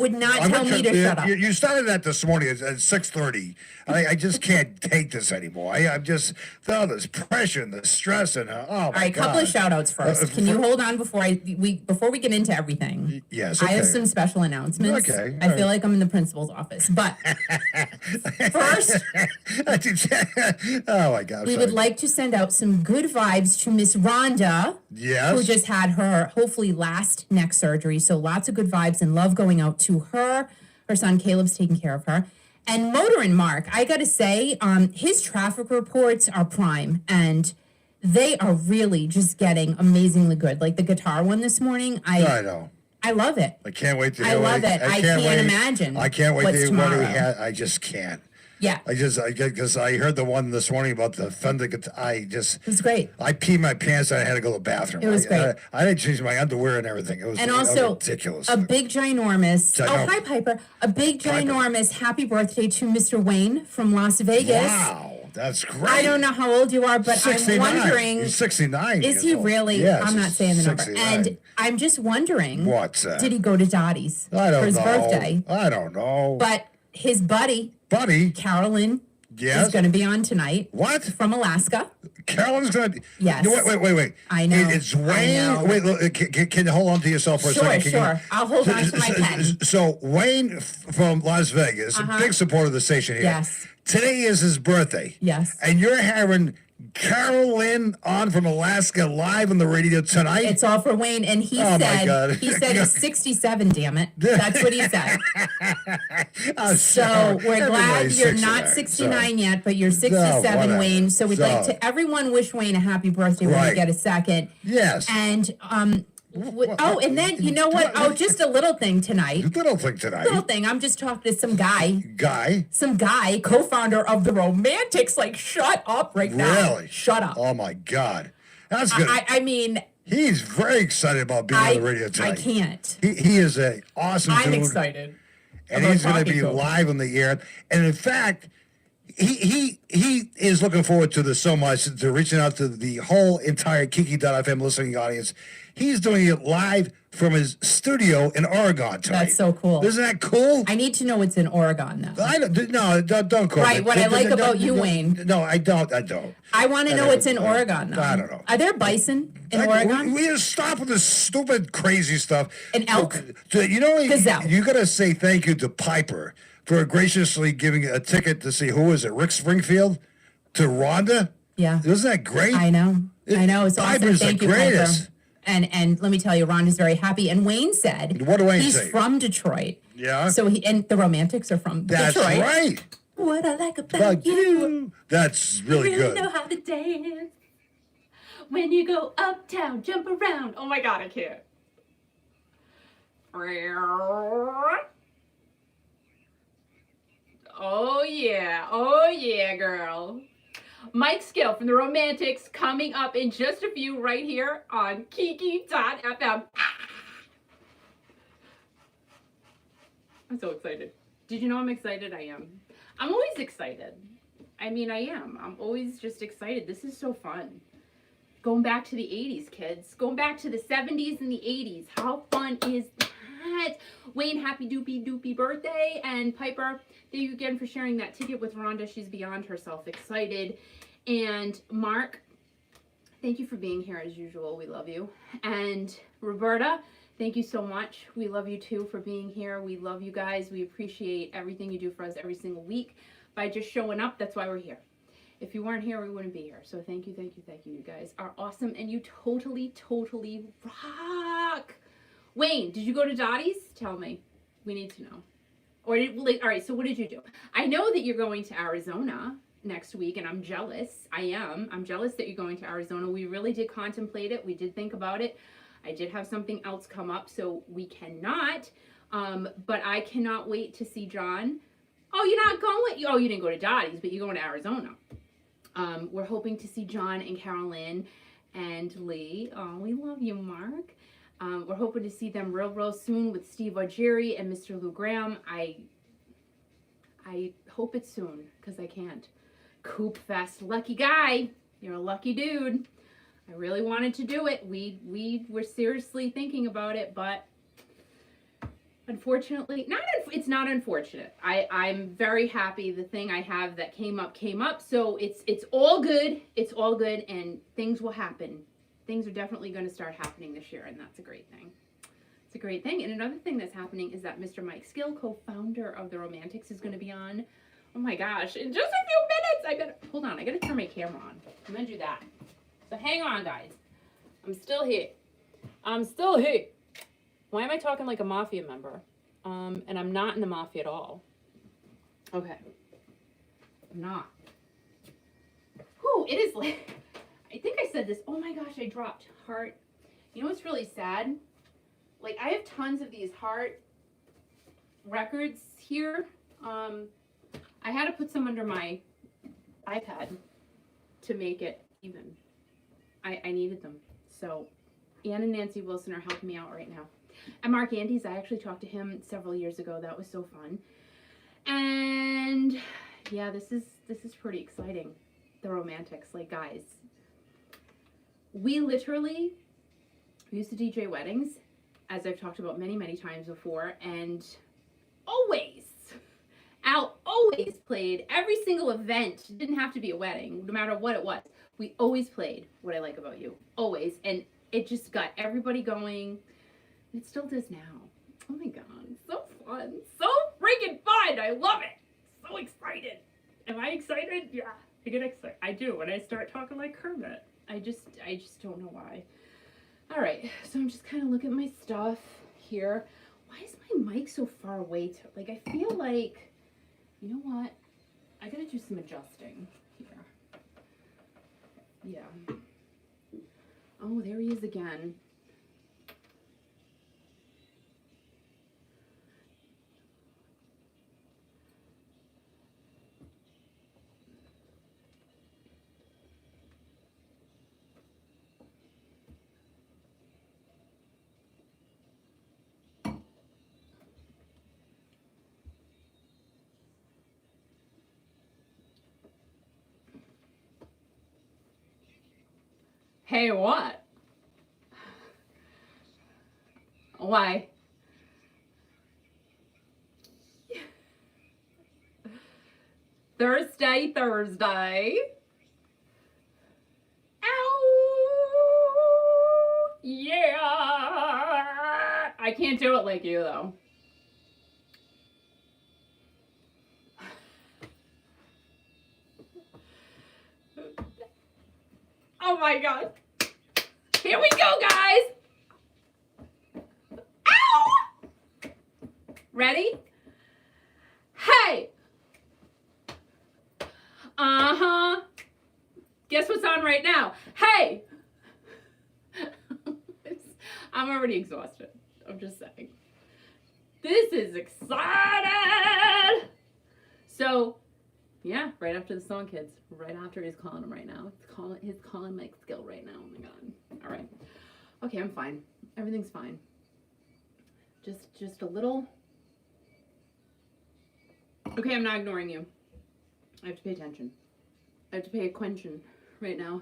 would not tell me to shut up. You started that this morning at 6:30. I just can't take this anymore. I'm just this pressure and the stress and All right, couple of shout outs first. Can you hold on before we get into everything? Yes. Okay. I have some special announcements. Okay. I feel like I'm in the principal's office, but first, oh my God, we would like to send out some good vibes to Miss Rhonda. Yes. Who just had her hopefully last neck surgery. So lots of good vibes and love going out to her. Her son Caleb's taking care of her. And Motorin' Mark, I gotta say, his traffic reports are prime and they are really just getting amazingly good. Like the guitar one this morning, I know. I love it. I can't wait to hear it. I love it. I can't imagine. I can't wait to hear what tomorrow. he had. I just can't. Yeah. Because I heard the one this morning about the Fender guitar. It was great. I peed my pants and I had to go to the bathroom. It was great. I had to change my underwear and everything. It was ridiculous. A big ginormous. Oh, hi Piper. A big ginormous happy birthday to Mr. Wayne from Las Vegas. Wow. That's great. I don't know how old you are, but 69. I'm wondering. He's 69. Is he really? Yes, I'm not saying the 69. number. And I'm just wondering. What's that? Did he go to Dottie's for his birthday? I don't know. But his buddy, Carolyn, yes, is going to be on tonight. What? From Alaska. Carolyn's going to. Yes. Wait. I know. It's Wayne. Wait, look, can you hold on to yourself for a second? Sure. I'll hold on to my pen. So Wayne from Las Vegas, a big supporter of the station here. Yes. Today is his birthday. Yes. And you're having Carolyn on from Alaska live on the radio tonight. It's all for Wayne, and he said he's 67. Damn it, that's what he said. So we're glad you're not 69 yet, but you're 67, Wayne. So we'd like to everyone wish Wayne a happy birthday when we get a second. Yes. And and then you know what? Oh, just a little thing tonight. Little thing. I'm just talking to some guy. Some guy, co-founder of the Romantics. Like, shut up right now. Really? Shut up. Oh my God, that's good. I mean, he's very excited about being on the radio tonight. I can't. He is a awesome dude. I'm excited. And he's going to be live on the air. And in fact, he is looking forward to this so much, to reaching out to the whole entire Kiki.fm listening audience. He's doing it live from his studio in Oregon tonight. That's so cool. Isn't that cool? I need to know it's in Oregon, though. Don't call Right, what I like about you, Wayne. No, I don't. I want to know it's in Oregon, though. I don't know. Are there bison in Oregon? We just stop with this stupid, crazy stuff. An elk? Gazelle. You got to say thank you to Piper for graciously giving a ticket to see, who is it, Rick Springfield, to Rhonda? Yeah. Isn't that great? I know. It's awesome. Thank you, greatest. Piper. And let me tell you, Rhonda's very happy. And Wayne said, what did Wayne he's say? from Detroit. Yeah. So and the Romantics are from That's Detroit. That's right. What I like about you. That's really good. You know how to dance. When you go uptown, jump around. Oh my God, I can't. Oh yeah, girl. Mike Skill from the Romantics coming up in just a few right here on Kiki.fm. I'm so excited. Did you know I'm excited? I am. I'm always excited. I mean, I am. I'm always just excited. This is so fun. Going back to the 80s, kids. Going back to the 70s and the 80s. How fun is that? Wayne, happy doopy birthday. And Piper, thank you again for sharing that ticket with Rhonda. She's beyond herself excited. And Mark, thank you for being here as usual. We love you. And Roberta, thank you so much. We love you too for being here. We love you guys. We appreciate everything you do for us every single week. By just showing up, that's why we're here. If you weren't here, we wouldn't be here. So thank you. You guys are awesome. And you totally rock. Wayne, did you go to Dottie's? Tell me. We need to know. All right, so what did you do? I know that you're going to Arizona next week, and I'm jealous. I'm jealous that you're going to Arizona. We really did contemplate it. We did think about it. I did have something else come up, so we cannot. But I cannot wait to see John. Oh, you're not going? Oh, you didn't go to Dottie's, but you're going to Arizona. We're hoping to see John and Carolyn and Lee. Oh, we love you, Mark. We're hoping to see them real soon with Steve Augeri and Mr. Lou Graham. I hope it's soon, because I can't. Coop Fest. Lucky guy. You're a lucky dude. I really wanted to do it. We were seriously thinking about it, but Unfortunately, it's not unfortunate. I'm very happy the thing I have that came up. So it's all good. It's all good, and things will happen. Things are definitely going to start happening this year, and that's a great thing. It's a great thing. And another thing that's happening is that Mr. Mike Skill, co-founder of the Romantics, is going to be on. Oh my gosh, in just a few minutes. Hold on, I gotta turn my camera on. I'm gonna do that. So hang on, guys. I'm still here. Why am I talking like a mafia member? And I'm not in the mafia at all. Okay. I'm not. Whew, it is like, I think I said this. Oh my gosh, I dropped heart. You know what's really sad? Like, I have tons of these heart records here. I had to put some under my iPad to make it even. I needed them. So Ann and Nancy Wilson are helping me out right now. And Mark Andes, I actually talked to him several years ago. That was so fun. And yeah, this is pretty exciting. The Romantics, like, guys. We used to DJ weddings, as I've talked about many, many times before, and Al always played every single event. It didn't have to be a wedding, no matter what it was. We always played What I Like About You. Always. And it just got everybody going. It still does now. Oh my God. So fun. So freaking fun. I love it. So excited. Am I excited? Yeah. I get excited. I do when I start talking like Kermit. I just don't know why. All right. So I'm just kind of looking at my stuff here. Why is my mic so far away? Like, I feel like, you know what? I gotta do some adjusting here. Yeah. Oh, there he is again. Hey, what? Why? Thursday. Ow! Yeah! I can't do it like you, though. Oh my God. Here we go, guys. Ow! Ready? Hey! Uh-huh. Guess what's on right now? Hey! I'm already exhausted. I'm just saying. This is exciting! So, yeah, right after the song, kids. Right after he's calling him right now. He's calling Mike Skill right now. Oh my God. All right. Okay, I'm fine. Everything's fine. Just a little. Okay, I'm not ignoring you. I have to pay attention. I have to pay attention right now.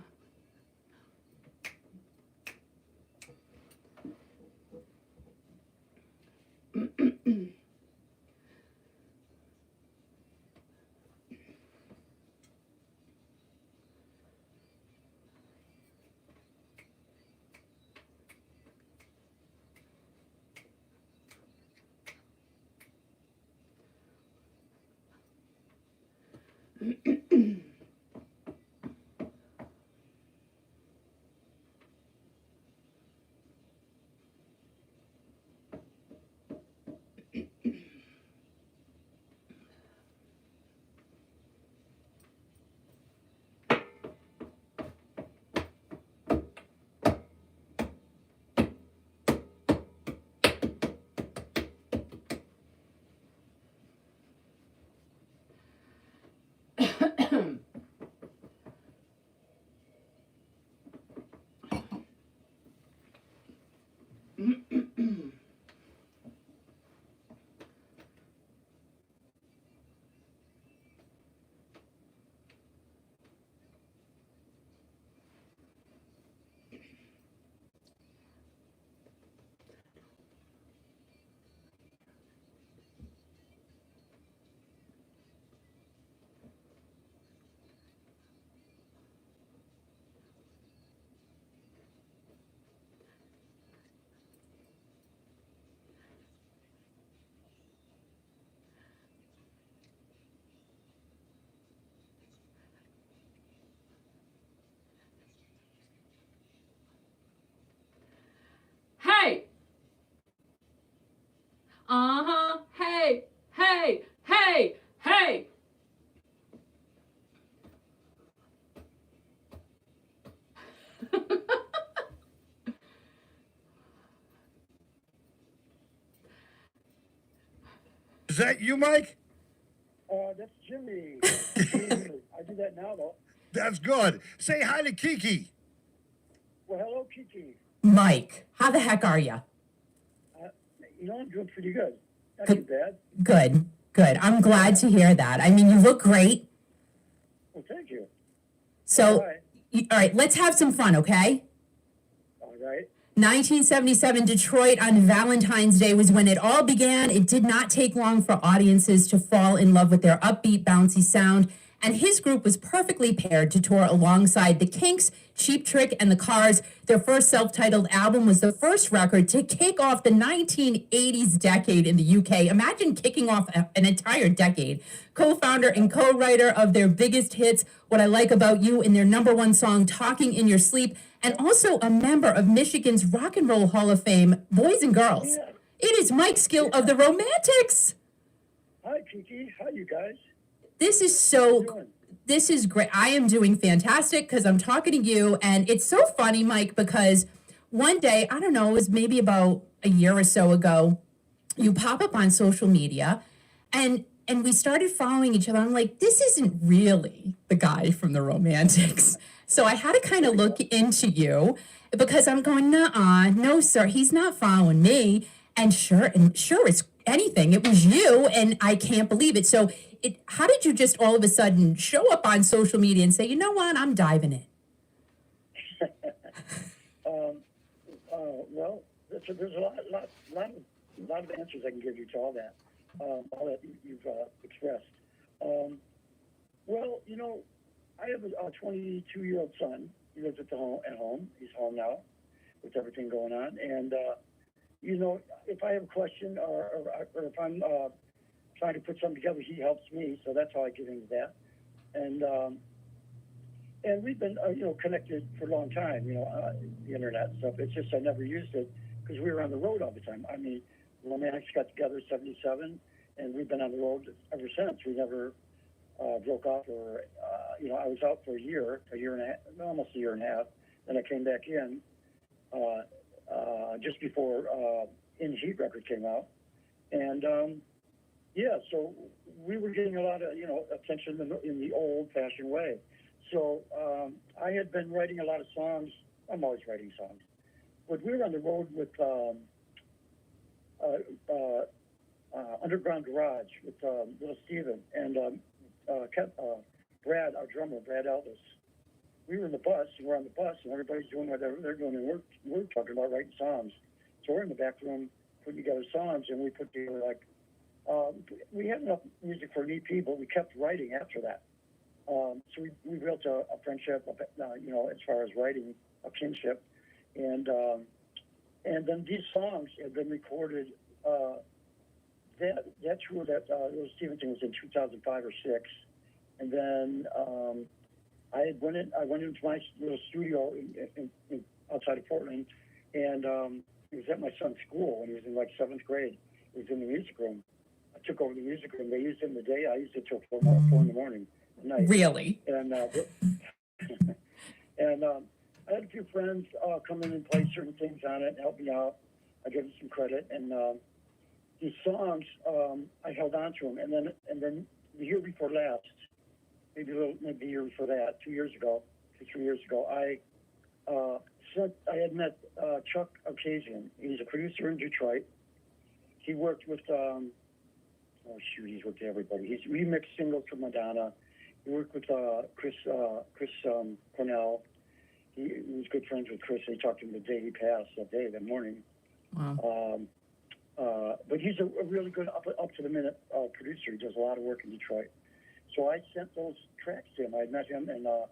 hey, hey, hey. Is that you, Mike? That's Jimmy. I do that now, though. That's good. Say hi to Kiki. Well, hello, Kiki. Mike, how the heck are you? I'm doing pretty good. Not too bad. Good, good. I'm glad to hear that. I mean, you look great. Well, thank you. So, All right. all right, let's have some fun, okay? All right. 1977 Detroit on Valentine's Day was when it all began. It did not take long for audiences to fall in love with their upbeat, bouncy sound, and his group was perfectly paired to tour alongside the Kinks, Cheap Trick, and the Cars. Their first self-titled album was the first record to kick off the 1980s decade in the UK. Imagine kicking off an entire decade. Co-founder and co-writer of their biggest hits, What I Like About You, and their number one song, Talking in Your Sleep, and also a member of Michigan's Rock and Roll Hall of Fame, Boys and Girls. Yeah. It is Mike Skill of the Romantics. Hi, Kiki. How you guys? This is How you so, doing? this is great. I am doing fantastic because I'm talking to you. And it's so funny, Mike, because one day, I don't know, it was maybe about a year or so ago, you pop up on social media and we started following each other. I'm like, this isn't really the guy from the Romantics. So I had to kind of look into you because I'm going, nuh-uh, no, sir, he's not following me. And sure, it's anything. It was you, and I can't believe it. So how did you just all of a sudden show up on social media and say, you know what, I'm diving in? Well, there's a lot of answers I can give you to all that you've expressed. Well, I have a 22-year-old son. He lives at home. He's home now with everything going on. And, if I have a question or if I'm trying to put something together, he helps me. So that's how I get into that. And we've been, connected for a long time, the internet and stuff. It's just I never used it because we were on the road all the time. I mean, the Romantics got together in 77, and we've been on the road ever since. We never broke off or, I was out for a year and a half, almost a year and a half. Then I came back in just before In Heat record came out. And, so we were getting a lot of, attention in the old-fashioned way. So I had been writing a lot of songs. I'm always writing songs. But we were on the road with Underground Garage with Little Steven and Brad, our drummer, Brad Elvis. We were in the bus, and we're on the bus, and everybody's doing whatever they're doing, and we're talking about writing songs. So we're in the back room putting together songs, and we put together, we had enough music for an EP, but we kept writing after that. So we built a friendship, as far as writing, a kinship. And then these songs have been recorded, that tour that Little Steven thing was in 2005 or 6. And then I went into my little studio in outside of Portland, and it was at my son's school when he was in 7th grade. It was in the music room. I took over the music room. They used it in the day. I used it till 4 in the morning. Night. Really? And I had a few friends come in and play certain things on it and help me out. I give them some credit. And these songs, I held on to them. And then the year before last, maybe the year before that, 2 years ago, 3 years ago, I had met Chuck Occasion. He's a producer in Detroit. He worked with, he's worked with everybody. He's remixed singles for Madonna. He worked with Chris Cornell. He was good friends with Chris. He talked to him the day he passed, that morning. Wow. But he's a really good, up to the minute producer. He does a lot of work in Detroit. So I sent those tracks to him. I met him, and I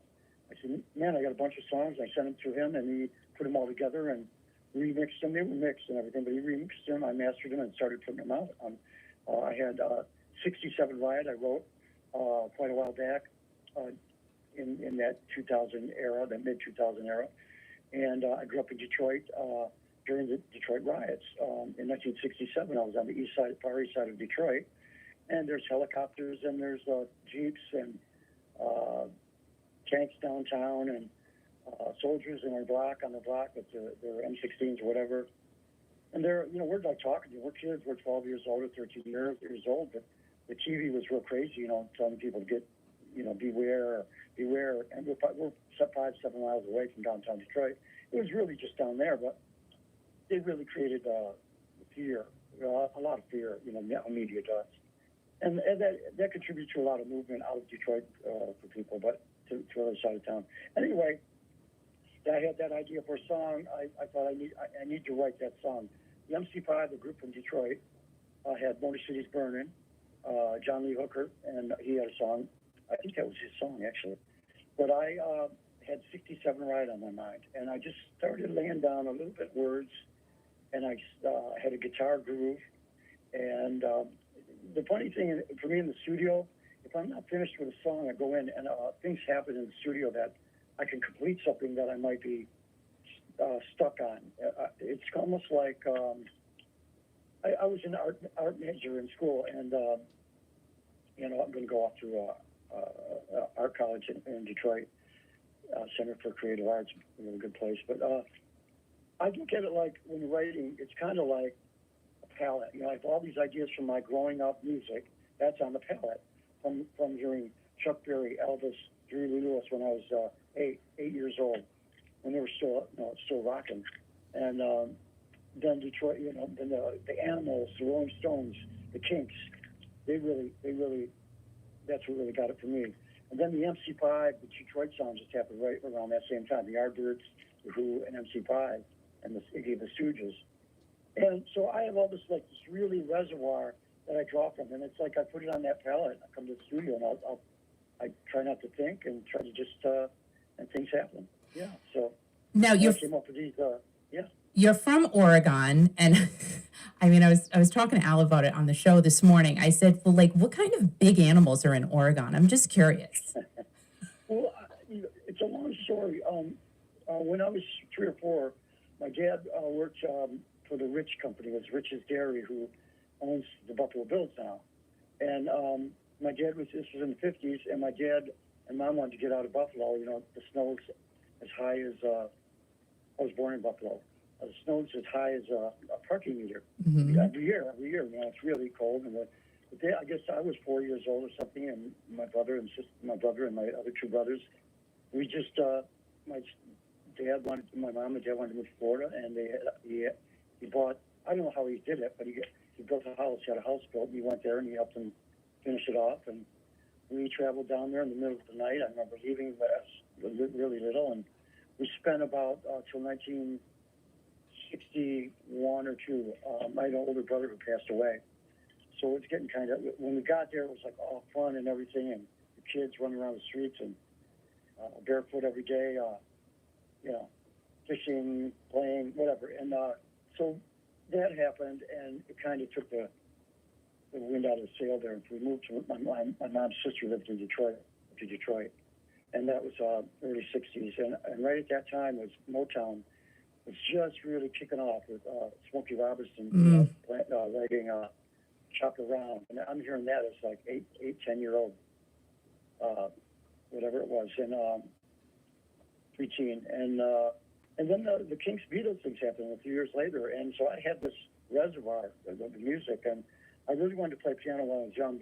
said, man, I got a bunch of songs. I sent them to him, and he put them all together and remixed them. They were mixed and everything, but he remixed them. I mastered them and started putting them out. I had 67 Riot I wrote quite a while back in that 2000 era, that mid-2000 era. And I grew up in Detroit during the Detroit riots. In 1967, I was on the far east side of Detroit, And there's helicopters, and there's jeeps and tanks downtown, and soldiers in our block on the block with their M16s or whatever. And they're, we're like talking to you. We're kids. We're 12 years old or 13 years old, but the TV was real crazy, telling people to get, beware. And we're 5-7 miles away from downtown Detroit. It was really just down there, but it really created fear, a lot of fear, media does. And that contributes to a lot of movement out of Detroit for people, but to the other side of town. Anyway, I had that idea for a song. I thought I need to write that song. The MC5, the group from Detroit, had Motor City's Burning, John Lee Hooker, and he had a song. I think that was his song, actually. But I had 67 Riot on my mind, and I just started laying down a little bit words, and I had a guitar groove. And the funny thing for me in the studio, if I'm not finished with a song, I go in, and things happen in the studio that I can complete something that I might be stuck on. It's almost like I was an art major in school, and I'm going to go off to art college in Detroit, Center for Creative Arts, a really good place. But I look at it like when you're writing, it's kind of like a palette. I have all these ideas from my growing up music. That's on the palette from hearing Chuck Berry, Elvis, Jerry Lee Lewis when I was 8 years old, when they were still rocking. And then Detroit, then the Animals, the Rolling Stones, the Kinks, they really, that's what really got it for me. And then the MC5, the Detroit sound just happened right around that same time. The Yardbirds, the Who, and MC5, and the Stooges. And so I have all this this really reservoir that I draw from, and it's like I put it on that palette. I come to the studio and I try not to think and try to just and things happen. Yeah. So now I came up with these. You're from Oregon, and I mean, I was talking to Al about it on the show this morning. I said, well, what kind of big animals are in Oregon? I'm just curious. Well, it's a long story. When I was 3 or 4, my dad worked for the Rich Company. It was Rich's Dairy, who owns the Buffalo Bills now. And my dad this was in the 50s, and my dad and mom wanted to get out of Buffalo. The snow's as high as, I was born in Buffalo. The snow's as high as a parking meter. Mm-hmm. Every year. It's really cold. And I guess I was 4 years old or something, and my brother and my other 2 brothers, we just, my mom and dad wanted to move to Florida, and he bought, I don't know how he did it, but he built a house. He had a house built, and he went there, and he helped them finish it off. And we traveled down there in the middle of the night. I remember leaving when I was really little, and we spent about till 1961 or 2. I had an older brother who passed away. So it's getting kind of, when we got there, it was like all fun and everything, and the kids running around the streets and barefoot every day, fishing, playing, whatever. And so that happened, and it kind of took the wind out of the sail there. And we moved to, my mom's sister lived in Detroit, and that was early 60s. And right at that time was Motown was just really kicking off with Smokey Robinson writing Chop Around. And I'm hearing that as like 10-year-old, whatever it was, and preteen. And then the Kinks Beatles things happened a few years later. And so I had this reservoir of the music, and I really wanted to play piano when I was young,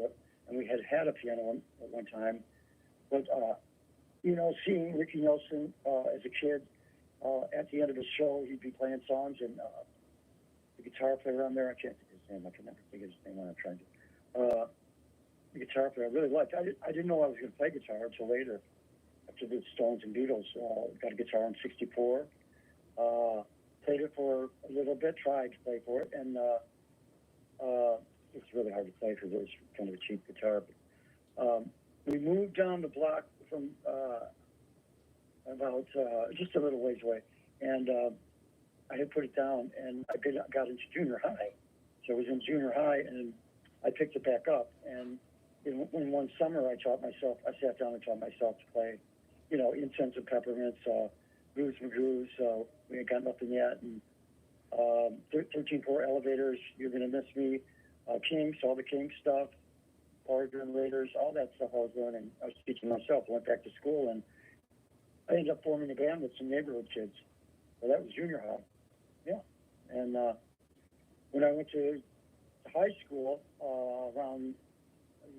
and we had a piano at one time. But, seeing Ricky Nelson as a kid, at the end of the show, he'd be playing songs, and the guitar player on there, I can't think of his name. I can never think of his name when I'm trying to. The guitar player I really liked. I didn't know I was going to play guitar until later, after the Stones and Beatles. Got a guitar in '64. Played it for a little bit, tried to play for it, and it's really hard to play because it was kind of a cheap guitar. But, we moved down the block from about just a little ways away, and I had put it down, and I got into junior high. So I was in junior high, and I picked it back up. And in one summer, I sat down and taught myself to play, Incense and Peppermints, Grooves and Grooves, We Ain't Got Nothing Yet, and 13-4 Elevators, You're Gonna Miss Me, Kinks, all the Kinks stuff, Power Generators, all that stuff I was learning. I was teaching myself. Went back to school, and I ended up forming a band with some neighborhood kids. Well, that was junior high. Yeah. And when I went to high school, around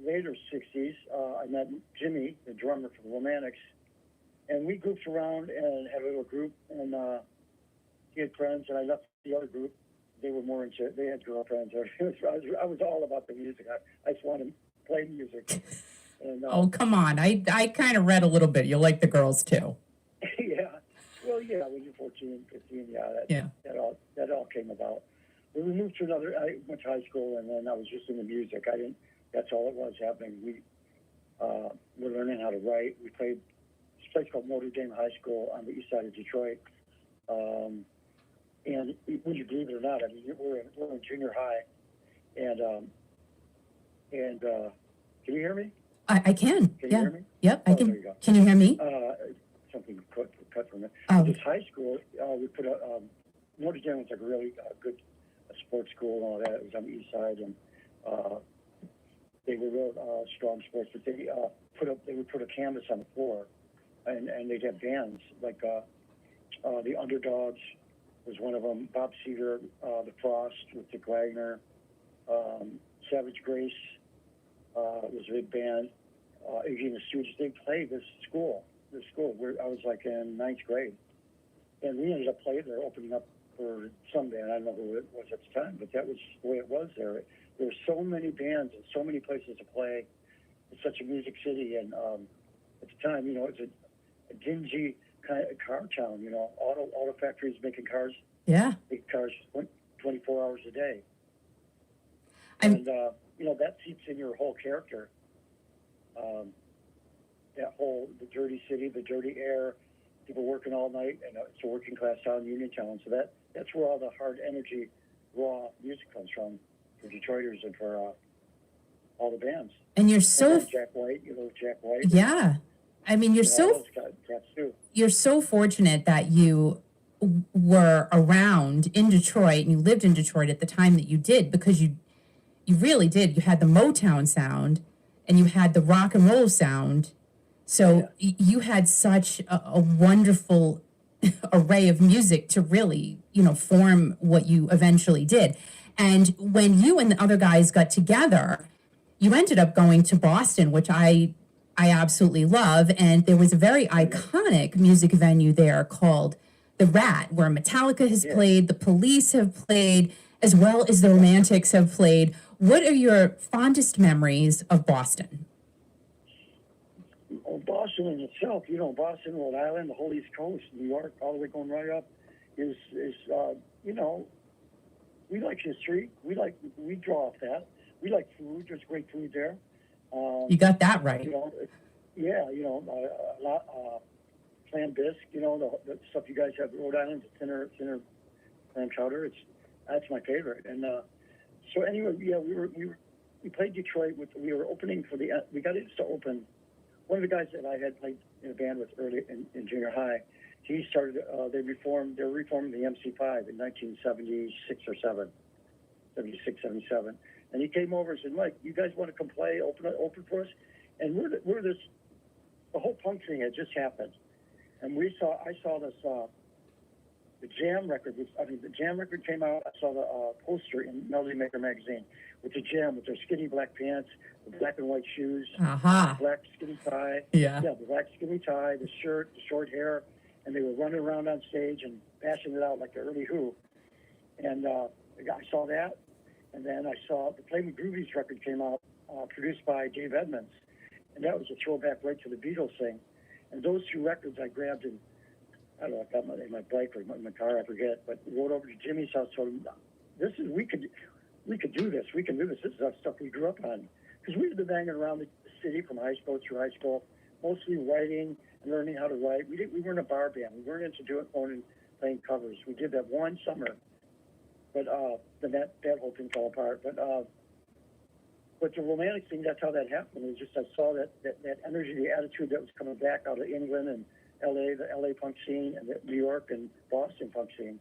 later 60s, I met Jimmy, the drummer for the Romantics, and we goofed around and had a little group, and he had friends, and I left the other group. They were more into it. They had girlfriends. I was all about the music. I just wanted to play music. And, oh, come on. I kind of read a little bit. You like the girls, too. Yeah. Well, yeah, when you're 14, 15, that all came about. When we moved to I went to high school, and then I was just into music. That's all it was happening. We were learning how to write. We played this place called Notre Dame High School on the east side of Detroit. And would you believe it or not, I mean, we're in junior high, and can you hear me? I can. Can yeah. you hear me? Yep, I can. There you go. Can you hear me? Something cut from it. Oh. This high school, we put Notre Dame was like a really good sports school and all that. It was on the east side, and they were real strong sports. But they would put a canvas on the floor, and they'd have bands like the Underdogs was one of them. Bob Seger, the Frost with Dick Wagner, Savage Grace was a big band. Iggy and the Stooges. They played this school. Where I was like in 9th grade, and we ended up playing there, opening up for some band. I don't know who it was at the time, but that was the way it was there. There were so many bands and so many places to play. It's such a music city, and at the time, it's a dingy kind of car town. Auto factories making cars. Yeah. Making cars 24 hours a day. And that seeps in your whole character. The dirty city, the dirty air, people working all night, and it's a working class town, Union Town. So that's where all the hard energy, raw music comes from for Detroiters and for all the bands. And you're so Jack White, Jack White. Yeah, I mean you're so fortunate that you were around in Detroit and you lived in Detroit at the time that you did, because you really did. You had the Motown sound and you had the rock and roll sound. So you had such a wonderful array of music to really, form what you eventually did. And when you and the other guys got together, you ended up going to Boston, which I absolutely love. And there was a very iconic music venue there called the Rat, where Metallica has played, the Police have played, as well as the Romantics have played. What are your fondest memories of Boston? Boston in itself, Boston, Rhode Island, the whole East Coast, New York, all the way going right up, is we like history. We draw off that. We like food. There's great food there. You got that right. A lot, clam bisque, the stuff you guys have at Rhode Island, the thinner clam chowder. That's my favorite. And so anyway, we played Detroit we were opening for we got to open. One of the guys that I had played in a band with early in junior high, he started. They were reforming the MC5 in 1976 or 76, 77, and he came over and said, "Mike, you guys want to come play, open for us?" And we're this. The whole punk thing had just happened, and I saw this. The Jam record the Jam record came out. I saw the poster in Melody Maker magazine with the Jam with their skinny black pants, the black and white shoes, the black skinny tie. The black skinny tie, the shirt, the short hair, and they were running around on stage and bashing it out like the early Who. And I saw that, and then I saw the Play Me Groovies record came out, produced by Dave Edmunds, and that was a throwback right to the Beatles thing. And those two records I grabbed and I don't know if I got in my bike or my car, I forget, but rode over to Jimmy's house, told him, we could do this. We can do this. This is stuff we grew up on. Because we had been banging around the city from high school through high school, mostly writing and learning how to write. We weren't a bar band. We weren't into doing and playing covers. We did that one summer, but then that whole thing fell apart. But the Romantic thing, that's how that happened. It was just I saw that energy, the attitude that was coming back out of England and LA, the LA punk scene, and the New York and Boston punk scene.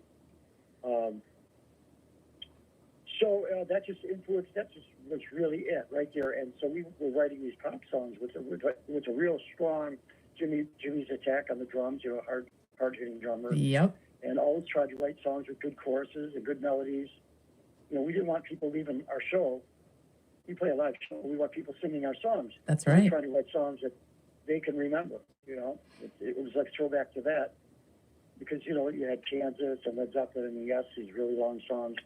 that just influenced. That just was really it right there. And so we were writing these pop songs with a real strong Jimmy's attack on the drums. You know, hard hitting drummer. Yep. And always tried to write songs with good choruses and good melodies. You know, we didn't want people leaving our show. We play a live show. We want people singing our songs. That's right. We're trying to write songs that they can remember. You know, it was like throwback to that. Because, you know, you had Kansas and Led Zeppelin and Yes, these really long songs.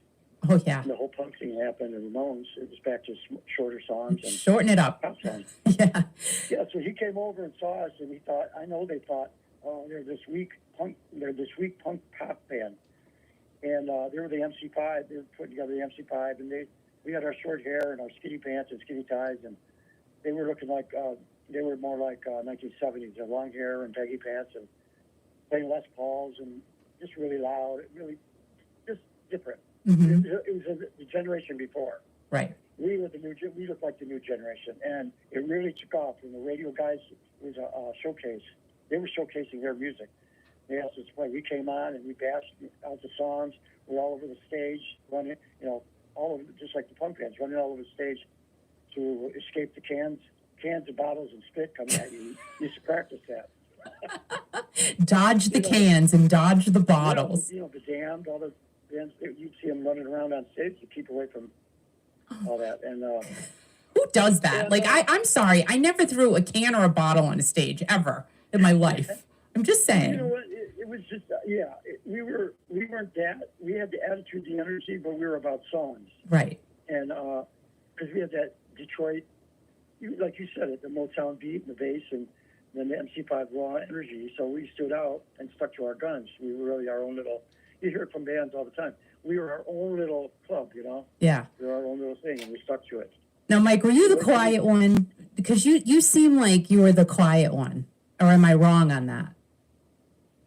Oh, yeah. And the whole punk thing happened, and Ramones, it was back to shorter songs. And shorten it up. pop songs. Yeah. Yeah, so he came over and saw us, and he thought, I know they thought, oh, they're this weak punk pop band. And they were the MC5, they were putting together the MC5, and we had our short hair and our skinny pants and skinny ties, and they were looking like, they were more like 1970s, their long hair and baggy pants, and playing Les Pauls, and just really loud, really just different. Mm-hmm. It was the generation before. Right. We looked like the new generation, and it really took off. And the radio guys, it was a showcase. They were showcasing their music. They asked us to play. We came on and we bashed out the songs. We're all over the stage, running, you know, all over, just like the punk bands, running all over the stage to escape the cans of bottles and spit coming at you. We used to practice that. Dodge the cans and dodge the bottles. You know, the Damned, all the bands, you'd see them running around on stage to keep away from all that. And who does that? Like, I'm sorry, I never threw a can or a bottle on a stage ever in my life. I'm just saying. You know what? It was just we weren't that. We had the attitude, the energy, but we were about songs. Right. And because we had that Detroit, like you said, the Motown beat and the bass, and then the MC5 raw energy. So we stood out and stuck to our guns. We were really our own little. You hear it from bands all the time. We were our own little club, you know? Yeah. We were our own little thing, and we stuck to it. Now, Mike, were you the quiet one? Because you seem like you were the quiet one. Or am I wrong on that?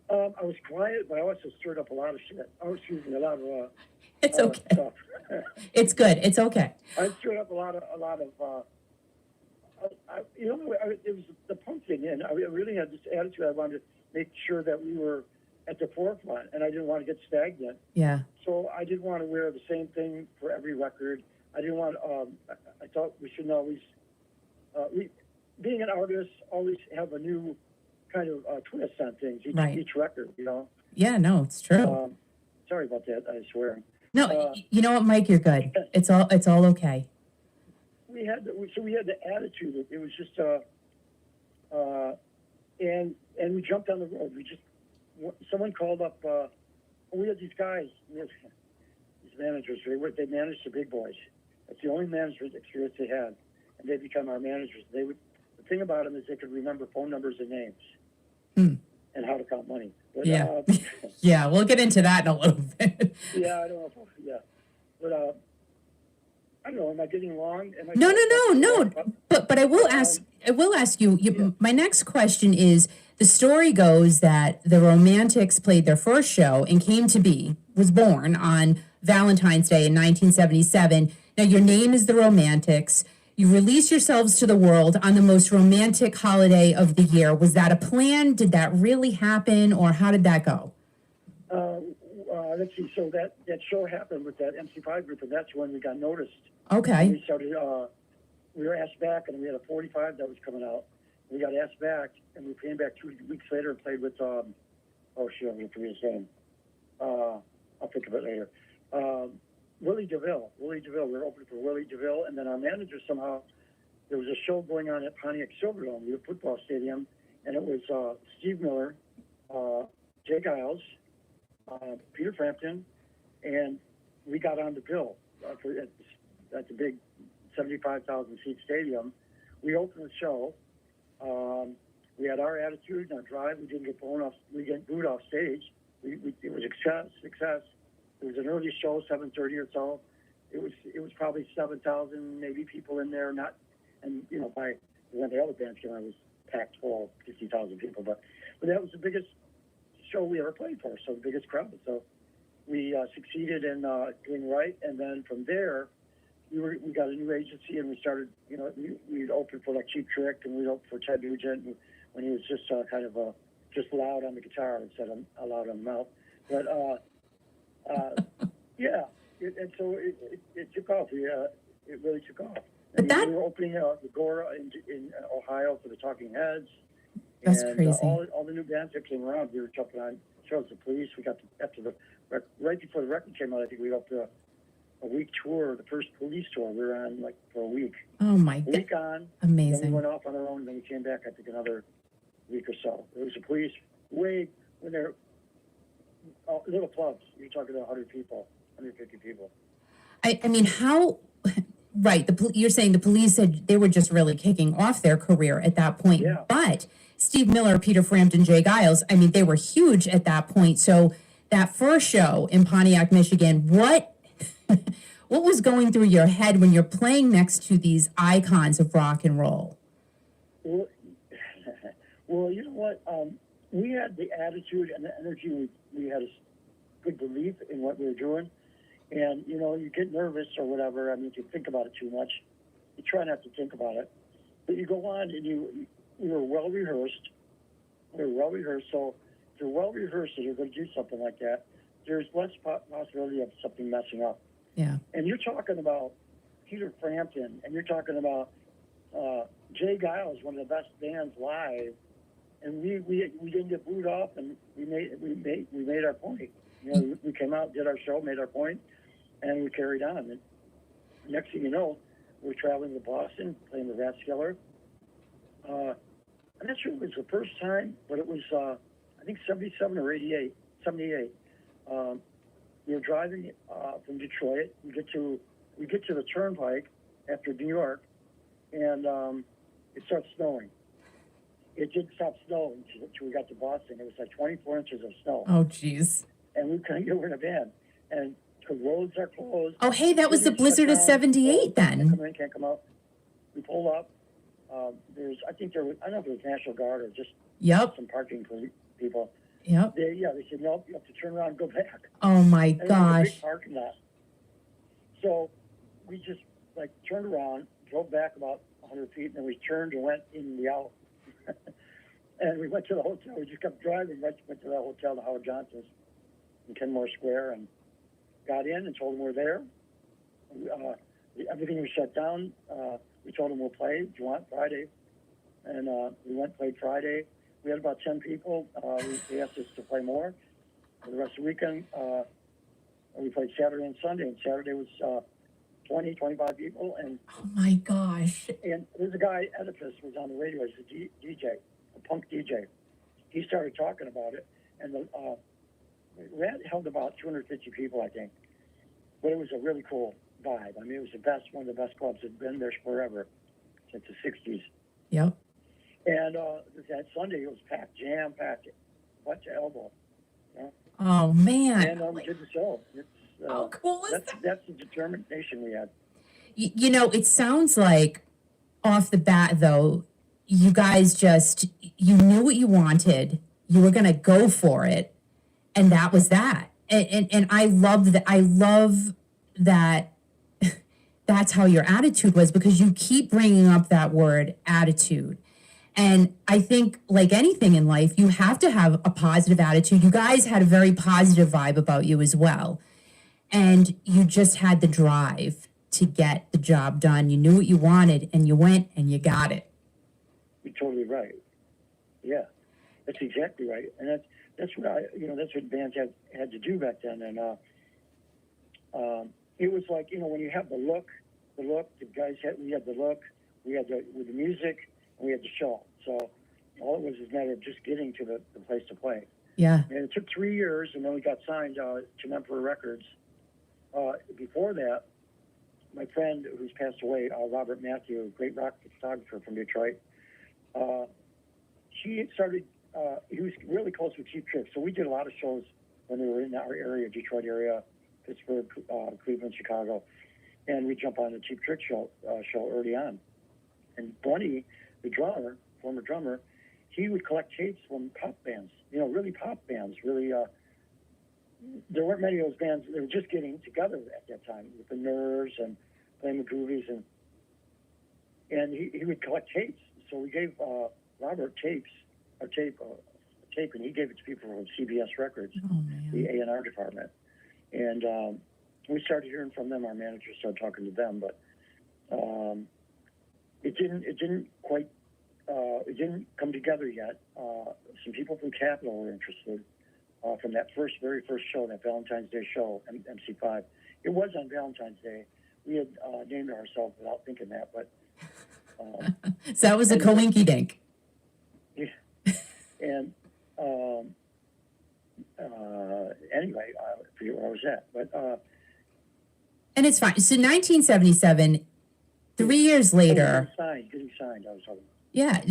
I was quiet, but I also stirred up a lot of shit. I was using a lot of It's okay. stuff. It's good. It's okay. I stirred up a lot of you know, it was the punk thing, and I really had this attitude. I wanted to make sure that we were at the forefront, and I didn't want to get stagnant. Yeah. So I didn't want to wear the same thing for every record. I didn't want. I thought we should always, being an artist, always have a new kind of twist on things each record. You know. Yeah. No, it's true. Sorry about that. I swear. No, you know what, Mike? You're good. It's all okay. We had the attitude. It was just and we jumped on the road. Someone called up. We had these guys, these managers. They managed the big boys. That's the only management experience they had, and they become our managers. The thing about them is they could remember phone numbers and names, and how to count money. But, yeah, yeah, we'll get into that in a little bit. Yeah, I don't know. But I don't know. Am I getting wrong? No. But I will ask. You. My next question is: the story goes that the Romantics played their first show and was born on Valentine's Day in 1977. Now your name is the Romantics. You release yourselves to the world on the most romantic holiday of the year. Was that a plan? Did that really happen, or how did that go? Let's see. So that show happened with that MC5 group, and that's when we got noticed. Okay. We started. We were asked back, and we had a 45 that was coming out. We got asked back, and we came back 2 weeks later and played with. I'm going to forget his name. I'll think of it later. Willie DeVille. We were opening for Willie DeVille, and then our manager somehow. There was a show going on at Pontiac Silverdome, the football stadium, and it was Steve Miller, Jay Giles, Peter Frampton, and we got on the bill at the big 75,000 seat stadium. We opened the show. We had our attitude and our drive. We didn't get blown off. We didn't booed off stage. It was success. It was an early show, 7:30 or so. It was probably 7,000 maybe people in there. By when the other bands came, I was packed full, 50,000 people. But that was the biggest show we ever played for. So the biggest crowd. So we succeeded in doing Right, and then from there. We got a new agency, and we started, we'd open for like Cheap Trick, and we'd open for Ted Nugent when he was just kind of just loud on the guitar instead of loud on the mouth. But, yeah, And so it took off. It really took off. But that we were opening the Gora in Ohio for the Talking Heads. That's and, crazy. All the new bands that came around, we were jumping on shows. The Police. We got right before the record came out. I think we got a week tour, the first Police tour. We were on like for a week. Oh my God! Week on. Amazing. Then we went off on our own. Then we came back. I think another week or so. It was the Police way when they're little clubs. You're talking about 100 people, 150 people. I mean, how? Right. You're saying the Police said they were just really kicking off their career at that point. Yeah. But Steve Miller, Peter Frampton, Jay Giles, I mean, they were huge at that point. So that first show in Pontiac, Michigan, what was going through your head when you're playing next to these icons of rock and roll? Well, you know what? We had the attitude and the energy. We had a good belief in what we were doing. And, you know, you get nervous or whatever. I mean, if you think about it too much, you try not to think about it. But you go on and we were well rehearsed. We were well rehearsed. So if you're well rehearsed and you're going to do something like that, there's less possibility of something messing up. Yeah. And you're talking about Peter Frampton, and you're talking about Jay Giles, one of the best bands live. And we didn't get booed off, and we made our point. You know, we came out, did our show, made our point, and we carried on. And next thing you know, we're traveling to Boston, playing the Rathskeller. I'm not sure if it was the first time, but it was, I think 77 or 78. We were driving from Detroit. We get to the Turnpike after New York, and it starts snowing. It didn't stop snowing until we got to Boston. It was like 24 inches of snow. Oh, geez. And we couldn't get in a van. And the roads are closed. Oh, hey, that was the blizzard of 78 then. Can't come out. We pulled up. I don't know if it was National Guard or just some parking people. Yep. They said, nope, you have to turn around and go back. Oh, my and gosh. It was a big parking lot. So we just, turned around, drove back about 100 feet, and then we turned and went in the alley. And we went to the hotel. We just kept driving, went to the hotel, the Howard Johnson's in Kenmore Square, and got in and told them we're there. Everything was shut down. We told them we'll play. Do you want Friday? And we went, played Friday. We had about 10 people. They asked us to play more for the rest of the weekend. We played Saturday and Sunday, and Saturday was 20, 25 people. And oh, my gosh. And there's a guy, Oedipus, was on the radio. He's a DJ, a punk DJ. He started talking about it, and the Rat held about 250 people, I think. But it was a really cool vibe. I mean, it was one of the best clubs. It's been there forever, since the 60s. Yep. And that Sunday, it was packed, jam-packed, butt to elbow. You know? Oh, man. And we did the show. How cool is that? That's the determination we had. You know, it sounds like off the bat, though, you guys you knew what you wanted. You were going to go for it. And that was that. And I love that. I love that that's how your attitude was, because you keep bringing up that word attitude. And I think, like anything in life, you have to have a positive attitude. You guys had a very positive vibe about you as well. And you just had the drive to get the job done. You knew what you wanted, and you went and you got it. You're totally right. Yeah, that's exactly right. And that's what bands had to do back then. And it was like, when you have the look, the guys we had the look, we had with the music, and we had the show. So all it was a matter of just getting to the place to play. Yeah. And it took 3 years, and then we got signed to Emperor Records. Before that, my friend who's passed away, Robert Matthew, a great rock photographer from Detroit, he was really close with Cheap Trick. So we did a lot of shows when we were in our area, Detroit area, Pittsburgh, Cleveland, Chicago. And we jump on the Cheap Trick show early on. And Bunny, the drummer, former drummer, he would collect tapes from pop bands, really pop bands, really. There weren't many of those bands. They were just getting together at that time with the Nerves and playing the Groovies, and he would collect tapes. So we gave Robert a tape, and he gave it to people from CBS Records, the A&R department. And we started hearing from them. Our manager started talking to them, but it didn't quite it didn't come together yet. Some people from Capitol were interested from that very first show, that Valentine's Day show, MC5. It was on Valentine's Day. We had named it ourselves without thinking that, but so that was a coinky dink. Yeah. And anyway, I forget where I was at, but and it's fine. So 1977, 3 years later. Getting signed. I was talking about. Yeah,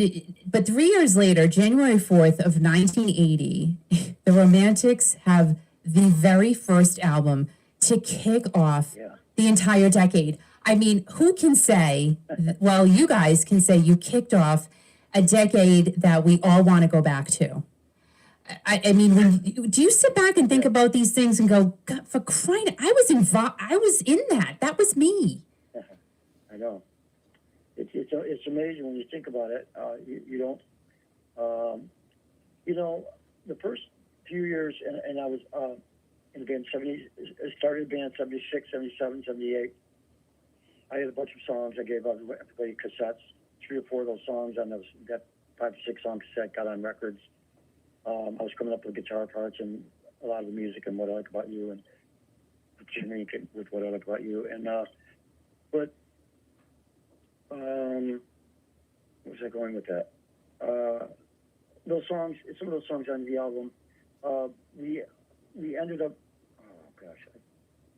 but 3 years later, January 4th of 1980, the Romantics have the very first album to kick off the entire decade. I mean, who can say, well, you guys can say you kicked off a decade that we all want to go back to. I mean, do you sit back and think about these things and go, God, for crying, I was in that. That was me. I know. It's amazing when you think about it. You don't, you know, the first few years, and I was in the band I started the band 76, 77, 78. I had a bunch of songs. I gave everybody cassettes. 3 or 4 of those songs on that 5 or 6 song cassette got on records. I was coming up with guitar parts and a lot of the music and What I Like About You, and Jimmy with What I Like About You. And but where was I going with that? Those songs, some of those songs on the album, we ended up. Oh gosh,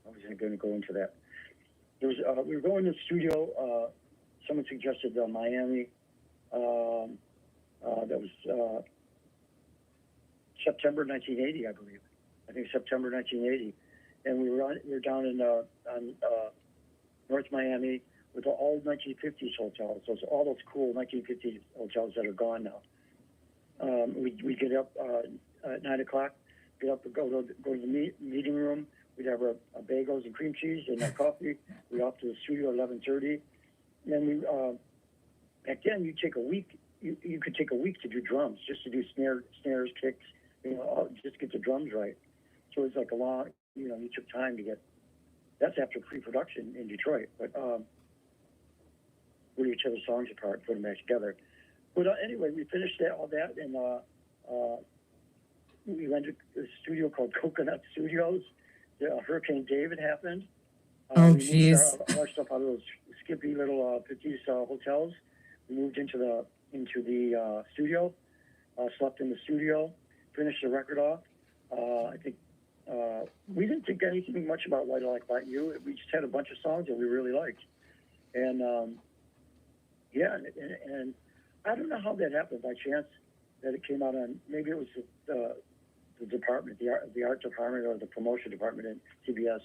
I wasn't going to go into that. There was we were going to the studio. Someone suggested Miami. That was September 1980, I believe. I think September 1980, and we were down in on North Miami with all 1950s hotels. All those cool 1950s hotels that are gone now. We get up at 9 o'clock, get up and go to the meeting room. We'd have our bagels and cream cheese and our coffee. We'd off to the studio at 11:30. And we back then you take a week. You could take a week to do drums, just to do snares, kicks, just get the drums right. So it's like a long, you took time to get. That's after pre-production in Detroit, but put each other's songs apart, put them back together. But anyway, we finished all that, and we went to a studio called Coconut Studios. Hurricane David happened. Oh, jeez. We moved our stuff out of those skimpy little 50s hotels. We moved into the studio, slept in the studio, finished the record off. I think we didn't think anything much about What I Like About You. We just had a bunch of songs that we really liked. And, and I don't know how that happened by chance, that it came out on, maybe it was the department, the art department or the promotion department in CBS.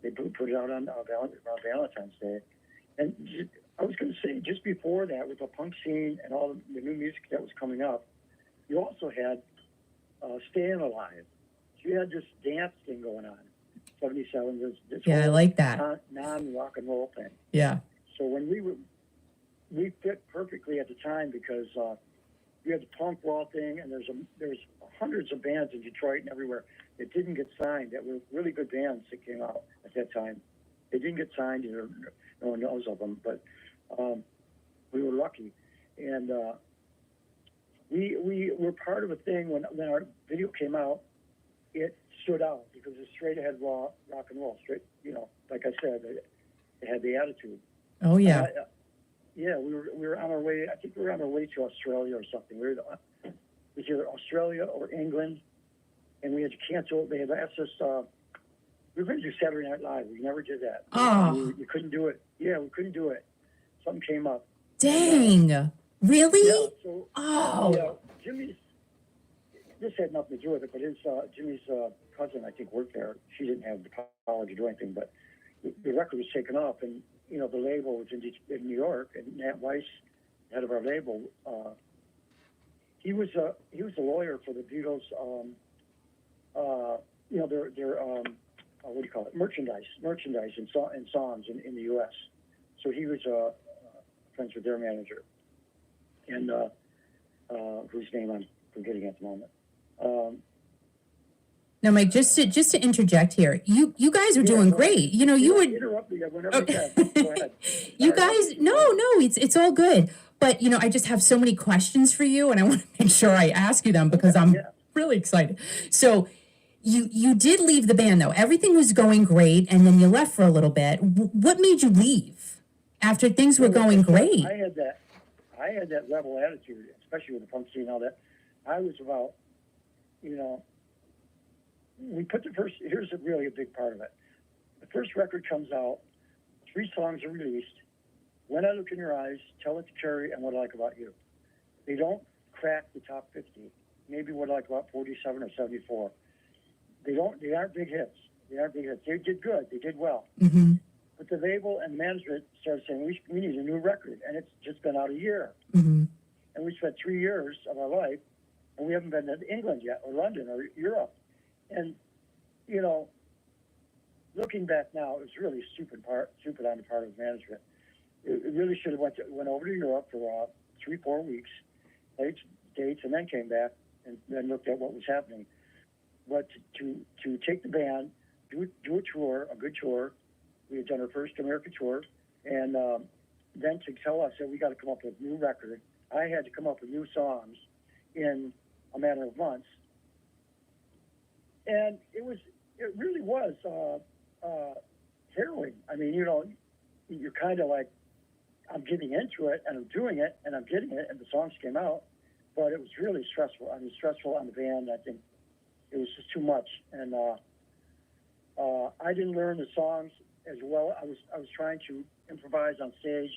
They put it out on around Valentine's Day. And I was going to say, just before that, with the punk scene and all the new music that was coming up, you also had Staying Alive. So you had this dance thing going on. 77, this I like that. Non-rock and roll thing. Yeah. So when we fit perfectly at the time, because we had the punk rock thing, and there's hundreds of bands in Detroit and everywhere that didn't get signed, that were really good bands that came out at that time. They didn't get signed, no one knows of them, but we were lucky. And we were part of a thing when our video came out. It stood out because it's straight ahead rock and roll. Straight, like I said, it had the attitude. Oh yeah. Yeah, we were on our way. I think we were on our way to Australia or something. It was either Australia or England, and we had to cancel. They had asked us. We were going to do Saturday Night Live. We never did that. Oh. We couldn't do it. Yeah, we couldn't do it. Something came up. Dang. Really? Yeah, so, oh. Yeah, Jimmy's. This had nothing to do with it, but Jimmy's cousin, I think, worked there. She didn't have the power to do anything, but the record was taken off, and the label was in New York, and Nat Weiss, head of our label, he was a lawyer for the Beatles. Their what do you call it? Merchandise and songs in the U.S. So he was friends with their manager, and whose name I'm forgetting at the moment. Now, Mike, just to interject here, you guys are doing great. You know, you were interrupt me whenever you can. Go ahead. you guys. No, it's all good. But you know, I just have so many questions for you, and I want to make sure I ask you them because I'm really excited. So, you did leave the band though. Everything was going great, and then you left for a little bit. What made you leave after things were going great? I had that rebel attitude, especially with the punk scene and all that. I was about, you know, we put the first. Here's really a big part of it. The first record comes out, 3 songs are released. When I Look in Your Eyes, Tell It to Carrie, and What I Like About You. They don't crack the top 50. Maybe What I Like About 47 or 74. They aren't big hits. They did good. They did well. Mm-hmm. But the label and management started saying, we need a new record. And it's just been out a year. Mm-hmm. And we spent 3 years of our life, and we haven't been to England yet, or London, or Europe. And, you know, looking back now, it was really stupid on the part of management. It really should have went over to Europe for 3-4 weeks, dates, and then came back and then looked at what was happening. But to take the band, do a tour, a good tour. We had done our first American tour, and then to tell us that we got to come up with a new record. I had to come up with new songs in a matter of months, and it really was harrowing. I mean, you know, you're kind of like, I'm getting into it, and I'm doing it, and I'm getting it, and the songs came out, but it was really stressful. I mean, stressful on the band. I think it was just too much, and I didn't learn the songs as well. I was trying to improvise on stage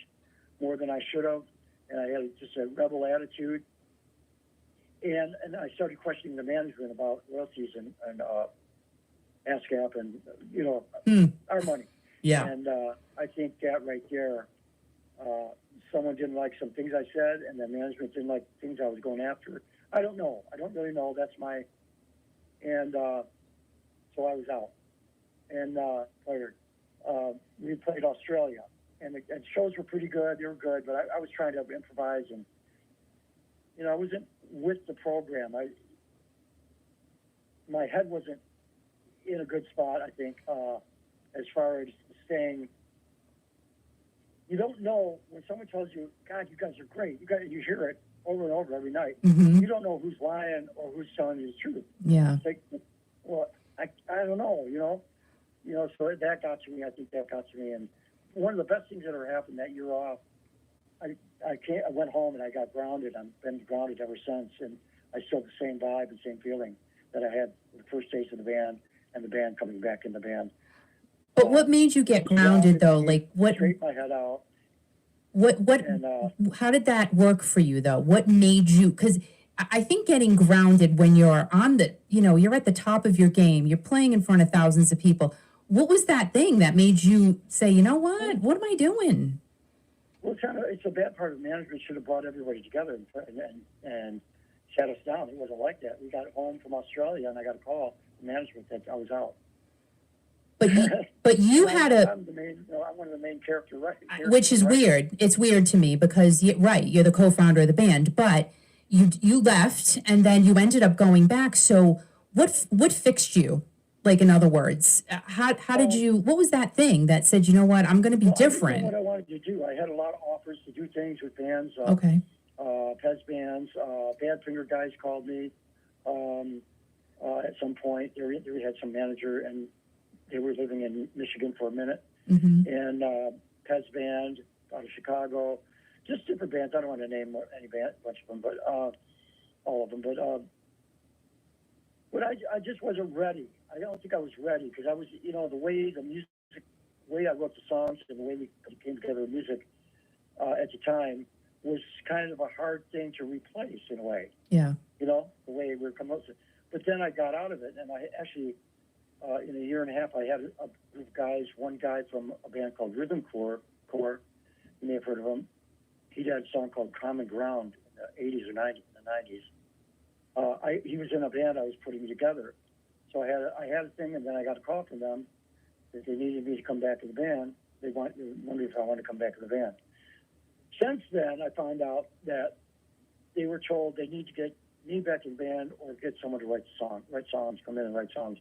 more than I should have, and I had just a rebel attitude, and I started questioning the management about royalties and ASCAP and, you know, our money. Yeah. And I think that right there, someone didn't like some things I said, and the management didn't like things I was going after. I don't know. I don't really know. That's my... And so I was out. And we played Australia. And shows were pretty good. They were good, but I was trying to improvise. And, you know, I wasn't with the program. My head wasn't in a good spot, I think, as far as staying... You don't know when someone tells you, God, you guys are great. You hear it over and over every night. Mm-hmm. You don't know who's lying or who's telling you the truth. Yeah. It's like, well, I don't know, you know. So that got to me. I think that got to me. And one of the best things that ever happened that year off, I went home and I got grounded. I've been grounded ever since, and I still have the same vibe and same feeling that I had the first days of the band and the band coming back in the band. But what made you get grounded, though? Like, what? Straight my head out. What? And, how did that work for you, though? What made you? Because I think getting grounded when you're on the, you know, you're at the top of your game, you're playing in front of thousands of people. What was that thing that made you say, you know what? What am I doing? Well, it's a bad part of management. Should have brought everybody together and sat us down. It wasn't like that. We got home from Australia, and I got a call from management that I was out. But you had I'm one of the main characters, right? Which is weird. It's weird to me because you're the co-founder of the band, but you left and then you ended up going back. So what fixed you? Like, in other words, how did you? What was that thing that said, you know what, I'm going to be different? I didn't know what I wanted to do. I had a lot of offers to do things with bands. Okay. Pez bands. Badfinger guys called me at some point. They had some manager, and they were living in Michigan for a minute. Mm-hmm. And Pez band out of Chicago. Just different bands. I don't want to name any band, bunch of them, but all of them. But I just wasn't ready. I don't think I was ready because I was, you know, the way I wrote the songs and the way we came together with music at the time was kind of a hard thing to replace in a way. Yeah. You know, the way we were coming up. But then I got out of it, and I actually, in a year and a half, I had a group of guys. One guy from a band called Rhythm Corps. You may have heard of him. He had a song called Common Ground in the 80s or 90s. He was in a band I was putting together. So I had a thing, and then I got a call from them that they needed me to come back to the band. They wondered if I wanted to come back to the band. Since then, I found out that they were told they need to get me back in band or get someone to write songs, come in and write songs.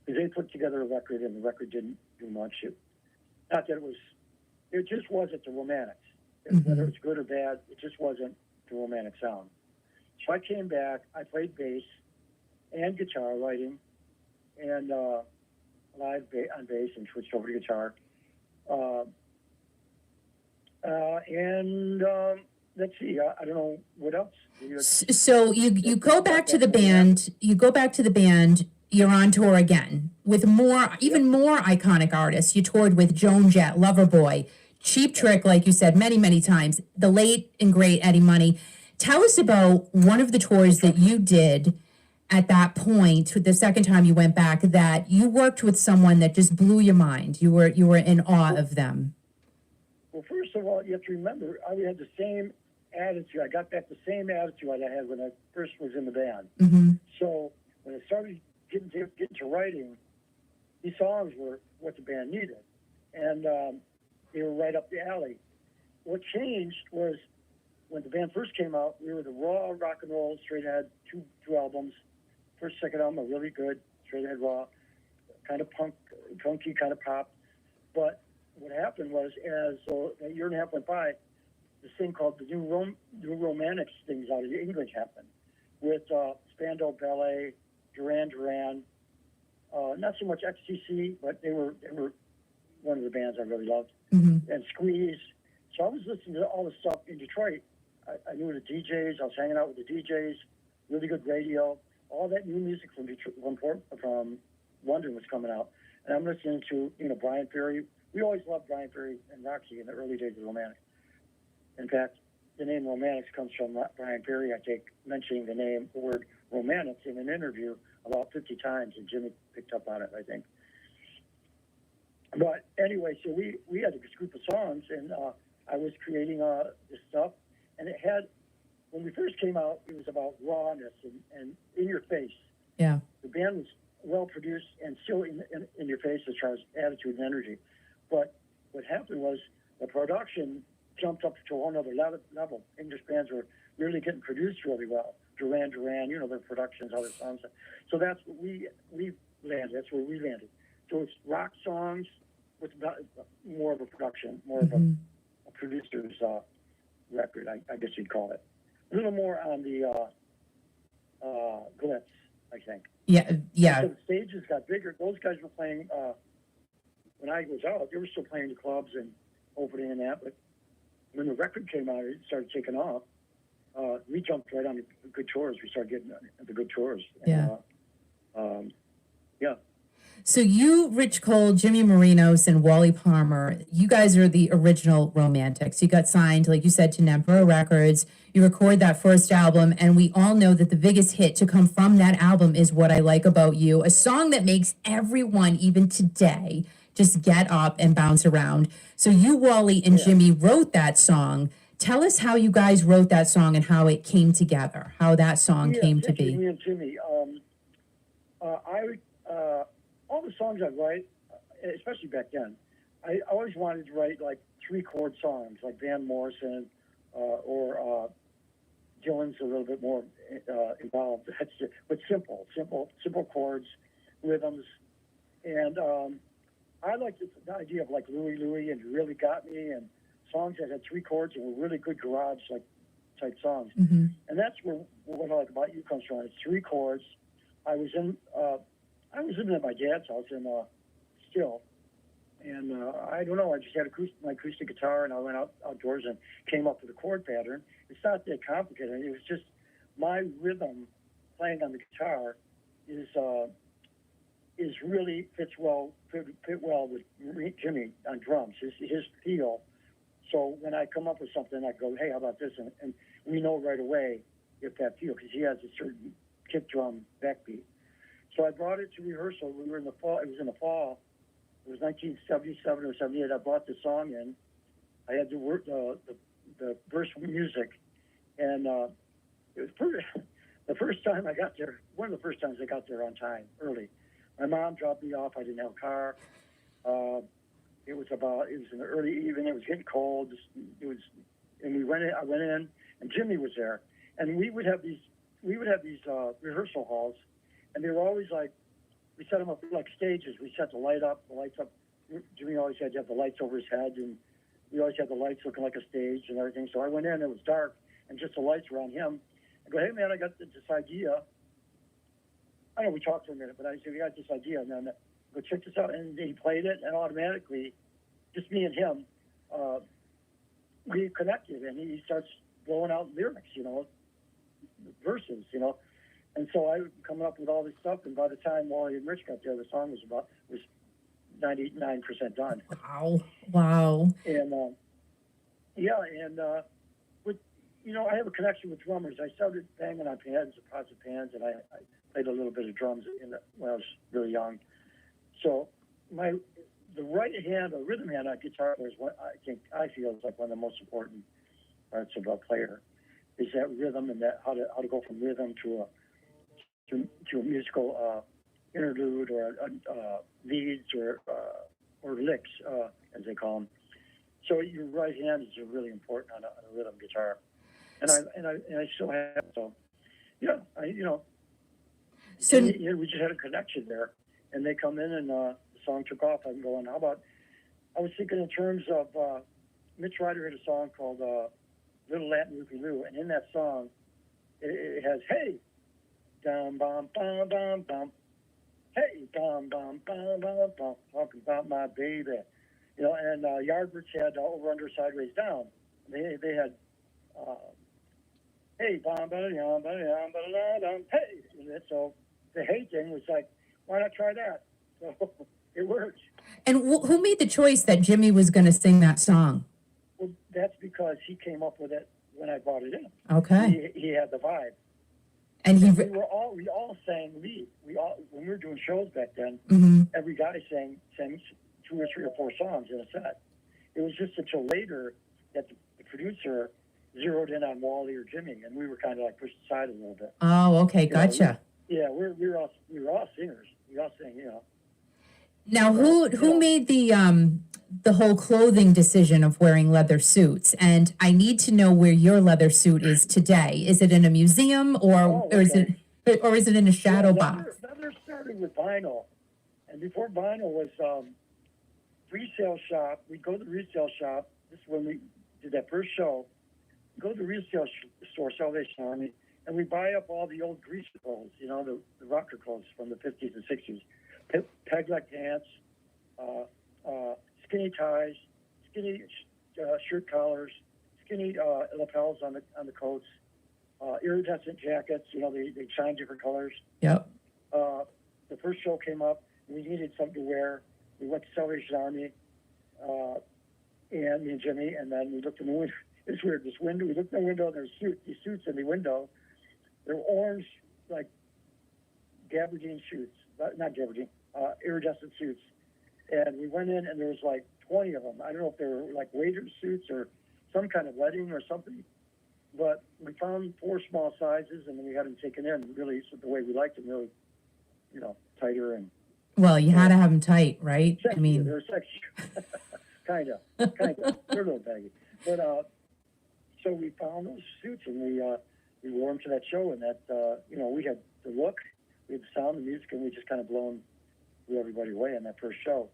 Because they put together a record, and the record didn't do much. Not that it just wasn't the Romantics. Whether it's good or bad, it just wasn't the Romantic sound. So I came back, I played bass and guitar writing, and on bass, and switched over to guitar. Let's see, I don't know what else. So you go back to the band. You go back to the band. You're on tour again with even more iconic artists. You toured with Joan Jett, Loverboy, Cheap Trick, like you said many times. The late and great Eddie Money. Tell us about one of the tours that you did at that point, the second time you went back, that you worked with someone that just blew your mind. You were in awe of them. Well, first of all, you have to remember, I had the same attitude. I got back the same attitude I had when I first was in the band. Mm-hmm. So when I started getting to writing, these songs were what the band needed, and they were right up the alley. What changed was when the band first came out, we were the raw rock and roll, straight ahead, two albums. First, second album are really good, straight ahead raw, kind of punky, kind of pop. But what happened was, as a year and a half went by, this thing called the New Romantics things out of England happened, with Spandau Ballet, Duran Duran, not so much XTC, but they were one of the bands I really loved, and Squeeze. So I was listening to all the stuff in Detroit. I knew the DJs. I was hanging out with the DJs. Really good radio. All that new music from London was coming out, and I'm listening to Brian Ferry. We always loved Brian Ferry and Roxy in the early days of Romantic. In fact, the name Romantics comes from Brian Ferry. I think mentioning the word Romantics in an interview about 50 times, and Jimmy picked up on it, I think. But anyway, so we had this group of songs, and I was creating this stuff, and it had, when we first came out, it was about rawness and in your face. Yeah. The band was well produced and still in your face as far as attitude and energy. But what happened was the production jumped up to a whole other level. English bands were really getting produced really well. Duran Duran, their productions, other songs. So that's what we landed. That's where we landed. So it's rock songs with more of a production, more of a producer's record, I guess you'd call it. A little more on the glitz, I think. Yeah. So the stages got bigger. Those guys were playing, when I was out, they were still playing the clubs and opening and that, but when the record came out, it started taking off. We jumped right on the good tours. We started getting the good tours. And, yeah. So you, Rich Cole, Jimmy Marinos, and Wally Palmer, you guys are the original Romantics. You got signed, like you said, to Nempro Records. You record that first album, and we all know that the biggest hit to come from that album is What I Like About You, a song that makes everyone, even today, just get up and bounce around. So you, Wally, and Jimmy wrote that song. Tell us how you guys wrote that song and how it came together, how that song came to be. Me and Jimmy, all the songs I write, especially back then, I always wanted to write like 3-chord songs, like Van Morrison or Dylan's a little bit more involved. But simple chords, rhythms, and I like the idea of like Louie Louie and Really Got Me and songs that had 3 chords and were really good garage type songs. And that's where What I Like About You comes from. It's 3 chords. I was living at my dad's house in Still, and I don't know. I just had my acoustic guitar, and I went outdoors and came up with a chord pattern. It's not that complicated. It was just my rhythm playing on the guitar is really fit well with Jimmy on drums. His feel. So when I come up with something, I go, hey, how about this? And we know right away if that feel, because he has a certain kick drum backbeat. So I brought it to rehearsal. We were in the fall. It was in the fall. It was 1977 or 78. I brought the song in. I had to work the verse music, and it was the first time I got there. One of the first times I got there on time, early. My mom dropped me off. I didn't have a car. It was in the early evening. It was getting cold. And I went in, and Jimmy was there. And we would have these we would have these rehearsal halls, and they were always like, we set them up like stages. We set the lights up. Jimmy always had to have the lights over his head, and we always had the lights looking like a stage and everything. So I went in, it was dark, and just the lights were on him. I go, hey, man, I got this idea. I know we talked for a minute, but I said, we got this idea. And then I go, check this out. And he played it, and automatically, just me and him, we connected, and he starts blowing out lyrics, verses, And so I was coming up with all this stuff, and by the time Wally and Rich got there, the song was 99% done. Wow. And with I have a connection with drummers. I started banging on pads, pots of pans, and I played a little bit of drums when I was really young. So the right hand, or rhythm hand on guitar is what I feel is like one of the most important parts of a player, is that rhythm and that how to go from rhythm to a musical interlude or leads or licks, as they call them. So your right hand is really important on a rhythm guitar, and I still have. So yeah, So we just had a connection there, and they come in and the song took off. I'm going, how about? I was thinking in terms of Mitch Ryder had a song called Little Latin Loopy Loo, and in that song, it has hey, dum bum bum bum bum, hey, bum bum bum bum bum, talking about my baby, and Yardbirds had over under sideways down. They had hey, bum ba dum ba dum ba da dum, hey. So the hey thing was like, why not try that? So it worked. And who made the choice that Jimmy was going to sing that song? Well, that's because he came up with it when I brought it in. Okay. He had the vibe. And we all sang lead. When we were doing shows back then, every guy sang 2 or 3 or 4 songs in a set. It was just until later that the producer zeroed in on Wally or Jimmy, and we were kind of like pushed aside a little bit. Oh, okay, gotcha. We were all singers. We all sang, Now, who made the whole clothing decision of wearing leather suits? And I need to know where your leather suit is today. Is it in a museum or is it in a shadow box? Leather started with vinyl, and before vinyl was resale shop. We'd go to the resale shop. This is when we did that first show. Go to the resale store, Salvation Army, and we buy up all the old greaser clothes, the rocker clothes from the 50s and 60s. Peg-leg pants, skinny ties, skinny shirt collars, skinny lapels on the coats, iridescent jackets. They shine different colors. Yep. The first show came up. We needed something to wear. We went to Salvation Army, and me and Jimmy, and then we looked in the window. It's weird. We looked in the window, and there's these suits in the window. They're orange, like gabardine suits. Not gabardine. Iridescent suits, and we went in, and there was like 20 of them. I don't know if they were like waiter suits or some kind of wedding or something, but we found 4 small sizes, and then we had them taken in really the way we liked them, really, tighter and. Well, you had to have them tight, right? Sexy. I mean, They're sexy, kind of. They're a little baggy, but so we found those suits, and we wore them to that show, and that we had the look, we had the sound, the music, and we just kind of blew everybody away on that first show.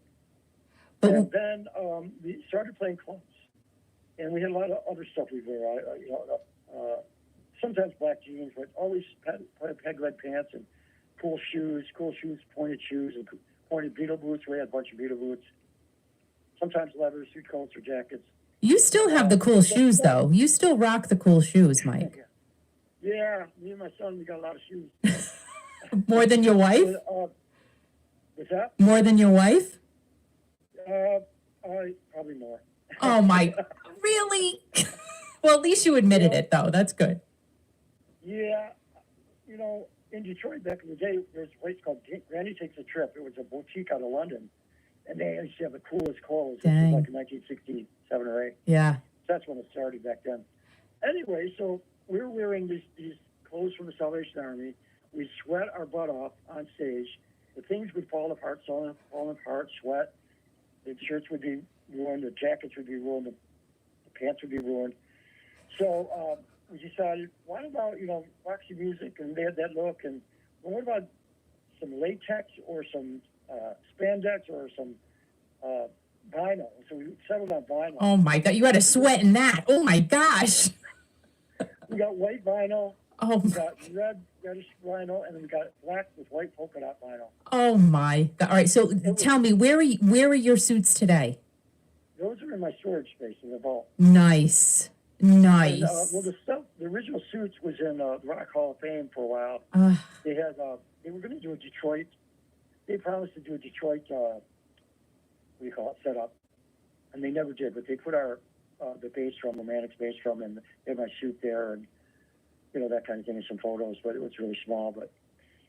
And then we started playing clubs, and we had a lot of other stuff we wore. Sometimes black jeans, but always peg-leg pants and cool shoes, pointed shoes, and pointed beetle boots. We had a bunch of beetle boots. Sometimes leather suit coats or jackets. You still have the cool shoes, though. You still rock the cool shoes, Mike. Yeah, me and my son, we got a lot of shoes. More than your wife? What's that? More than your wife? Probably more. Oh, my. Really? Well, at least you admitted it, though. That's good. Yeah. In Detroit back in the day, there was a place called Granny Takes a Trip. It was a boutique out of London. And they used to have the coolest clothes. This was like in 1967 or 8. Yeah. That's when it started back then. Anyway, so we were wearing these clothes from the Salvation Army. We sweat our butt off on stage. The things would fall apart, sweat. The shirts would be ruined. The jackets would be ruined. The pants would be ruined. So we decided, what about, Roxy Music, and they had that look, and what about some latex or some spandex or some vinyl? So we settled on vinyl. Oh my God, you had a sweat in that. Oh my gosh. We got white vinyl. Oh, We got reddish vinyl, and then we got black with white polka dot vinyl. oh my God. All right, so tell me, where are your suits today? Those are in my storage space in the vault. Nice. Nice. And, the original suits was in the Rock Hall of Fame for a while. They had, they were going to do a Detroit. They promised to do a Detroit, setup, and they never did. But they put our the bass drum, the Mannix bass drum, and they had my suit there, and that kind of thing, and some photos. But it was really small. But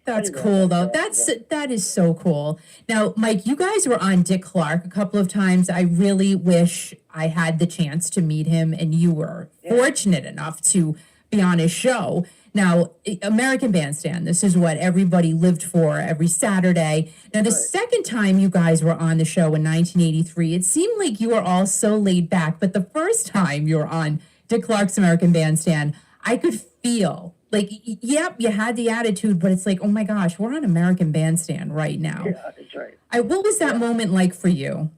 that's cool, though. That is so cool. Now, Mike, you guys were on Dick Clark a couple of times. I really wish I had the chance to meet him, and you were fortunate enough to be on his show. Now, American Bandstand, this is what everybody lived for every Saturday. Now, the second time you guys were on the show in 1983, it seemed like you were all so laid back. But the first time you were on Dick Clark's American Bandstand, I could feel like, yep, you had the attitude, but it's like, oh my gosh, we're on American Bandstand right now. Yeah, that's right. What was that moment like for you?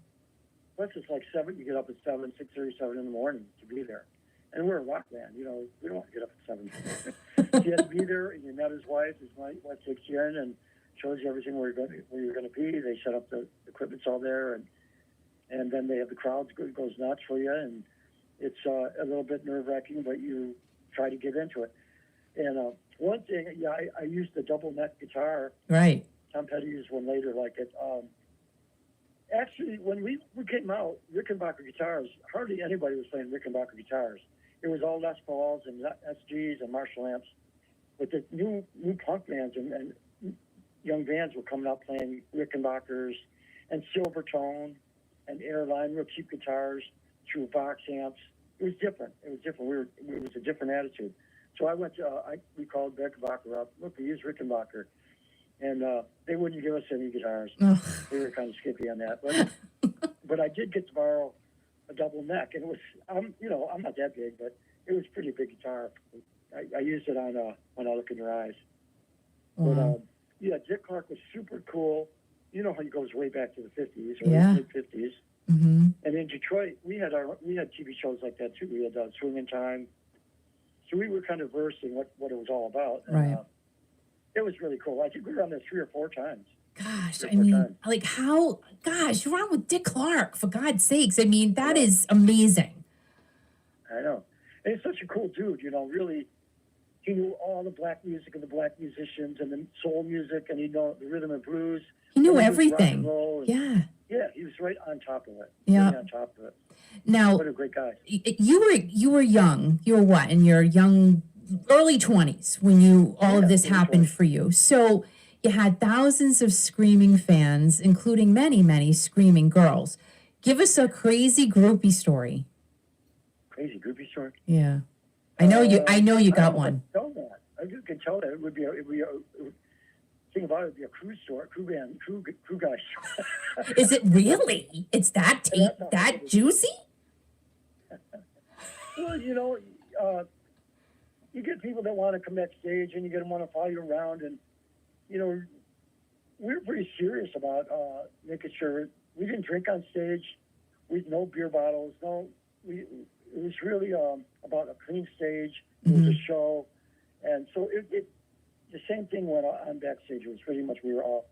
Plus, it's like 7. You get up at 6:37 in the morning to be there. And we're a rock band, we don't want to get up at 7. You had to be there, and you met his wife. His wife takes you in and shows you everything where you're going to be. They set up the equipment's all there, and then they have the crowd goes nuts for you, and it's a little bit nerve-wracking, but you try to get into it. And one thing, I used the double neck guitar. Right. Tom Petty used one later like it. Actually, when we came out, Rickenbacker guitars, hardly anybody was playing Rickenbacker guitars. It was all Les Pauls and SGs and Marshall amps. But the new punk bands and young bands were coming out playing Rickenbackers and Silvertone and Airline, real cheap guitars through Vox amps. It was different. It was a different attitude. So I went to, we called Rickenbacker up. Look, we use Rickenbacker. And they wouldn't give us any guitars. Ugh. They were kind of skippy on that. But I did get to borrow a double neck. And it was, I'm not that big, but it was a pretty big guitar. I used it on When I Look in Your Eyes. Wow. But, Dick Clark was super cool. You know how he goes way back to the 50s or mid-50s. Mm-hmm. And in Detroit, we had TV shows like that, too. We had Swingin' Time. So we were kind of versed in what it was all about. And, right. It was really cool. I think we were on there 3 or 4 times. Gosh, I mean, like how, you're on with Dick Clark, for God's sakes. I mean, that is amazing. I know. And he's such a cool dude, really. He knew all the black music and the black musicians and the soul music, and he knew the rhythm and blues. He knew everything. Yeah, he was right on top of it. Yeah. Really on top of it. Now, what a great guy. You were young. You were what, in your early 20s when all of this happened for you. So you had thousands of screaming fans, including many, many screaming girls. Give us a crazy groupie story. Crazy groupie story? Yeah. I know you got one. Tell that. I just can tell that it would be a thing about it would be a crew guy. Is it really? It's that juicy? Well, you get people that want to come backstage, and you get them want to follow you around, and we're pretty serious about making sure we didn't drink on stage. No beer bottles. It was really about a clean stage. It was a show, and so the same thing went on backstage. It was pretty much we were all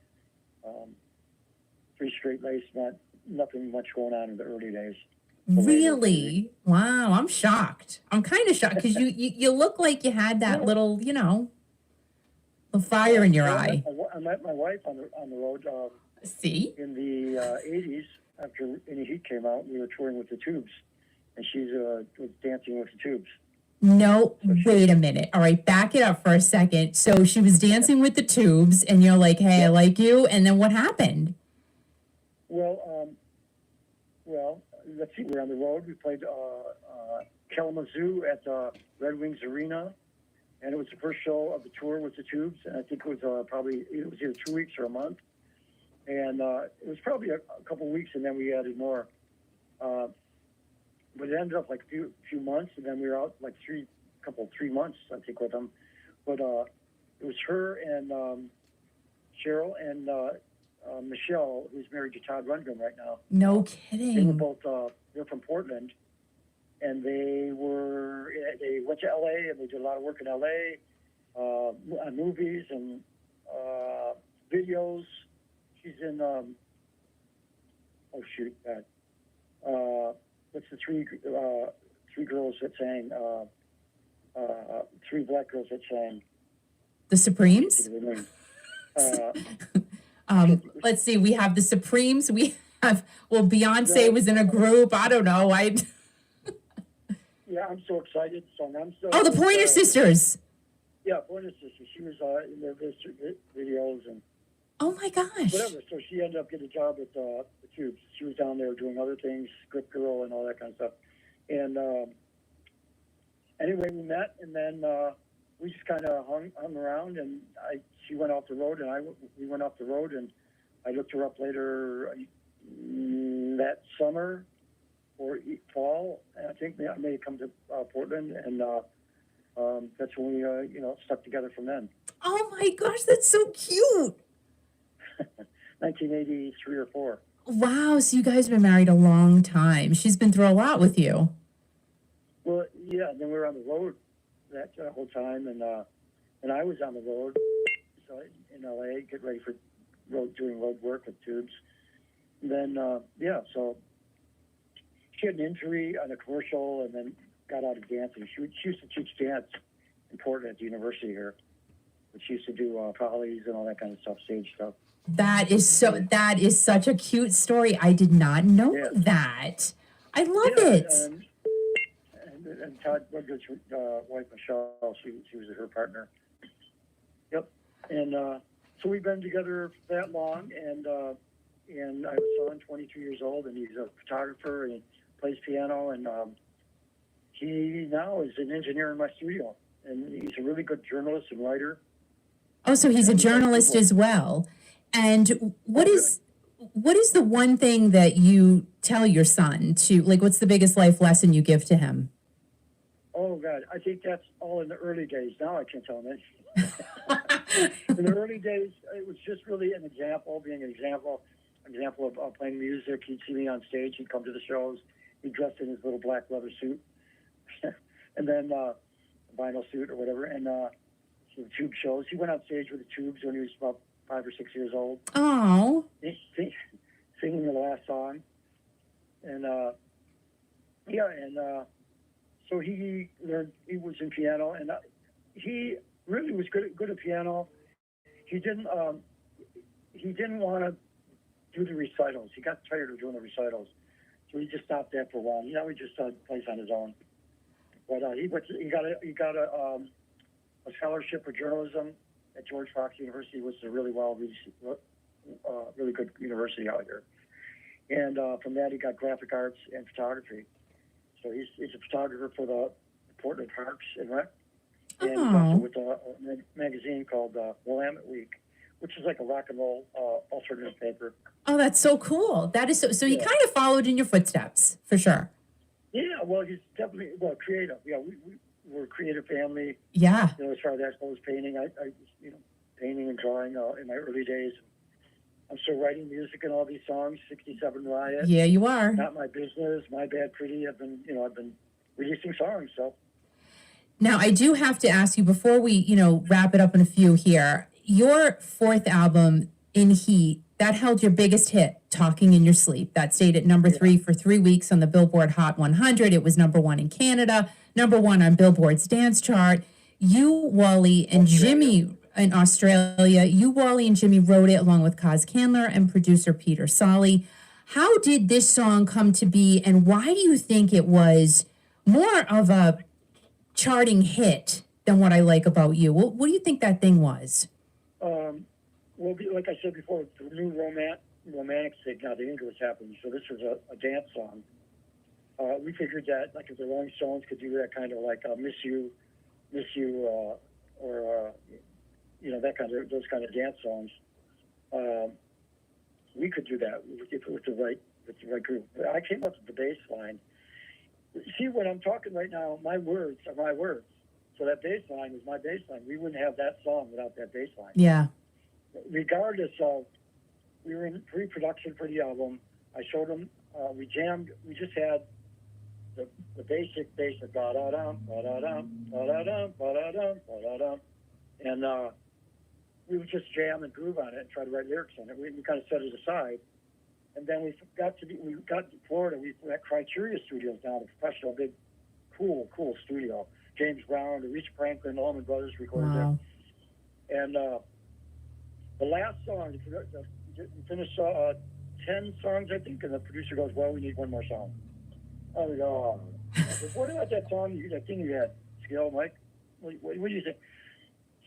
pretty straight-laced, nothing much going on in the early days. Really? Wow, I'm shocked. I'm kind of shocked because you look like you had that little, the fire in your eye. I met my wife on the road. See? In the 80s, after Any Heat came out, we were touring with the Tubes, and she was dancing with the Tubes. No, wait a minute. All right, back it up for a second. So she was dancing with the Tubes, and you're like, hey, I like you. And then what happened? Well, let's see. We were on the road. We played Kalamazoo at Red Wings Arena, and it was the first show of the tour with the Tubes. And I think it was it was either 2 weeks or a month. And it was probably a couple weeks, and then we added more. But it ended up like a few months, and then we were out like 3 months, I think, with them. But it was her and Cheryl and Michelle, who's married to Todd Rundgren right now. No They were kidding. both, they're from Portland. And they went to LA and they did a lot of work in LA, on movies and videos. She's in, what's the three girls that sang, three black girls that sang? The Supremes? Uh, Let's see. We have the Supremes. We have, well, Beyonce was in a group. I don't know. yeah, I'm so excited. So I'm so. Oh, the Pointer Sisters. Yeah, Pointer Sisters. She was in their videos and. Oh my gosh. Whatever. So she ended up getting a job at the Tubes. She was down there doing other things, script girl and all that kind of stuff. And anyway, we met, and then we just kind of hung around. And she went off the road, and we went off the road. And I looked her up later that summer or fall. And I think I may have come to Portland, and that's when we stuck together from then. Oh my gosh, that's so cute. 1983 or 4. Wow, so you guys have been married a long time. She's been through a lot with you. Well, yeah, and then we were on the road that whole time, and I was on the road so in LA, get ready for doing road work with Tubes. And then, so she had an injury on a commercial and then got out of dancing. She used to teach dance in Portland at the university here. But she used to do polys and all that kind of stuff, stage stuff. That is such a cute story. I did not know that. I love it. And Todd Rundgren's wife, Michelle, she was her partner. Yep. And so we've been together that long, and I have a son, 22 years old, and he's a photographer, and he plays piano, and he now is an engineer in my studio, and he's a really good journalist and writer. Oh, so he's a journalist as well. And what is the one thing that you tell your son to, like, what's the biggest life lesson you give to him? Oh, God, I think that's all in the early days. Now I can't tell him anything. In the early days, it was just really an example, being an example of playing music. He'd see me on stage. He'd come to the shows. He'd dress in his little black leather suit and then vinyl suit or whatever. And the Tube shows. He went on stage with the Tubes when he was about 5 or 6 years old. Oh. Singing the last song. And, so he learned, he was in piano, and he really was good at piano. He didn't want to do the recitals. He got tired of doing the recitals. So he just stopped that for a while. Now he just plays on his own. But he got a scholarship for journalism at George Fox University, which is a really really good university out here. And from that, he got graphic arts and photography. So he's a photographer for the Portland Parks and Rec. And he's also with a magazine called Willamette Week, which is like a rock and roll alternative paper. Oh, that's so cool. That is so he kind of followed in your footsteps, for sure. Yeah, well, he's definitely creative. Yeah, we're a creative family. Yeah. As far as that goes, painting, I painting and drawing in my early days. I'm still writing music and all these songs. 67 Riot. Yeah, you are. Not My Business. My Bad Pretty. I've been releasing songs. So. Now I do have to ask you before we wrap it up in a few here. Your fourth album, In Heat, that held your biggest hit, Talking in Your Sleep. That stayed at number 3 for 3 weeks on the Billboard Hot 100. It was number 1 in Canada, number 1 on Billboard's dance chart. You, Wally, and Jimmy in Australia. You, Wally, and Jimmy wrote it along with Kaz Candler and producer Peter Solly. How did this song come to be, and why do you think it was more of a charting hit than What I Like About You? What do you think that thing was? Well, like I said before, the new romantic thing, now the English happened, so this was a dance song. We figured that, like, if the Rolling Stones could do that kind of like Miss You, or those kind of dance songs, we could do that with the right group. I came up with the bass line. See, when I'm talking right now, my words are my words. So that bass line was my bass line. We wouldn't have that song without that bass line. Yeah. Regardless of, we were in pre-production for the album. I showed them, we jammed, we just had the basic ba-da-dum, ba-da-dum, ba-da-dum, ba-da-dum, ba-da-dum. And we would just jam and groove on it and try to write lyrics on it. We kind of set it aside. And then we got to Florida. We were at Criteria Studios now, the professional, big, cool studio. James Brown, Aretha Franklin, Allman Brothers recorded there. And the last song, we finished 10 songs, I think, and the producer goes, well, we need one more song. I go, oh. I said, what about that song, that thing you had, Skill, Mike? What do you think?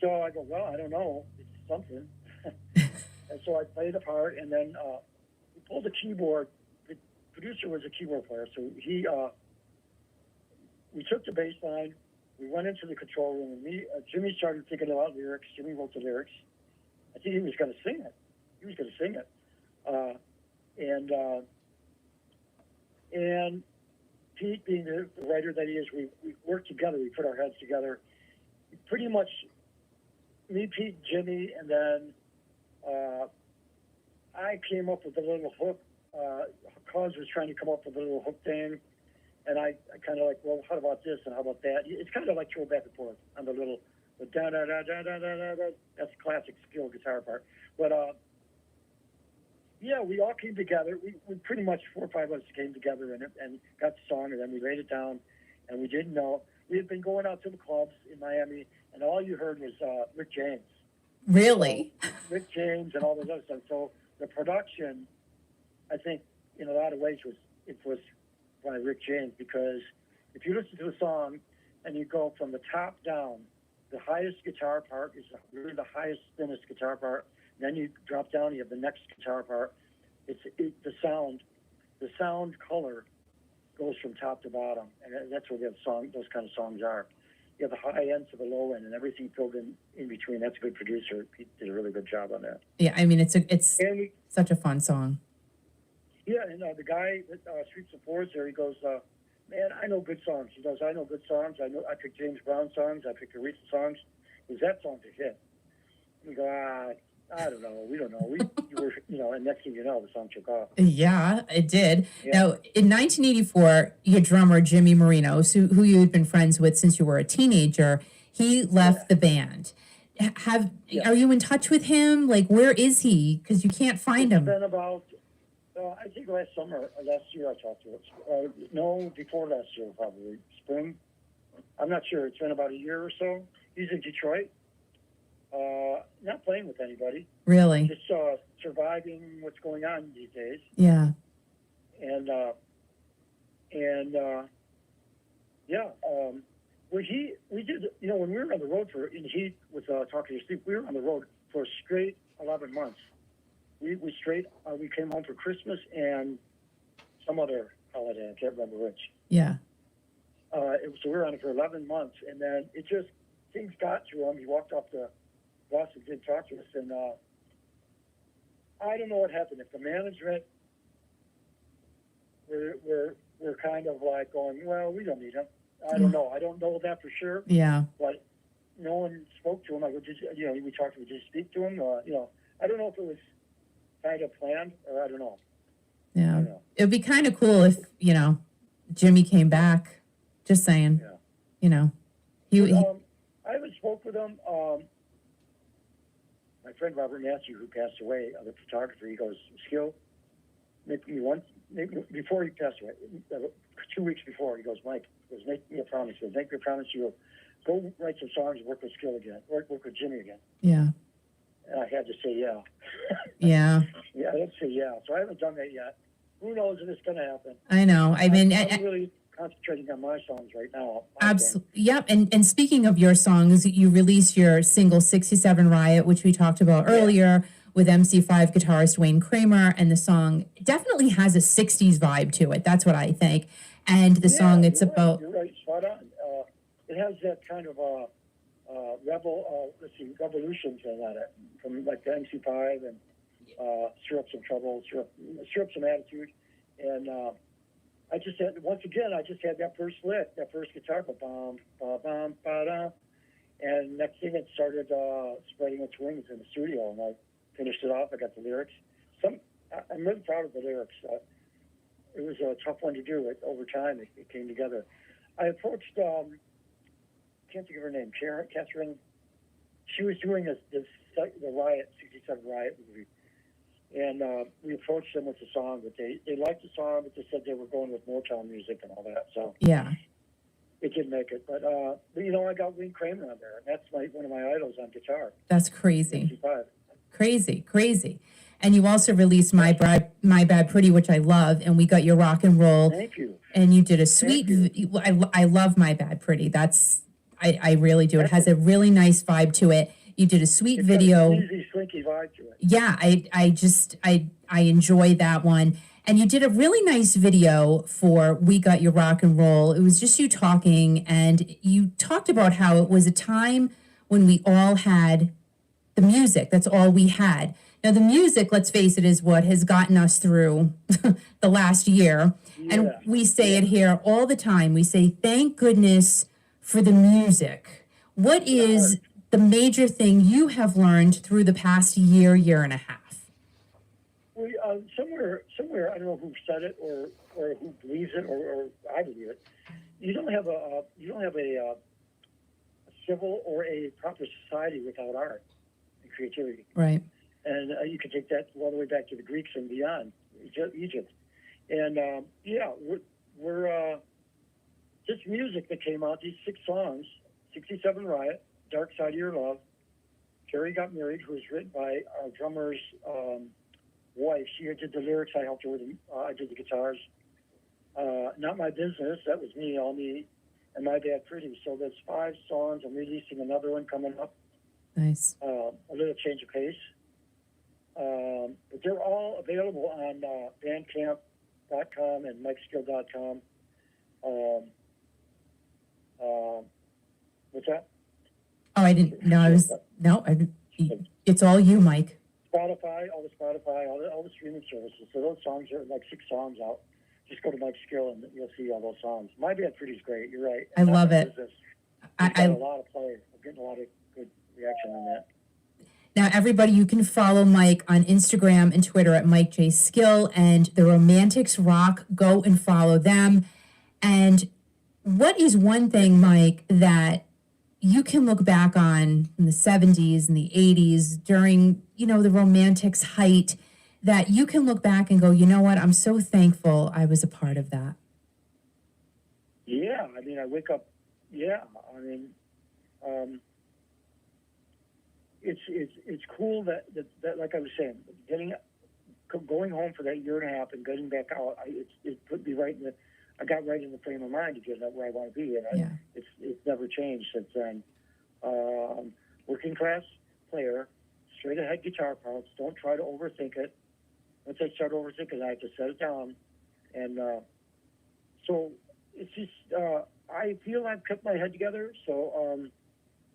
So I go, well, I don't know. It's something. And so I played the part, and then we pulled the keyboard. The producer was a keyboard player, so we took the bass line, we went into the control room, and Jimmy started thinking about lyrics. Jimmy wrote the lyrics. I think he was going to sing it. And Pete, being the writer that he is, we worked together. We put our heads together. Pretty much, me, Pete, Jimmy, and then I came up with a little hook. Cause was trying to come up with a little hook thing, and I kind of like, well, how about this and how about that? It's kind of like throw back and forth on the little da da da da da da da. That's classic Skill guitar part. But yeah, we all came together. We pretty much 4 or 5 of us came together and got the song, and then we laid it down, and we didn't know. We had been going out to the clubs in Miami, and all you heard was Rick James. Really? So, Rick James and all those other stuff. So the production, I think, in a lot of ways, was by Rick James, because if you listen to the song and you go from the top down, the highest guitar part is really the highest, thinnest guitar part. Then you drop down, you have the next guitar part. The sound color goes from top to bottom, and that's what those kind of songs are. You have the high end to the low end, and everything filled in between. That's a good producer. He did a really good job on that. Yeah, I mean, it's such a fun song. Yeah, and the guy that sweeps the floors there, he goes, man, I know good songs. He goes, I know good songs. I picked James Brown songs. I picked Aretha songs. Because that song's a hit. We go, I don't know. We don't know. You were, and next thing you know, the song took off. Yeah, it did. Yeah. Now, in 1984, your drummer, Jimmy Marino, who you had been friends with since you were a teenager, he left the band. Are you in touch with him? Like, where is he? Because you can't find him. It's been about, I think last year I talked to him. No, before last year, probably. Spring. I'm not sure. It's been about a year or so. He's in Detroit. Not playing with anybody. Really? Just surviving what's going on these days. Yeah. And we did, when we were on the road he was talking to Steve, we were on the road for a straight 11 months. We came home for Christmas and some other holiday, I can't remember which. Yeah. So we were on it for 11 months, and then things got to him. He walked off the bus and didn't talk to us, and I don't know what happened. If the management were kind of like going, well, we don't need him. I don't know. I don't know that for sure. Yeah. But no one spoke to him. We talked to him. Did you speak to him? I don't know if it was kind of planned, or I don't know. Yeah. It would be kind of cool if, Jimmy came back. Just saying. Yeah. I haven't spoke with him. My friend Robert Matthew, who passed away, the photographer, he goes, Skill, before he passed away, 2 weeks before, he goes, Mike, make me a promise. He goes, make me a promise you'll go write some songs and work with Skill again, work with Jimmy again. Yeah. And I had to say yeah. Yeah. Yeah, I had to say yeah. So I haven't done that yet. Who knows if it's going to happen? I know. I mean, I'm really concentrating on my songs right now. Absolutely. Yep. And speaking of your songs, you released your single 67 Riot, which we talked about earlier, with MC5 guitarist Wayne Kramer, and the song definitely has a 60s vibe to it. That's what I think. And the song, it's about... You're right, spot on. It has that kind of revolution to it, from like the MC5 and Stir Up Some Trouble, Stir Up Some Attitude. And I just had that first lick, that first guitar, ba-bum, ba-bum, ba-dum. And next thing it started spreading its wings in the studio, and I finished it off. I got the lyrics. I'm really proud of the lyrics. It was a tough one to do. Over time, it came together. I approached, can't think of her name, Catherine. She was doing the Riot, 67 Riot movie. And we approached them with the song, but they liked the song, but they said they were going with Motown music and all that. So Yeah. it didn't make it. But I got Wayne Kramer on there, and that's one of my idols on guitar. That's crazy. 65. Crazy. And you also released My Bad Pretty, which I love, and we got your rock and roll. Thank you. And you did a sweet, I love My Bad Pretty. I really do. It has a really nice vibe to it. You did a sweet video. Got an easy, slinky vibe to it. Yeah, I enjoy that one. And you did a really nice video for We Got Your Rock and Roll. It was just you talking, and you talked about how it was a time when we all had the music. That's all we had. Now, the music, let's face it, is what has gotten us through the last year. Yeah. And we say it here all the time. We say, thank goodness for the music. What is the major thing you have learned through the past year and a half? We, somewhere, I don't know who said it or who believes it or I believe it. You don't have a civil or a proper society without art and creativity. Right. And you can take that all the way back to the Greeks and beyond, Egypt. And we're this music that came out, these 6 songs, 67 Riot, Dark Side of Your Love, Carrie Got Married, who was written by our drummer's wife. She did the lyrics, I helped her with them. I did the guitars. Not My Business, that was me, all me, and My Bad Pretty. So there's 5 songs. I'm releasing another one coming up. Nice. A little change of pace. But they're all available on bandcamp.com and mikeskill.com. What's that? Oh, I didn't. No, it's all you, Mike. Spotify, all the streaming services. So those songs are like 6 songs out. Just go to Mike Skill and you'll see all those songs. My Bad Pretty's great. You're right. I love it. I've got a lot of play. I'm getting a lot of good reaction on that. Now, everybody, you can follow Mike on Instagram and Twitter at Mike J. Skill and The Romantics Rock. Go and follow them. And what is one thing, Mike, that you can look back on in the 70s and the 80s during, the Romantics height, that you can look back and go, you know what, I'm so thankful I was a part of that? Yeah, I mean, I wake up, it's cool that like I was saying, going home for that year and a half and getting back out, it put me I got right in the frame of mind to get where I want to be, and it's never changed since then. Working class player, straight ahead guitar parts. Don't try to overthink it. Once I start overthinking, I have to set it down, and so it's just I feel I've kept my head together. So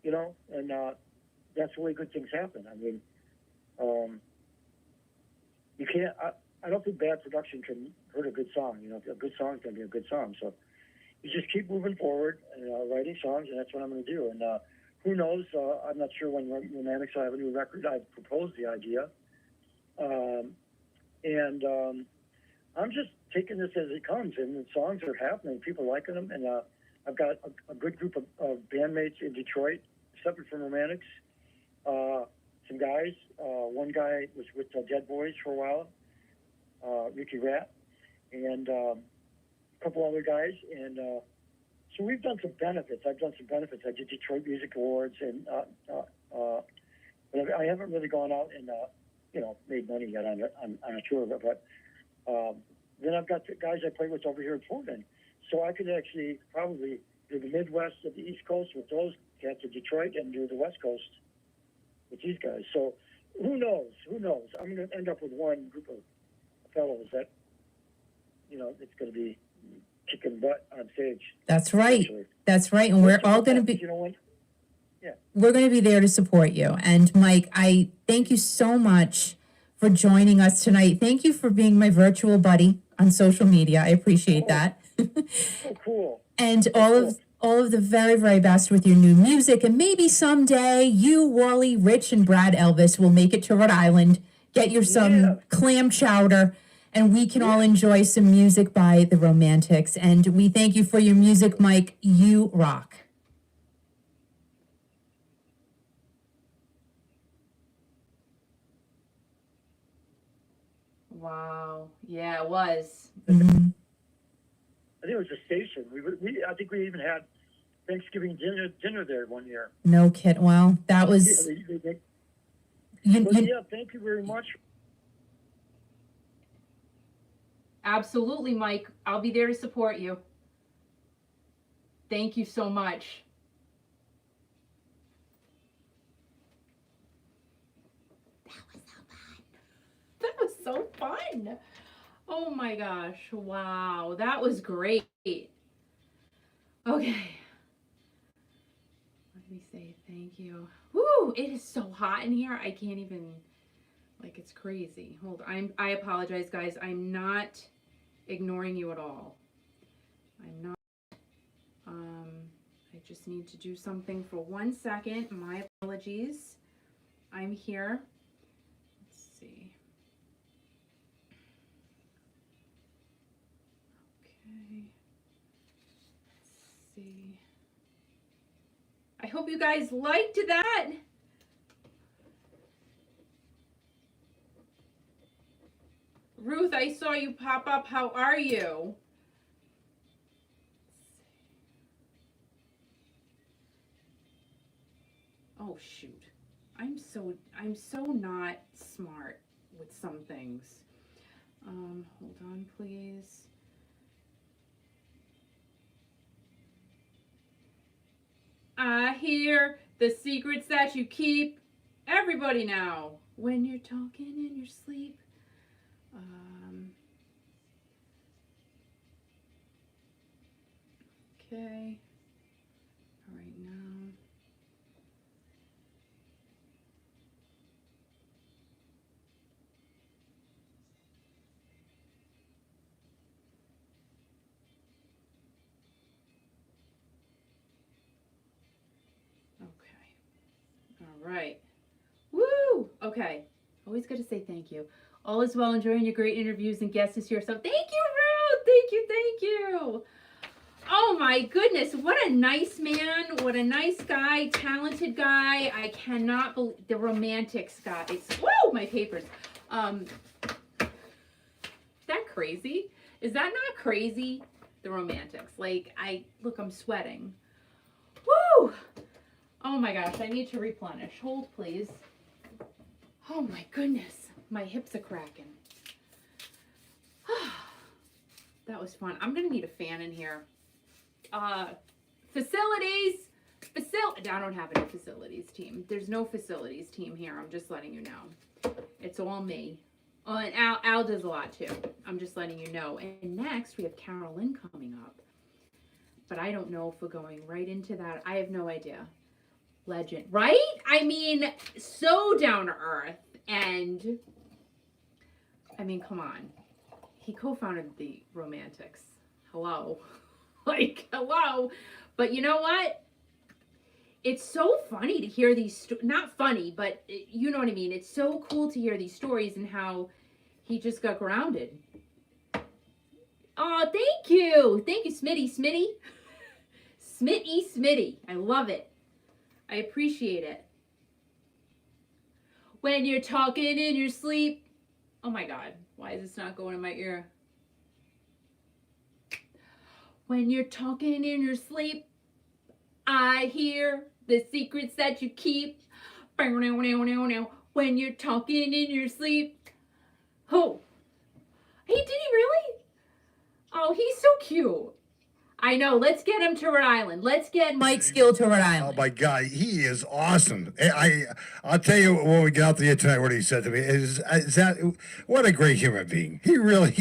and that's the way good things happen. I mean, you can't. I don't think bad production can hurt a good song. A good song can be a good song. So you just keep moving forward and writing songs, and that's what I'm going to do. And who knows? I'm not sure when Romantics will have a new record. I've proposed the idea. And I'm just taking this as it comes, and the songs are happening. People liking them, and I've got a good group of bandmates in Detroit, separate from Romantics. Some guys. One guy was with the Dead Boys for a while, Ricky Rat, and a couple other guys. And so we've done some benefits. I've done some benefits. I did Detroit Music Awards, and but I haven't really gone out and made money yet on a tour. But then I've got the guys I play with over here in Portland, so I could actually probably do the Midwest of the East Coast with those cats in Detroit and do the West Coast with these guys. So who knows? I'm going to end up with one group of fellows that it's going to be kicking butt on stage. That's right. Actually. That's right. And we're all going to be. We're going to be there to support you. And Mike, I thank you so much for joining us tonight. Thank you for being my virtual buddy. on social media. I appreciate that. Oh, cool. And all of the very, very best with your new music. And maybe someday you, Wally, Rich, and Brad Elvis will make it to Rhode Island, get your some clam chowder, and we can all enjoy some music by the Romantics. And we thank you for your music, Mike. You rock. Wow. Yeah, it was. Mm-hmm. I think it was the station. I think we even had Thanksgiving dinner there one year. No kid. Well, that was. Yeah, thank you very much. Absolutely, Mike. I'll be there to support you. Thank you so much. That was so fun. Oh my gosh. Wow. That was great. Okay. Let me say thank you. Woo! It is so hot in here. I can't even, like, it's crazy. Hold on. I apologize, guys. I'm not ignoring you at all. I'm not. I just need to do something for 1 second. My apologies. I'm here. Let's see. Okay. Let's see. I hope you guys liked that. Ruth, I saw you pop up. How are you? Oh shoot. I'm so not smart with some things. Hold on, please. I hear the secrets that you keep. Everybody now, when you're talking in your sleep. Okay. All right now. All right. Woo! Okay. Always got to say thank you. All is well, enjoying your great interviews and guests this year. So thank you, Ruth. Thank you. Thank you. Oh my goodness. What a nice man. What a nice guy. Talented guy. I cannot believe the Romantics guys. Woo! My papers. Is that crazy? Is that not crazy? The Romantics. Like, look, I'm sweating. Woo! Oh my gosh, I need to replenish. Hold, please. Oh my goodness, my hips are cracking. That was fun. I'm gonna need a fan in here. Facilities. I don't have any facilities team. There's no facilities team here. I'm just letting you know. It's all me. Oh, and Al does a lot too. I'm just letting you know. And next we have Carolyn coming up. But I don't know if we're going right into that. I have no idea. Legend, right? I mean, so down to earth. And I mean, come on. He co-founded the Romantics. Hello. Like, hello. But you know what? It's so funny to hear these, not funny, but you know what I mean? It's so cool to hear these stories and how he just got grounded. Oh, thank you. Thank you, Smitty. Smitty. I love it. I appreciate it. When you're talking in your sleep. Oh my God. Why is this not going in my ear? When you're talking in your sleep, I hear the secrets that you keep. When you're talking in your sleep. Oh. Hey, did he really? Oh, he's so cute. I know. Let's get him to Rhode Island. Let's get Mike Skill to Rhode Oh Island. my God, he is awesome. I'll tell you when we get out there tonight what he said to me is that what a great human being. He's really.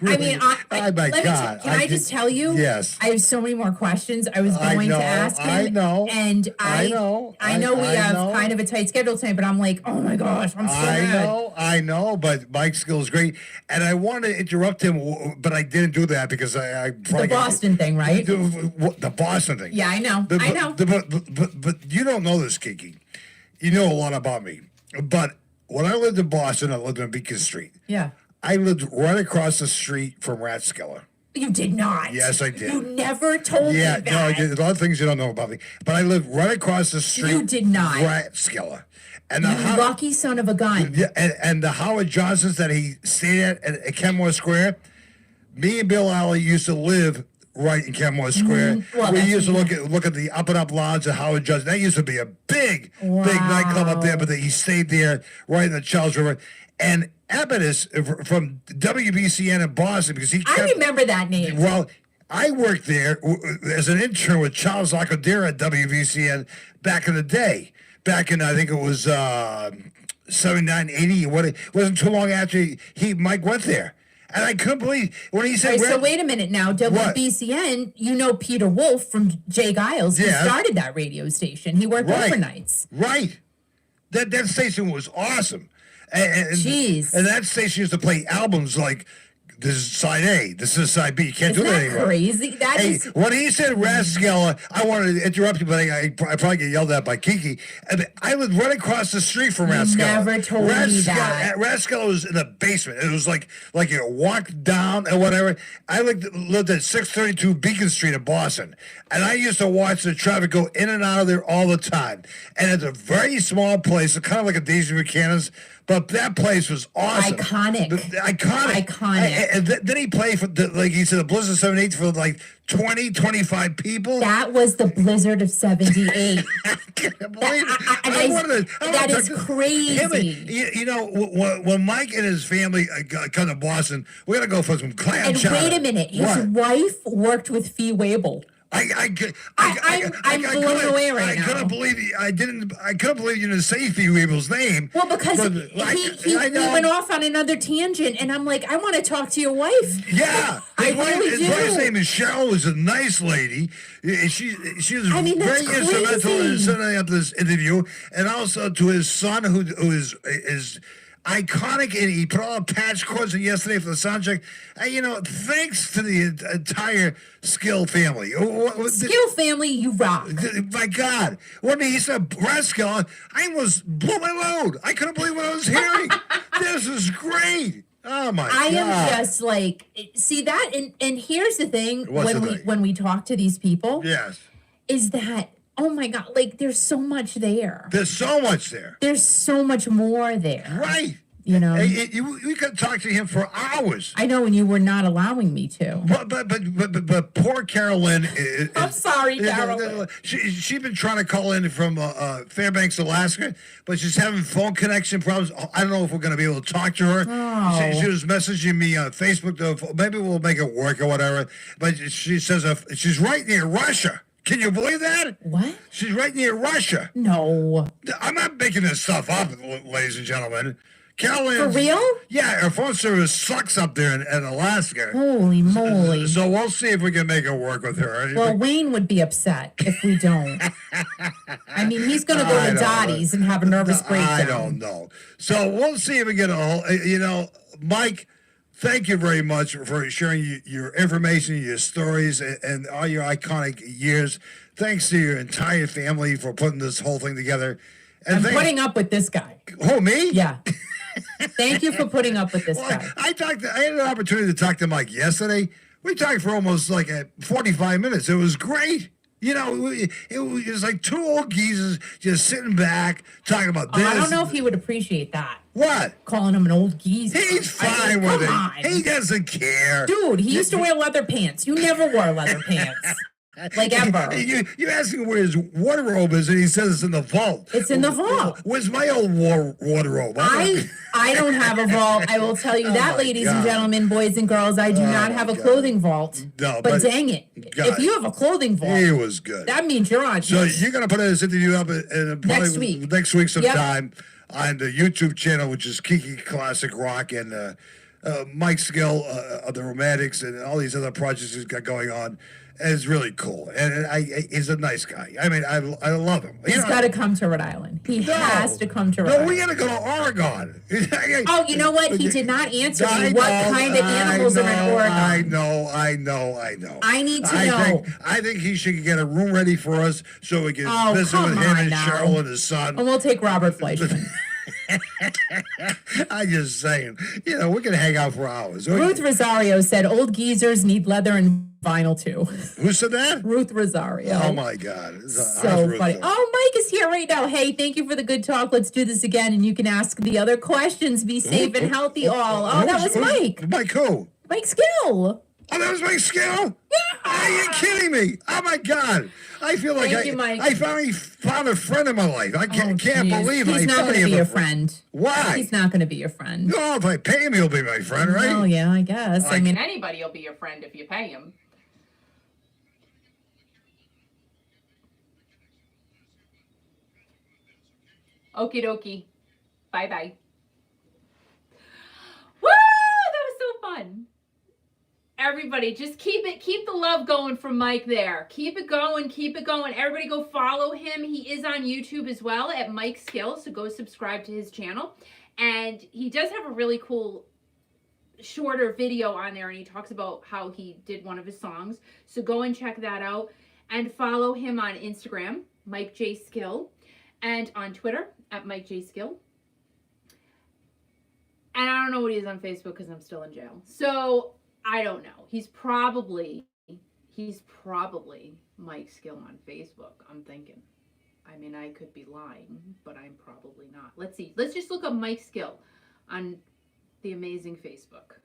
I mean, oh my God. Can I just tell you? Yes. I have so many more questions I was going to ask him. I know. And I know we have know. kind of a tight schedule tonight, but I'm like, oh my gosh, I'm so mad. I know, but Mike Skill is great, and I wanted to interrupt him, but I didn't do that because I The Boston thing, right? The Boston thing. Yeah, I know. I know. But you don't know this, Kiki. You know a lot about me. But when I lived in Boston, I lived on Beacon Street. Yeah. I lived right across the street from Rathskeller. You did not. Yes, I did. You never told me that. No, I did. A lot of things you don't know about me. But I lived right across the street. You did not. Rathskeller. And You lucky son of a gun. Yeah, and the Howard Johnsons that he stayed at Kenmore Square, me and Bill Alley used to live right in Kenmore Square. Well, we that's- used to look at the Up and Up Lodge at Howard Johnson. That used to be a big nightclub up there, but he stayed there right in the Charles River. And Abbott is from WBCN in Boston because he I remember that name. Well, I worked there as an intern with Charles Lacadera at WBCN back in the day. Back in, I think it was 79, 80. It wasn't too long after Mike went there. And I couldn't believe when he said, All right, so wait a minute now. WBCN, you know Peter Wolf from Jay Giles. He started that radio station. He worked overnights. Right. That station was awesome. And Jeez. And that station used to play albums like, this is side A, this is side B. You can't do that anymore. Crazy? When he said Rathskeller, I wanted to interrupt you, but I probably get yelled at by Kiki. I lived right across the street from Rathskeller. Never told me that. Rathskeller was in the basement. It was like you walked down and whatever. I lived at 632 Beacon Street in Boston, and I used to watch the traffic go in and out of there all the time. And it's a very small place, kind of like a Daisy Buchanan's. But that place was awesome. Iconic. And then he played for, like he said, the Blizzard 78 for like 20, 25 people. That was the Blizzard of 78. I can't believe it. That is crazy. You know, when Mike and his family come to Boston, we're going to go for some clam And chowder. wait a minute. His wife worked with Fee Wable. I'm blown away right now. I couldn't believe you didn't say Fee Weeble's name. Well, because he went off on another tangent, and I'm like, I want to talk to your wife. Yeah, I really do. His wife's name is Cheryl. Is a nice lady. She was very instrumental in setting up this interview, and also to his son, who is iconic, and he put all the patch cords in yesterday for the soundcheck. Thanks to the entire Skill family. Skill family, you rock. My God. When he said Rathskeller, I almost blew my load. I couldn't believe what I was hearing. This is great. Oh, my God. I am just like, see that? And here's the thing. When we talk to these people. Yes. Is that, oh my God, like there's so much there. There's so much there. There's so much more there. Right. You know, we could talk to him for hours. I know, and you were not allowing me to. But poor Carolyn. I'm sorry, Carolyn. She's been trying to call in from Fairbanks, Alaska, but she's having phone connection problems. I don't know if we're going to be able to talk to her. Oh. She was messaging me on Facebook. Maybe we'll make it work or whatever. But she says she's right near Russia. Can you believe that? What? She's right near Russia. No. I'm not making this stuff up, ladies and gentlemen. Carolyn, for real? Yeah, our phone service sucks up there in Alaska. Holy moly. So we'll see if we can make it work with her. Well, Wayne would be upset if we don't. I mean, he's going to go to Dottie's and have a nervous breakdown. I don't know. So we'll see if we get Mike, thank you very much for sharing your information, your stories, and all your iconic years. Thanks to your entire family for putting this whole thing together. And I'm putting up with this guy. Who, me? Yeah. Thank you for putting up with this guy. I had an opportunity to talk to Mike yesterday. We talked for almost 45 minutes. It was great. It was like two old geezers just sitting back talking about this. I don't know if he would appreciate that. What? Calling him an old geezer. He's fine with it. He doesn't care. Dude, he used to wear leather pants. You never wore leather pants. Like ever. You ask him where his wardrobe is, and he says it's in the vault. It's in the vault. Where's my old wardrobe? I don't have a vault. I will tell you that, ladies and gentlemen, boys and girls. I do not have a clothing vault. No, but dang it, if you have a clothing vault, he was good. That means you're on. So you're gonna put this interview up in next week. Next week sometime on the YouTube channel, which is Kiki Classic Rock, and Mike Skill of the Romantics, and all these other projects he's got going on. Is really cool, and he's a nice guy. I mean, I love him. He's got to come to Rhode Island. He has to come to Rhode Island. No, we got to go to Oregon. Oh, you know what? He did not answer me. What kind of animals are in Oregon? I know. I need to know. I think he should get a room ready for us so we can visit with him and Cheryl and his son. And we'll take Robert Fleischman. I'm just saying, we're going to hang out for hours. Ruth Rosario said old geezers need leather and vinyl too. Who said that? Ruth Rosario. Oh my God. So funny. Oh, Mike is here right now. Hey, thank you for the good talk. Let's do this again and you can ask the other questions. Be safe and healthy all. Oh, that was Mike. Mike who? Mike Skill. Oh, that was Mike Skill? Yeah. Are you kidding me? Oh my God. I feel like I finally found a friend in my life. I can't believe he's not going to be your friend. Why? He's not going to be your friend. No, if I pay him, he'll be my friend, right? Oh, yeah, I guess. I mean, anybody will be your friend if you pay him. Okie dokie. Bye-bye. Woo! That was so fun. Everybody, just keep the love going from Mike there. Keep it going. Everybody go follow him. He is on YouTube as well at Mike Skill, so go subscribe to his channel. And he does have a really cool shorter video on there, and he talks about how he did one of his songs. So go and check that out. And follow him on Instagram, Mike J. Skill, and on Twitter at Mike J. Skill. And I don't know what he is on Facebook because I'm still in jail. So I don't know. He's probably Mike Skill on Facebook, I'm thinking. I mean, I could be lying, but I'm probably not. Let's see. Let's just look up Mike Skill on the amazing Facebook.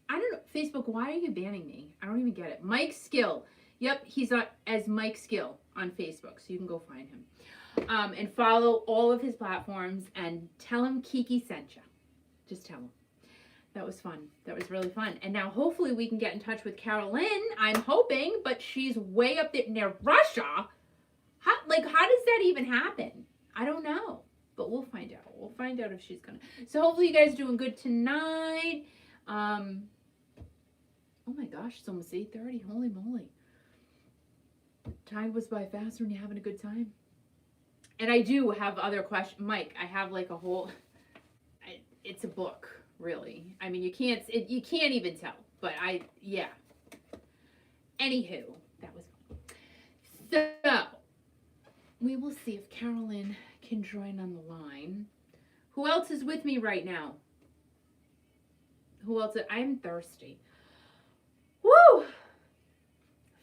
I don't know. Facebook, why are you banning me? I don't even get it. Mike Skill. Yep, he's as Mike Skill on Facebook, so you can go find him. And follow all of his platforms and tell him Kiki sent you. Just tell him. That was fun. That was really fun. And now hopefully we can get in touch with Carolyn. I'm hoping, but she's way up there near Russia. How does that even happen? I don't know, but we'll find out. We'll find out if she's gonna. So hopefully you guys are doing good tonight. Oh my gosh, it's almost 8:30. Holy moly. Time goes by fast when you're having a good time. And I do have other questions. Mike, I have like a whole, it's a book. Really, I mean, you can't even tell, but yeah. Anywho, that was fun. So, we will see if Carolyn can join on the line. Who else is with me right now? Who else? I'm thirsty. Woo!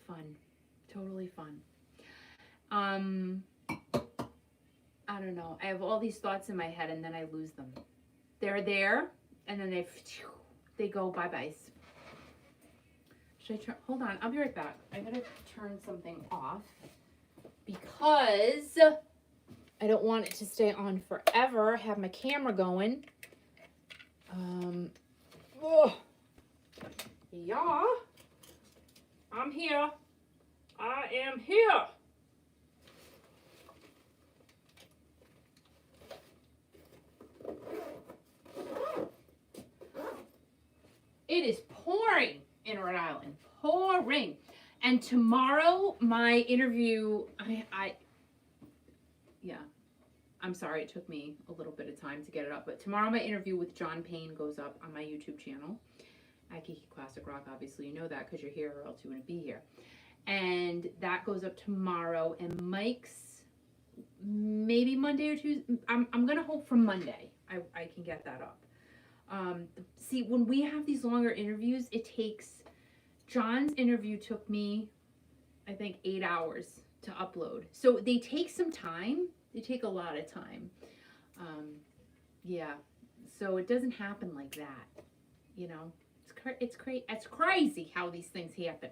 Fun. Totally fun. I don't know. I have all these thoughts in my head and then I lose them. They're there. And then they go bye-byes. Should I turn? Hold on. I'll be right back. I gotta turn something off because I don't want it to stay on forever. I have my camera going. Yeah. I'm here. I am here. It is pouring in Rhode Island. Pouring. And tomorrow, my interview, I'm sorry, it took me a little bit of time to get it up. But tomorrow, my interview with John Payne goes up on my YouTube channel. At Kiki Classic Rock, obviously, you know that because you're here or else you wouldn't be here. And that goes up tomorrow. And Mike's, maybe Monday or Tuesday. I'm going to hope for Monday I can get that up. See, when we have these longer interviews, John's interview took me, I think, 8 hours to upload. So they take some time. They take a lot of time. Yeah. So it doesn't happen like that. It's crazy how these things happen.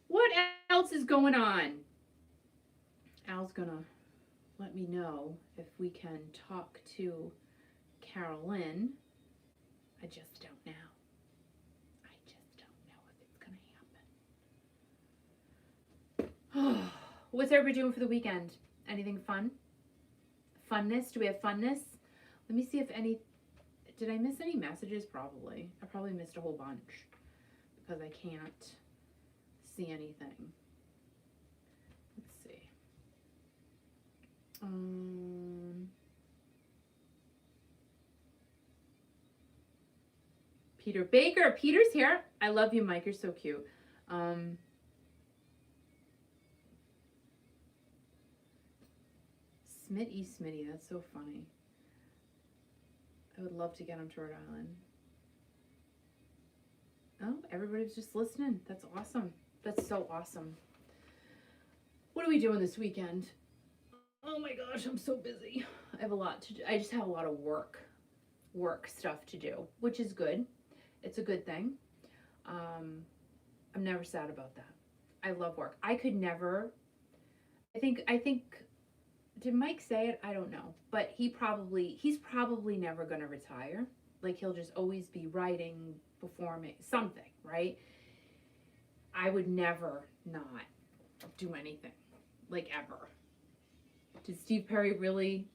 What else is going on? Al's gonna let me know if we can talk to Carolyn. I just don't know. I just don't know if it's gonna happen. What's everybody doing for the weekend? Anything fun? Funness? Do we have funness? Let me see if any. Did I miss any messages? Probably. I probably missed a whole bunch because I can't see anything. Let's see. Peter Baker. Peter's here. I love you, Mike. You're so cute. Smitty, that's so funny. I would love to get him to Rhode Island. Oh, everybody's just listening. That's awesome. That's so awesome. What are we doing this weekend? Oh my gosh, I'm so busy. I have a lot to do. I just have a lot of work stuff to do, which is good. It's a good thing. I'm never sad about that. I love work. I could never. I think. Did Mike say it? I don't know. But he's probably never going to retire. Like, he'll just always be writing, performing, something, right? I would never not do anything. Like, ever. Did Steve Perry really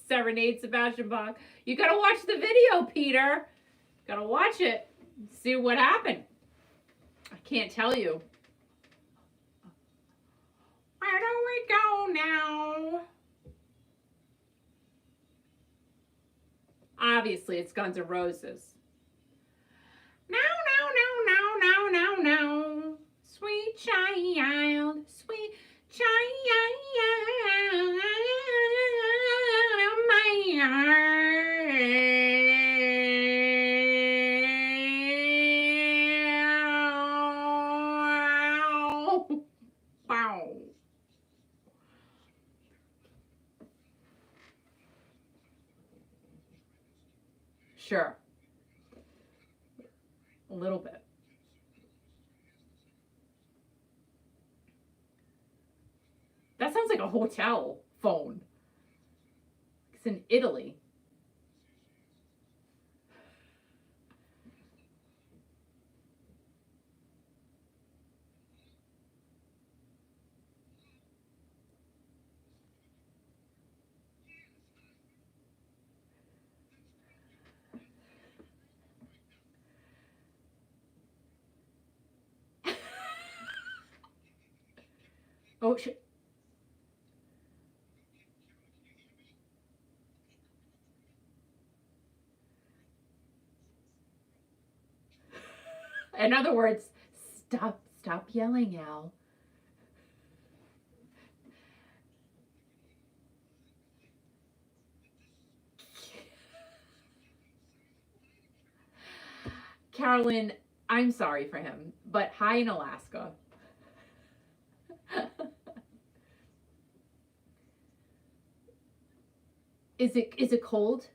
serenade Sebastian Bach? You got to watch the video, Peter. Got to watch it. See what happened. I can't tell you. Where do we go now? Obviously, it's Guns N' Roses. No. Sweet child, sweet child, my heart. Wow. Sure. A little bit. That sounds like a hotel phone. It's in Italy. Oh, shit. In other words, stop yelling, Al. Carolyn, I'm sorry for him, but hi in Alaska. Is it cold?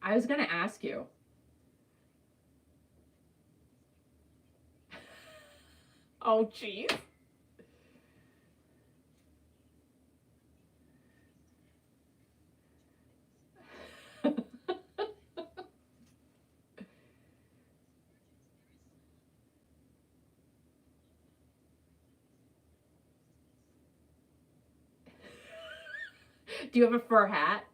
I was gonna ask you. Oh, jeez. Do you have a fur hat?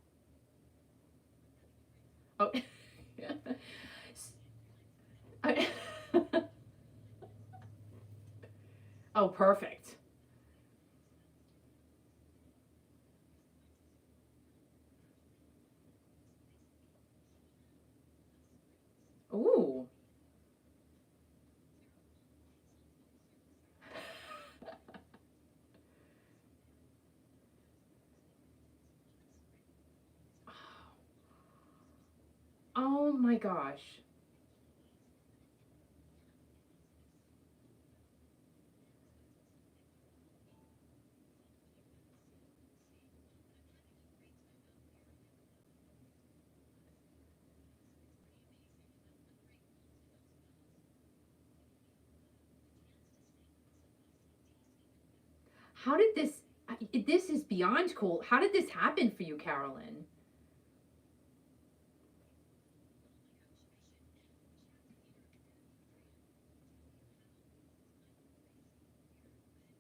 Oh. Oh, perfect. Ooh. Oh my gosh. How did this is beyond cool. How did this happen for you, Carolyn?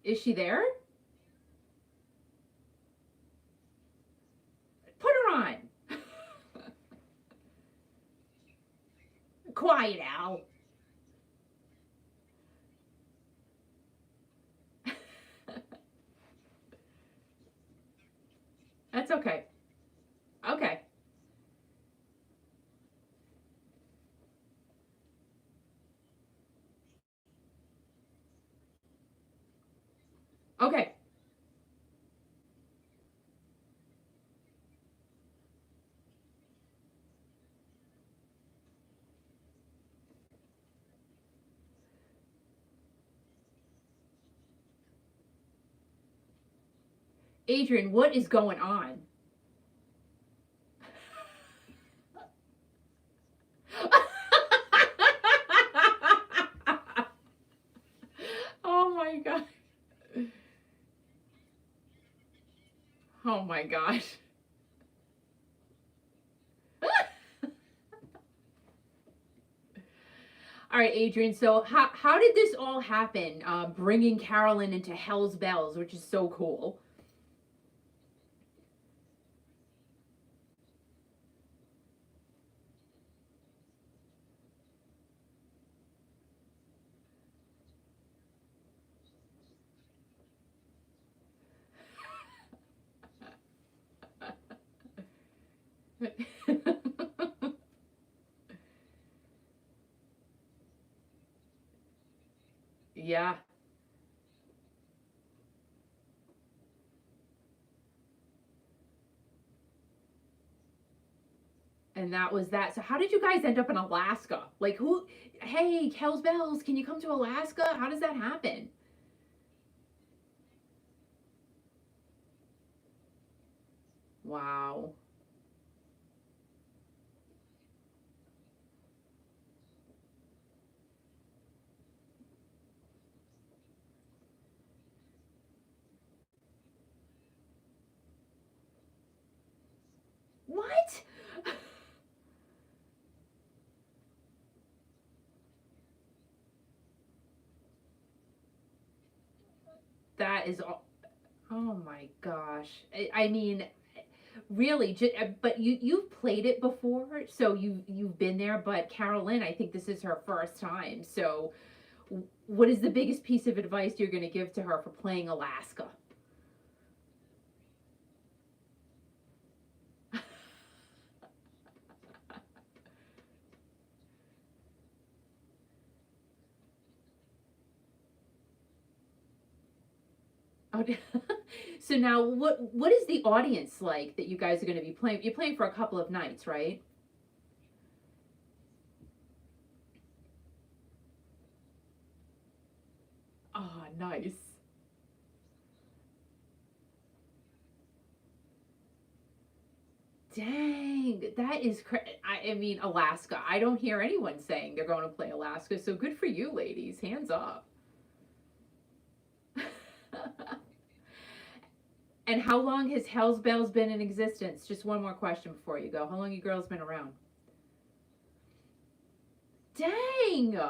Is she there? Put her on. Quiet, Al. That's okay. Okay. Okay. Adrian, what is going on? Oh my God. Oh my gosh. All right, Adrian. So how did this all happen? Bringing Carolyn into Hell's Bells, which is so cool. Yeah. And that was that. So how did you guys end up in Alaska? Like who? Hey, Hell's Bells, can you come to Alaska? How does that happen? Wow. What? That is all. Oh my gosh. I mean, really, but you've played it before, so you've been there. But Carolyn, I think this is her first time. So, what is the biggest piece of advice you're going to give to her for playing Alaska? Oh, so now what is the audience like that you guys are going to be playing? You're playing for a couple of nights, right? Oh, nice. Dang, that is I mean, Alaska. I don't hear anyone saying they're going to play Alaska, so good for you, ladies. Hands up. And how long has Hell's Bells been in existence? Just one more question before you go. How long you girls been around? Dang!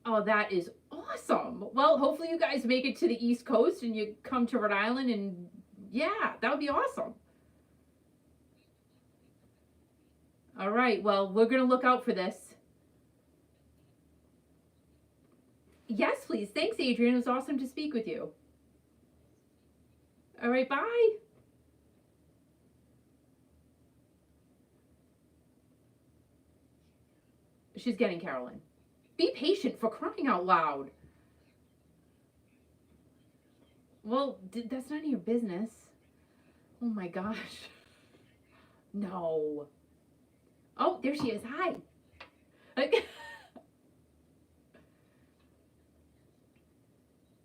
Oh, that is awesome. Well, hopefully you guys make it to the East Coast and you come to Rhode Island, and yeah, that would be awesome. All right, well, we're going to look out for this. Yes, please. Thanks, Adrian. It was awesome to speak with you. All right, bye. She's getting Carolyn. Be patient, for crying out loud. Well, that's none of your business. Oh my gosh. No. Oh, there she is. Hi.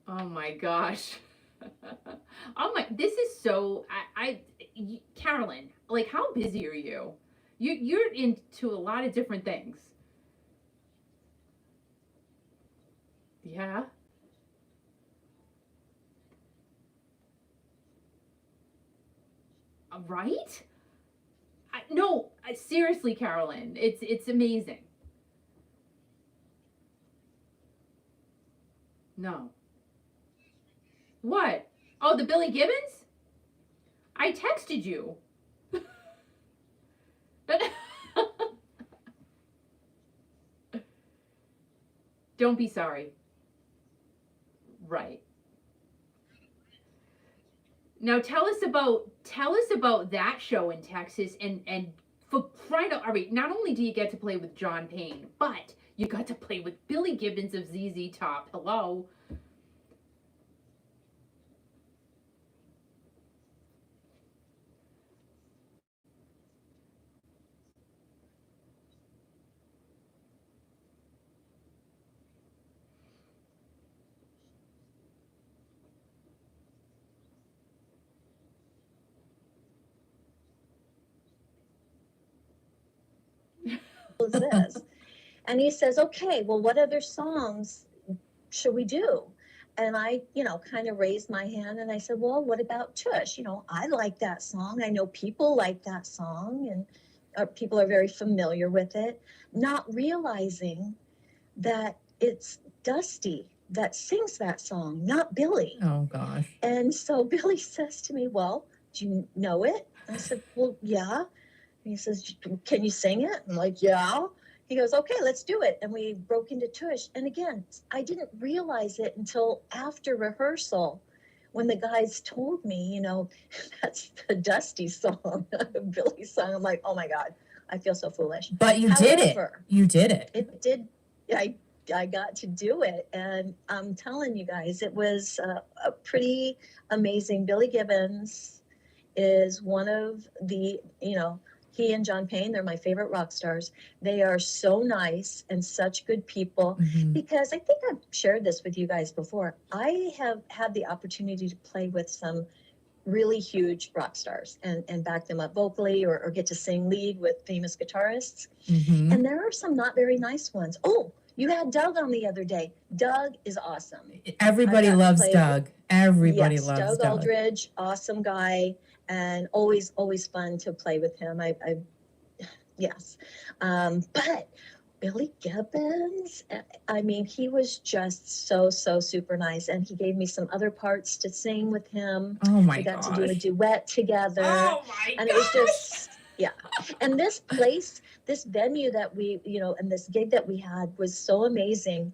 Oh my gosh. Oh my, this is so, Carolyn, like how busy are you? You're into a lot of different things. Yeah. Right? No, seriously, Carolyn, it's amazing. No. What? Oh, the Billy Gibbons? I texted you. Don't be sorry. Right. Now tell us about that show in Texas, and for crying out, all right, not only do you get to play with John Payne, but you got to play with Billy Gibbons of ZZ Top. Hello. This. And he says, okay, well, what other songs should we do? And I, kind of raised my hand and I said, well, what about Tush? I like that song. I know people like that song, and people are very familiar with it, not realizing that it's Dusty that sings that song, not Billy. Oh, gosh. And so Billy says to me, well, do you know it? I said, well, yeah. And he says, can you sing it? I'm like, yeah. He goes, okay, let's do it. And we broke into Tush. And again, I didn't realize it until after rehearsal when the guys told me, that's the Dusty song, Billy's song. I'm like, oh my God, I feel so foolish. But you did it. You did it. It did. I got to do it. And I'm telling you guys, it was a pretty amazing. Billy Gibbons is one of the, he and John Payne, they're my favorite rock stars. They are so nice and such good people, because I think I've shared this with you guys before. I have had the opportunity to play with some really huge rock stars and back them up vocally or get to sing lead with famous guitarists. And there are some not very nice ones. Oh, you had Doug on the other day. Doug is awesome. Everybody loves Doug. Everybody loves Doug. Doug Aldridge, awesome guy. And always fun to play with him. Yes. But Billy Gibbons, I mean, he was just so super nice. And he gave me some other parts to sing with him. Oh my gosh. We got gosh. to do a duet together. Oh my And it was just, yeah. And this place, this venue that we, and this gig that we had was so amazing.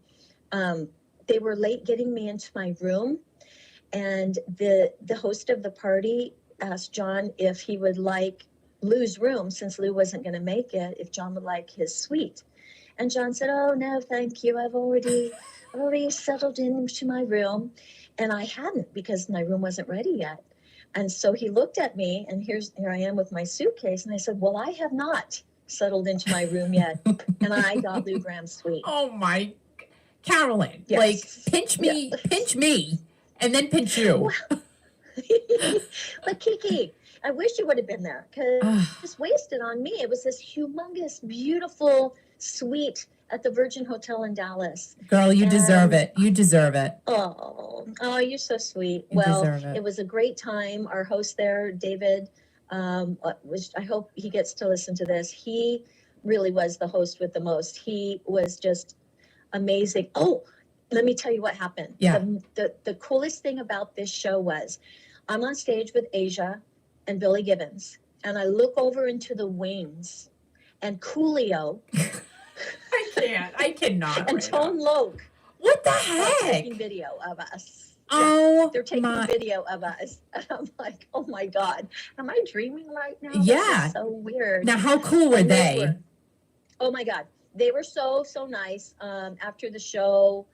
They were late getting me into my room. And the host of the party asked John if he would like Lou's room, since Lou wasn't going to make it, if John would like his suite. And John said, oh, no, thank you. I've already settled into my room. And I hadn't, because my room wasn't ready yet. And so he looked at me, and here I am with my suitcase. And I said, well, I have not settled into my room yet. And I got Lou Graham's suite. Oh, my, Carolyn, Yes. like, pinch me, and then pinch you. But Kiki, I wish you would have been there, because just wasted on me. It was this humongous, beautiful suite at the Virgin Hotel in Dallas. Girl, you deserve it. You deserve it. Oh, you're so sweet. You deserve It was a great time. Our host there, David, I hope he gets to listen to this. He really was the host with the most. He was just amazing. Oh, let me tell you what happened. Yeah. The coolest thing about this show was I'm on stage with Asia and Billy Gibbons, and I look over into the wings, and Coolio I cannot. and Tone Loc What the are heck? taking video of us. Oh, They're taking my. video of us. And I'm like, oh my God, am I dreaming right now? Yeah. This is so weird. Now, how cool were And they? oh my God. They were so nice. After the show,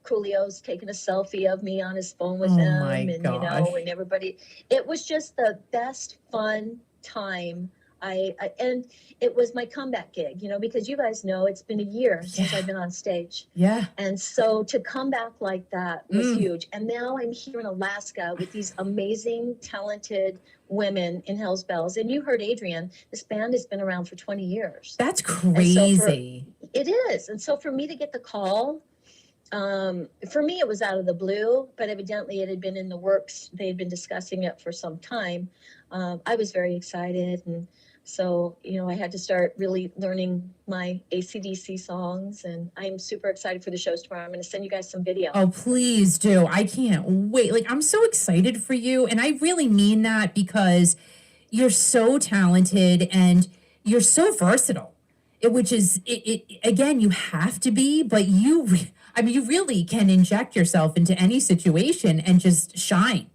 Coolio's taking a selfie of me on his phone with Oh him. my And, gosh. and everybody, it was just the best fun time And it was my comeback gig, because you guys know it's been a year since I've been on stage. Yeah. And so to come back like that was huge. And now I'm here in Alaska with these amazing, talented women in Hell's Bells. And you heard Adrian, this band has been around for 20 years. That's crazy. It is. And so for me to get the call, for me, it was out of the blue, but evidently it had been in the works. They had been discussing it for some time. I was very excited. And so, I had to start really learning my AC/DC songs, and I'm super excited for the shows tomorrow. I'm going to send you guys some video. Oh, please do. I can't wait. Like, I'm so excited for you. And I really mean that because you're so talented and you're so versatile, which is, again, you have to be, but you really can inject yourself into any situation and just shine.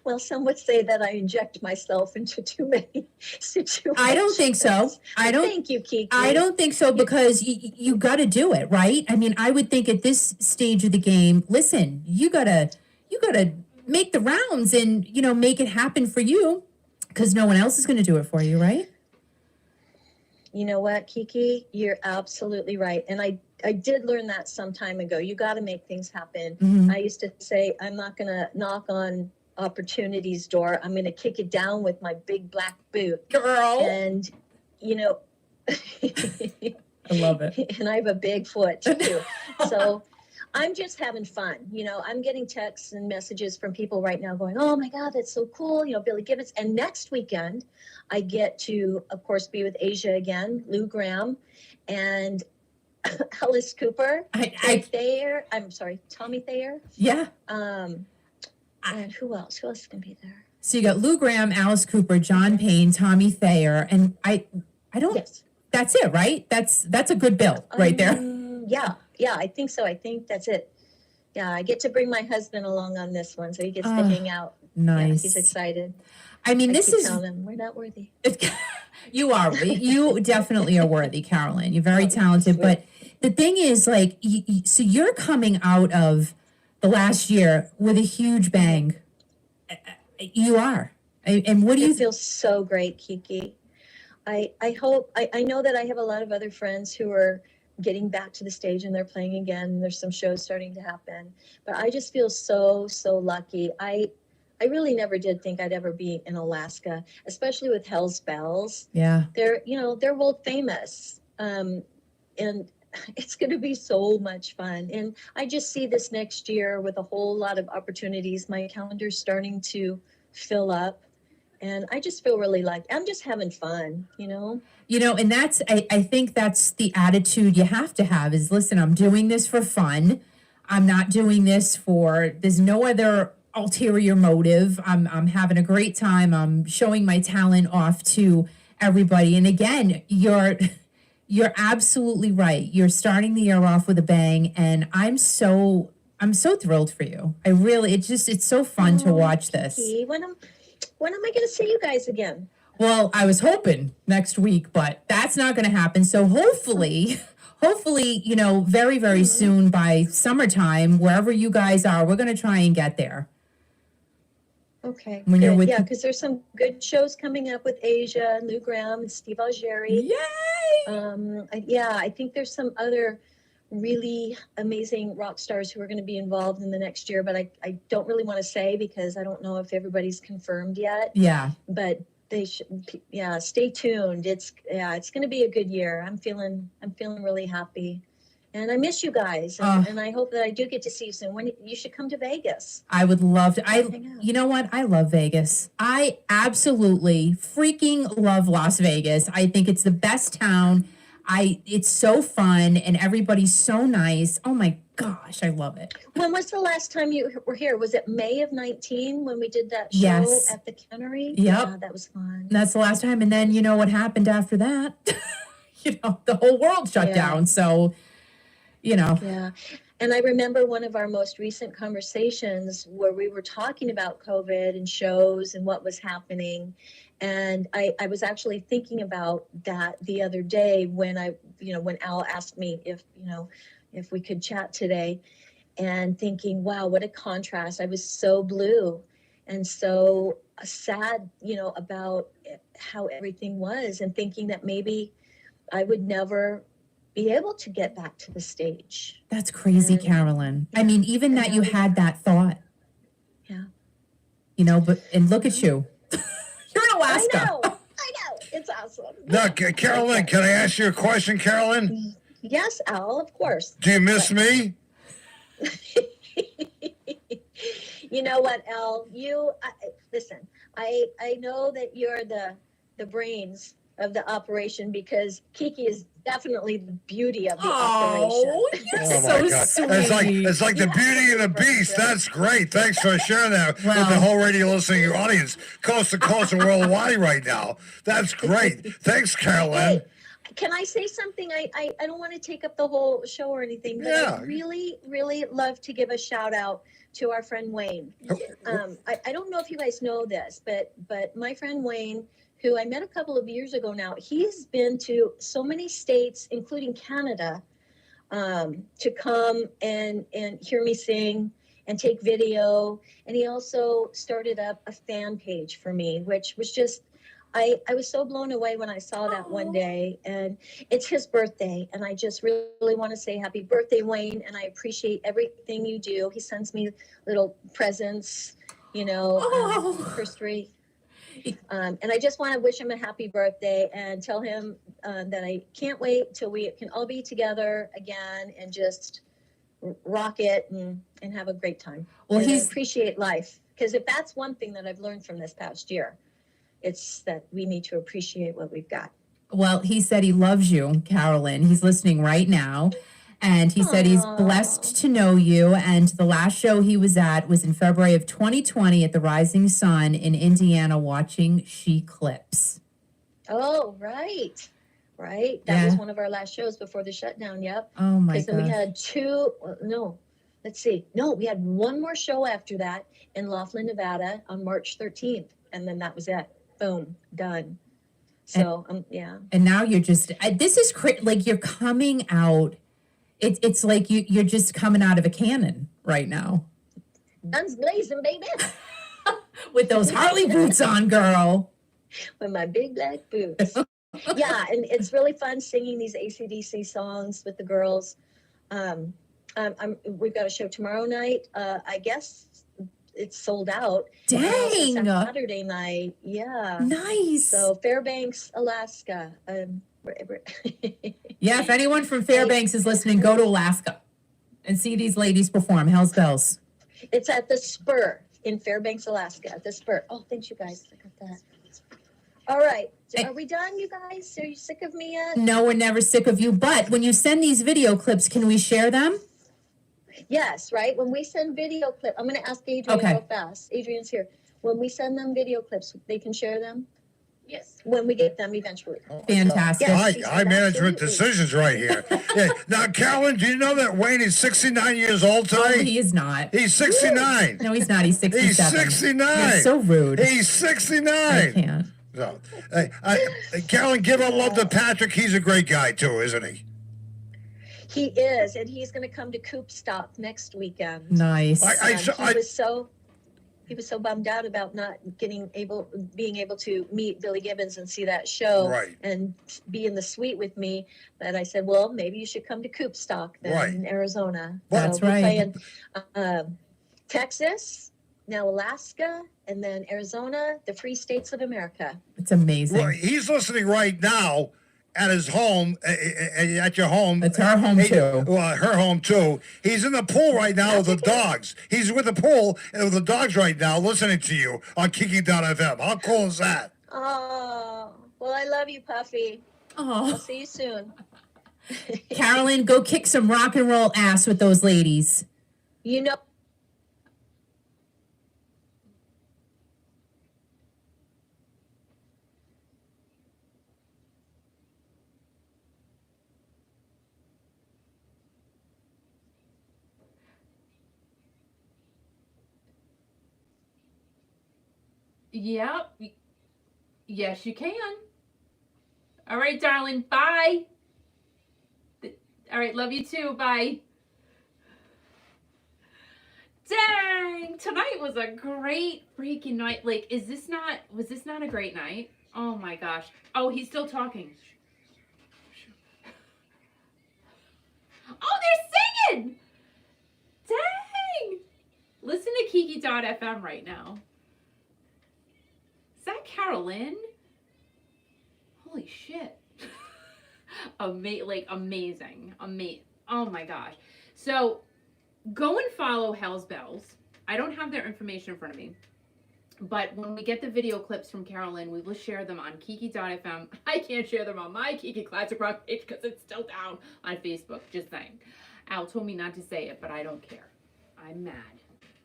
Well, some would say that I inject myself into too many situations. I don't think so. Thank you, Kiki. I don't think so because you got to do it, right? I mean, I would think at this stage of the game, listen, you gotta make the rounds and make it happen for you because no one else is going to do it for you, right? You know what, Kiki? You're absolutely right. And I did learn that some time ago. You got to make things happen. Mm-hmm. I used to say, I'm not going to knock on opportunity's door. I'm going to kick it down with my big black boot. Girl. And, I love it. And I have a big foot too. So I'm just having fun. I'm getting texts and messages from people right now going, oh my God, that's so cool. Billy Gibbons. And next weekend, I get to, of course, be with Asia again, Lou Gramm, and Alice Cooper, Thayer. I'm sorry, Tommy Thayer. Yeah. And who else? Who else is going to be there? So you got Lou Gramm, Alice Cooper, John Payne, Tommy Thayer, and I don't. Yes. That's it, right? That's a good bill right there. Yeah, I think so. I think that's it. Yeah, I get to bring my husband along on this one, so he gets to hang out. Nice. Yeah, he's excited. I mean, This is. Telling him, we're not worthy. You are. You definitely are worthy, Carolyn. You're very talented. But the thing is, like, so you're coming out of the last year with a huge bang. You are. And what do you? It feels so great, Kiki. I hope. I know that I have a lot of other friends who are getting back to the stage and they're playing again. There's some shows starting to happen. But I just feel so lucky. I really never did think I'd ever be in Alaska, especially with Hell's Bells. Yeah. They're world famous. And it's going to be so much fun. And I just see this next year with a whole lot of opportunities. My calendar's starting to fill up. And I just feel really like I'm just having fun, And that's, I think that's the attitude you have to have is, listen, I'm doing this for fun. I'm not doing this there's no other ulterior motive. I'm having a great time. I'm showing my talent off to everybody. And again, you're absolutely right. You're starting the year off with a bang. And I'm so thrilled for you. It's so fun to watch this. When am I going to see you guys again? Well, I was hoping next week, but that's not going to happen. So hopefully, very, very soon by summertime, wherever you guys are, we're going to try and get there. Okay. When you're with because there's some good shows coming up with Asia, Lou Gramm, and Steve Algeri. Yay! I think there's some other really amazing rock stars who are going to be involved in the next year, but I don't really want to say because I don't know if everybody's confirmed yet. Yeah. But they should, stay tuned. It's going to be a good year. I'm feeling really happy. And I miss you guys. And I hope that I do get to see you soon. When you should come to Vegas. I would love to. You know what? I love Vegas. I absolutely freaking love Las Vegas. I think it's the best town. It's so fun and everybody's so nice. Oh my gosh, I love it. When was the last time you were here? Was it May of 19 when we did that show at the Cannery? Yep. Yeah, that was fun. That's the last time. And then you know what happened after that? The whole world shut down. So, Yeah. And I remember one of our most recent conversations where we were talking about COVID and shows and what was happening. And I was actually thinking about that the other day when when Al asked me if we could chat today, and thinking, wow, what a contrast. I was so blue. and so sad, about how everything was, and thinking that maybe I would never be able to get back to the stage. That's crazy, Carolyn. I mean, even that you had that thought. Yeah. And look at you. You're in Alaska. I know. It's awesome. Now, Carolyn, can I ask you a question, Carolyn? Yes, Al, of course. Do you miss me? You know what, Al? Listen. I know that you're the brains of the operation, because Kiki is definitely the beauty of the operation. You're Oh so my God. sweet. It's like the beauty and the beast. That's great. Thanks for sharing that with the whole radio listening audience, coast to coast and worldwide right now. That's great. Thanks, Carolyn. Hey, can I say something? I don't want to take up the whole show or anything, but Yeah. I really, really love to give a shout out to our friend Wayne. I don't know if you guys know this, but my friend Wayne, who I met a couple of years ago now, he's been to so many states, including Canada, to come and hear me sing and take video. And he also started up a fan page for me, which was just, I was so blown away when I saw that one day. And it's his birthday, and I just really want to say happy birthday, Wayne, and I appreciate everything you do. He sends me little presents, Christy. And I just want to wish him a happy birthday and tell him that I can't wait till we can all be together again and just rock it and have a great time. Well, and appreciate life, because if that's one thing that I've learned from this past year, it's that we need to appreciate what we've got. Well, he said he loves you, Carolyn. He's listening right now. And he said he's blessed to know you. And the last show he was at was in February of 2020 at the Rising Sun in Indiana, watching She Clips. Oh, right. That was one of our last shows before the shutdown. Yep. Oh my Because then we God. had we had one more show after that in Laughlin, Nevada on March 13th. And then that was it. Boom, done. So, yeah. And now you're just, this is like you're coming out. It's like you're just coming out of a cannon right now. Guns blazing, baby. With those Harley boots on, girl. With my big black boots. Yeah, and it's really fun singing these AC/DC songs with the girls. We've got a show tomorrow night. I guess it's sold out. Dang. It's Saturday night. Yeah. Nice. So Fairbanks, Alaska. Yeah, if anyone from Fairbanks is listening, go to Alaska and see these ladies perform. Hell's Bells. It's at the Spur in Fairbanks, Alaska. At the Spur. Oh, thanks, you guys. I got that. All right. Are we done, you guys? Are you sick of me yet? No, we're never sick of you. But when you send these video clips, can we share them? Yes, right. When we send video clips, I'm going to ask Adrian real fast. Adrian's here. When we send them video clips, they can share them? Yes. When we get them eventually. Fantastic. Yes. High management decisions right here. Yeah. Now, Carolyn, do you know that Wayne is 69 years old Oh, today? he is not. He's 69. No, he's not. He's 67. He's 69. You're so rude. He's I 69. can't. So, Carolyn, give a love to Patrick. He's a great guy, too, isn't he? He is, and he's going to come to Coop Stop next weekend. Nice. He was so bummed out about not being able to meet Billy Gibbons and see that show, Right. and be in the suite with me, that I said, well, maybe you should come to Coop Stop then Right. in Arizona. That's we're right. playing Texas, now Alaska, and then Arizona, the free states of America. It's amazing. Well, he's listening right now at his home, at your home. It's our home, too. Well, her home, too. He's in the pool right now with the dogs. He's with the pool and with the dogs right now listening to you on Kiki.fm. How cool is that? Oh, well, I love you, Puffy. I'll Oh, see you soon. Carolyn, go kick some rock and roll ass with those ladies. You know. Yep. Yes, you can. All right, darling. Bye. All right, love you too. Bye. Dang. tonight was a great freaking night. Like, was this not a great night? Oh my gosh. Oh, he's still talking. Oh, they're singing! Dang! Listen to Kiki.fm right now. Is that Carolyn? Holy shit. Amazing. Oh my gosh. So, go and follow Hell's Bells. I don't have their information in front of me. But when we get the video clips from Carolyn, we will share them on Kiki.fm. I can't share them on my Kiki Classic Rock page because it's still down on Facebook. Just saying. Al told me not to say it, but I don't care. I'm mad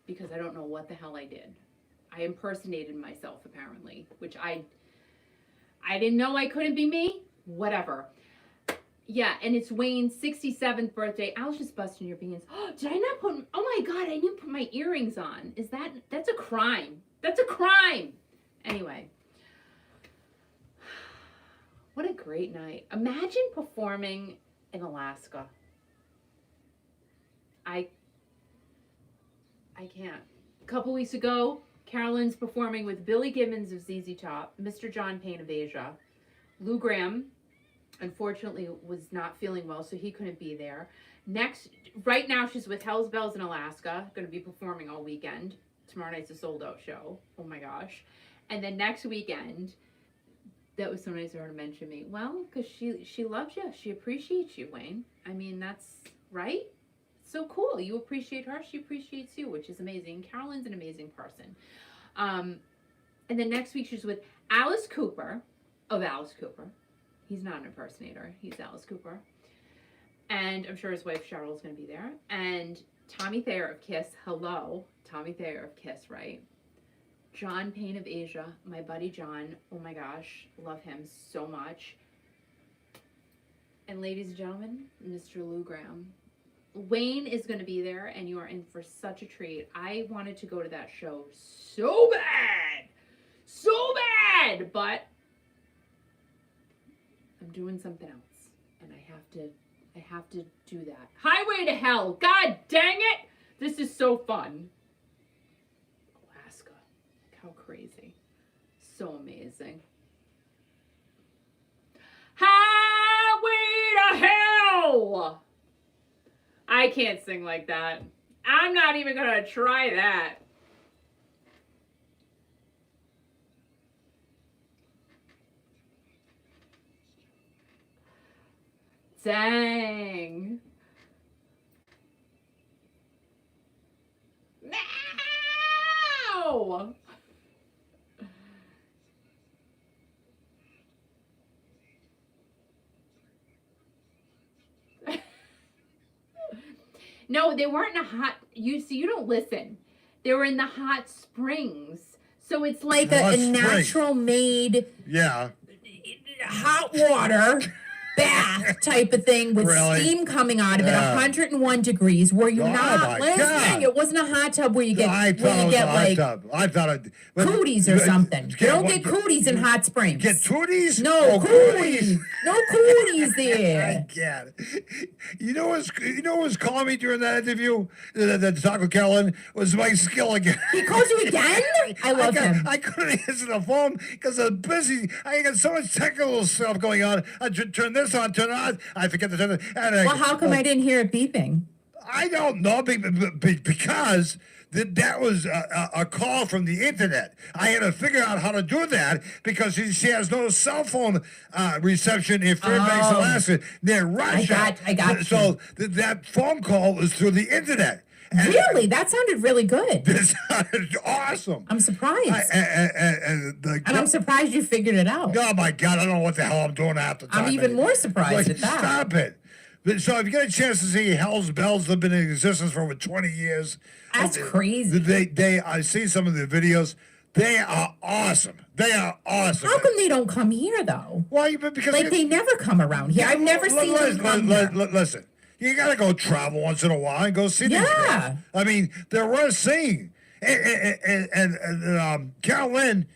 because I don't know what the hell I did. I impersonated myself, apparently, which I didn't know I couldn't be me. Whatever. Yeah, and it's Wayne's 67th birthday. Al's just busting your beans. Oh, did I not put, oh my God, I didn't put my earrings on. That's a crime. That's a crime. Anyway. What a great night. Imagine performing in Alaska. I can't. A couple weeks ago, Carolyn's performing with Billy Gibbons of ZZ Top, Mr. John Payne of Asia. Lou Graham, unfortunately, was not feeling well, so he couldn't be there. Right now, she's with Hell's Bells in Alaska, going to be performing all weekend. Tomorrow night's a sold-out show. Oh my gosh. And then next weekend, that was so nice of her to mention me. Well, because she loves you. She appreciates you, Wayne. I mean, that's right. So cool. You appreciate her. She appreciates you, which is amazing. Carolyn's an amazing person. And then next week, she's with Alice Cooper of Alice Cooper. He's not an impersonator. He's Alice Cooper. And I'm sure his wife Cheryl's going to be there. And Tommy Thayer of Kiss. Hello. Tommy Thayer of Kiss, right? John Payne of Asia. My buddy John. Oh my gosh. Love him so much. And ladies and gentlemen, Mr. Lou Graham. Wayne is going to be there, and you are in for such a treat. I wanted to go to that show so bad. So bad. But I'm doing something else, and I have to do that. Highway to Hell. God dang it. This is so fun. Alaska. How crazy. So amazing. Highway to Hell. I can't sing like that. I'm not even going to try that. Dang. No! No, they weren't in a hot, you don't listen. They were in the hot springs. So it's like a natural made hot water bath type of thing with steam coming out of it, 101 degrees. Were you not listening? God. It wasn't a hot tub where you get like cooties or something. You don't get cooties in hot springs. Get cooties? No cooties. No cooties there. I get it. You know what's calling me during that interview? The talk with Carolyn was my skill again. He calls you again? I love him. I couldn't answer the phone because I'm busy. I got so much technical stuff going on. I turn this on, turn it on. I forget to turn it. Well, how come I didn't hear it beeping? I don't know because that was a call from the internet. I had to figure out how to do that because she has no cell phone reception in Fairbanks, Alaska, near Russia. I got so that phone call was through the internet. And really? That sounded really good. This sounded awesome. I'm surprised. And I'm surprised you figured it out. Oh, my God. I don't know what the hell I'm doing half the time. I'm even more surprised at that. Stop it. So if you get a chance to see Hell's Bells, they've been in existence for over 20 years. That's crazy. I see some of the videos. They are awesome. They are awesome. How come they don't come here, though? Well, because they never come around here. I've never seen them come here. Listen. You gotta go travel once in a while and go see these guys. I mean, they're worth seeing. And Carolyn,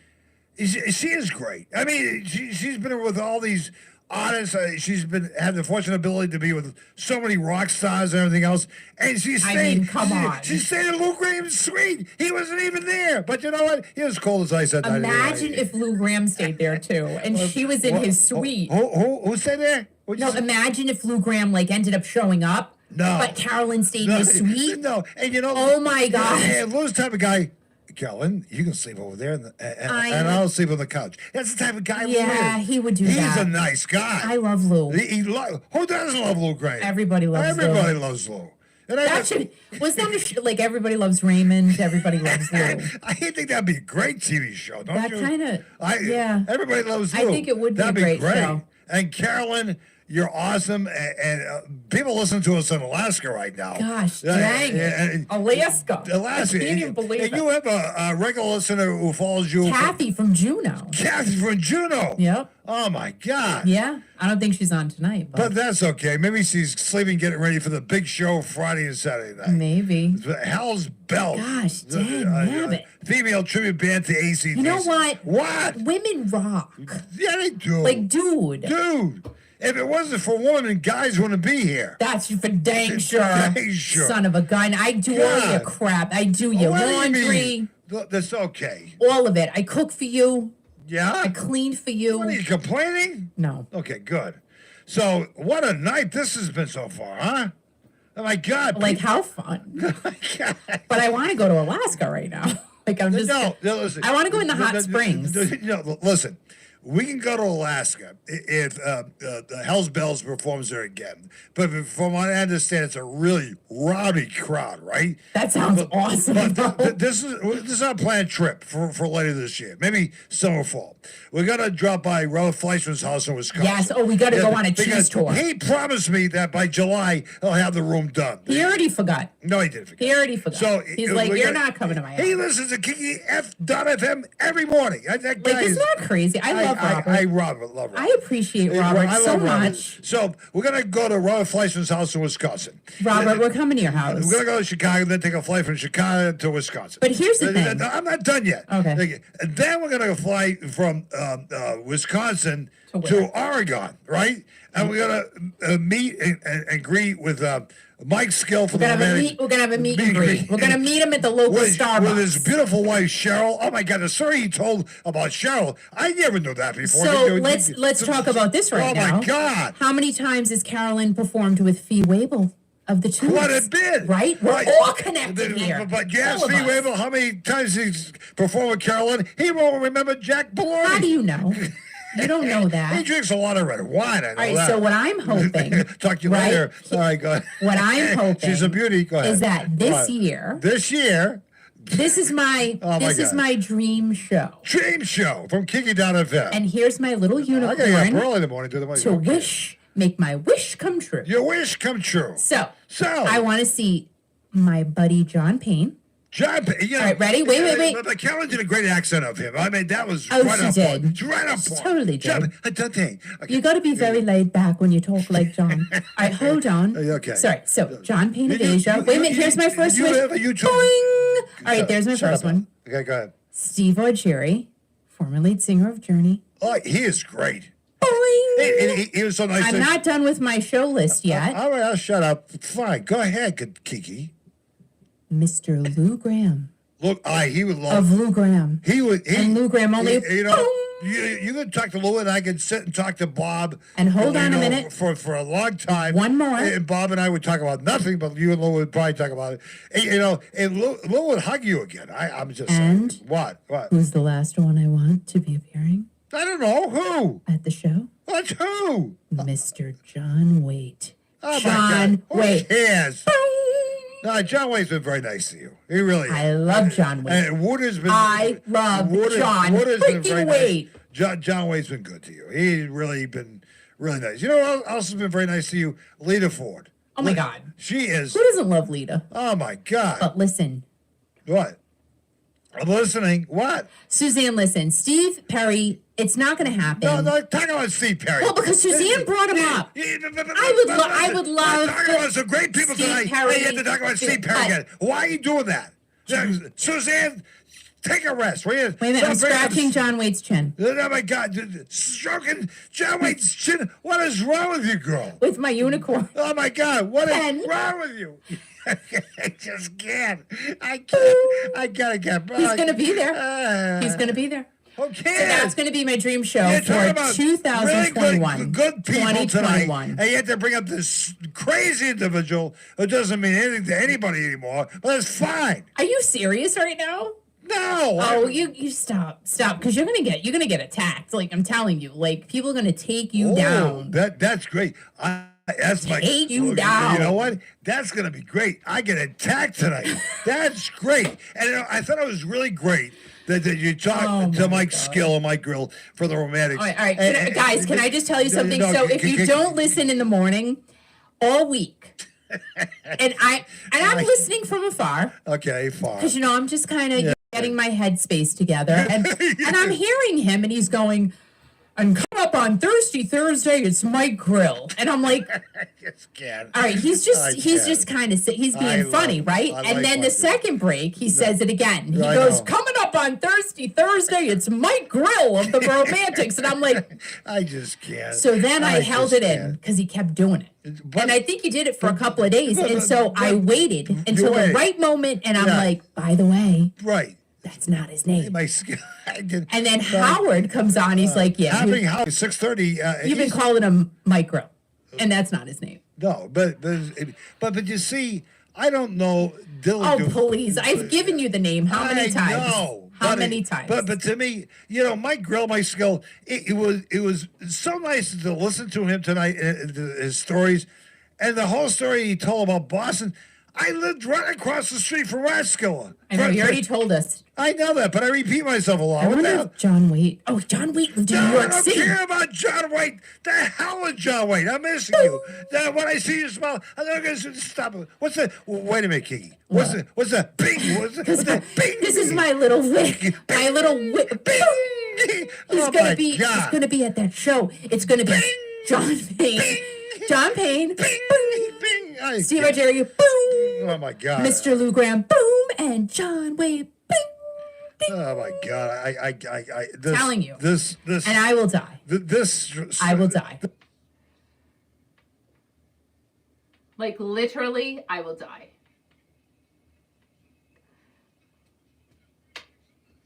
she is great. I mean, she's been with all these artist. She's had the fortunate ability to be with so many rock stars and everything else. And she stayed. Come on. She stayed in Lou Graham's suite. He wasn't even there. But you know what? He was cold as ice that night. Imagine if Lou Graham stayed there too, and she was in his suite. Who stayed there? No, imagine if Lou Graham like ended up showing up. No. But Carolyn stayed in his suite. No, and you know. Oh my God. And Lou's the type of guy. Carolyn, you can sleep over there, and I'll sleep on the couch. That's the type of guy Lou is. He would do He's that. a nice guy. I love Lou. Who doesn't love Lou Graham? Everybody loves Lou. Everybody loves Lou. And Was that like Everybody Loves Raymond? Everybody loves Lou. I think that'd be a great TV show, don't you? That kind of, yeah. Everybody loves Lou. I think it would be that'd a great show. And Carolyn, you're awesome, and people listen to us in Alaska right now. Gosh, dang it. Alaska. I can't even believe it. And you have a regular listener who follows you. Kathy from Juneau. Kathy from Juneau. Yep. Oh, my God. Yeah. I don't think she's on tonight. But that's okay. Maybe she's sleeping, getting ready for the big show Friday and Saturday night. Maybe. Hell's Bells. Gosh, dang, female tribute band to AC/DC. You know what? What? Women rock. Yeah, they do. Like, dude. If it wasn't for women, guys wouldn't be here. That's for dang sure. Dang sure. Son of a gun. I do all your crap. I do your laundry. That's okay. All of it. I cook for you. Yeah? I clean for you. What, are you complaining? No. Okay, good. So, what a night this has been so far, huh? Oh, my God. Like, how fun. But I want to go to Alaska right now. Like, I'm just... No, listen. I want to go in the hot springs. Listen. We can go to Alaska if the Hell's Bells performs there again. But from what I understand, it's a really rowdy crowd, right? That sounds awesome. But this is our planned trip for later this year. Maybe summer, fall. We're going to drop by Ralph Fleischman's house in Wisconsin. Yes. Oh, we got to go on a cheese tour. He promised me that by July, he'll have the room done. He already forgot. No, he didn't forget. He already forgot. So he's like, you're not coming to my house. He listens to Kiki F.FM every morning. That guy isn't that crazy? I love Robert. I love Robert. I appreciate Robert so much. So we're going to go to Robert Fleischman's house in Wisconsin. Robert, we're coming to your house. We're going to go to Chicago, then take a flight from Chicago to Wisconsin. But here's the thing. I'm not done yet. Okay. And then we're going to fly from Wisconsin to Oregon, right? And we're going to meet and greet with Mike Skill from We're gonna have a meet and greet. We're gonna meet him at the local Starbucks with his beautiful wife Cheryl. Oh my God, the story he told about Cheryl, I never knew that before. So let's talk about this right now. Oh my God! How many times has Carolyn performed with Fee Waybill of the Tubes? What it been? Right, we're all connected here. But you ask Fee Waybill how many times he's performed with Carolyn, he won't remember Jack Ballori. How do you know? You don't know that. He drinks a lot of red wine. I know all right, that. so what I'm hoping. Talk to you later. All right, go ahead. What I'm hoping. She's a beauty. Go ahead. Is that this year. This year. This is my my dream show. Dream show from Kiki.FM. And here's my little unicorn. I gotta get up early in the morning to the morning. Make my wish come true. Your wish come true. So I want to see my buddy John Payne. John, you know, all right, ready? Wait. But Carolyn did a great accent of him. I mean, that was right up. She did. It's right up. Totally did. Okay. You got to be very laid back when you talk like John. All right, hold on. Okay. Sorry. So, John Payne of Asia. Wait a minute. Here's my first wish. Boing! All right, there's my first one. Okay, go ahead. Steve Augeri, former lead singer of Journey. Oh, he is great. Boing! He was so nice. I'm not done with my show list yet. All right, I'll shut up. Fine. Go ahead, Kiki. Mr. Lou Graham. Look, he would love Lou Graham. And Lou Graham only. You could talk to Lou, and I could sit and talk to Bob. And hold on a minute for a long time. One more. And Bob and I would talk about nothing, but you and Lou would probably talk about it. And, and Lou would hug you again. I'm just saying. What? Who's the last one I want to be appearing? I don't know who at the show. What's who? Mr. John Waite. Oh John Waite. Who cares? No, John Waite's been very nice to you. He really is. I love John Waite. And Wood has been. I love John freaking Waite. John Waite's been good to you. He's really been really nice. You know what else has been very nice to you? Lita Ford. Oh, my God. She is. Who doesn't love Lita? Oh, my God. But listen. What? I'm listening. What? Suzanne, listen. Steve Perry, it's not going to happen. No, talk about Steve Perry. Well, because Suzanne brought him up. I would love talking about some great people Steve tonight. Perry. You had to talk about Steve Perry again. Why are you doing that? Suzanne, take a rest. Wait a minute, I'm scratching John Waite's chin. Oh my God, stroking John Waite's chin. What is wrong with you, girl? With my unicorn. Oh my God, what is wrong with you? I just can't. I gotta get back. He's gonna be there. He's gonna be there. Okay. So that's going to be my dream show for 2021. Really good people tonight, and you have to bring up this crazy individual who doesn't mean anything to anybody anymore. But it's fine. Are you serious right now? No. Oh, you stop, because you're gonna get attacked. Like I'm telling you, like people are gonna take you down. That's great. That's my take you down. You know what? That's gonna be great. I get attacked tonight. That's great. And I thought it was really great that you talked to Mike Skill and Mike Grill for the romantics. All right. Guys, can I just tell you something? So if you don't listen in the morning, all week, and I'm listening from afar. Okay, far. Because I'm just kind of getting my headspace together, and I'm hearing him, and he's going, and come up on Thursday, it's Mike Grill. And I'm like, I just can't. All right, he's just kind of, he's being funny, right? And then the second break, he says it again. He goes, coming up on Thursday, it's Mike Grill of the Romantics. And I'm like, I just can't. So then I held it in because he kept doing it. And I think he did it for a couple of days. And so I waited until the right moment. And I'm like, by the way. Right. That's not his name. And then Howard comes on. He's like, yeah. 6:30. You've been calling him Mike Grill. And that's not his name. No, but you see, I don't know. Dylan. Oh, please. I've given you the name how many times? No. How many times? But to me, Mike Grill, Mike Skill, it was so nice to listen to him tonight, his stories, and the whole story he told about Boston. I lived right across the street from Rathskeller. I know, you already told us. I know that, but I repeat myself a lot. I wonder if John Waite. Oh, John Waite lived in New York City. I don't care about John Waite. The hell with John Waite. I'm missing you. When I see you smile, I'm not going to stop it. What's the? Wait a minute, Kiki. What's the bing? What's the bing? This is my little wick. My little wick. Bing. He's gonna be at that show. It's gonna be John Payne. John Payne. Bing. Bing. Steve Jerry. Boom. Oh my God. Mr. Lou Graham. Boom. And John Waite. Bing. Bing. Oh my God. I telling you. This. And I will die. I will die. Like literally, I will die.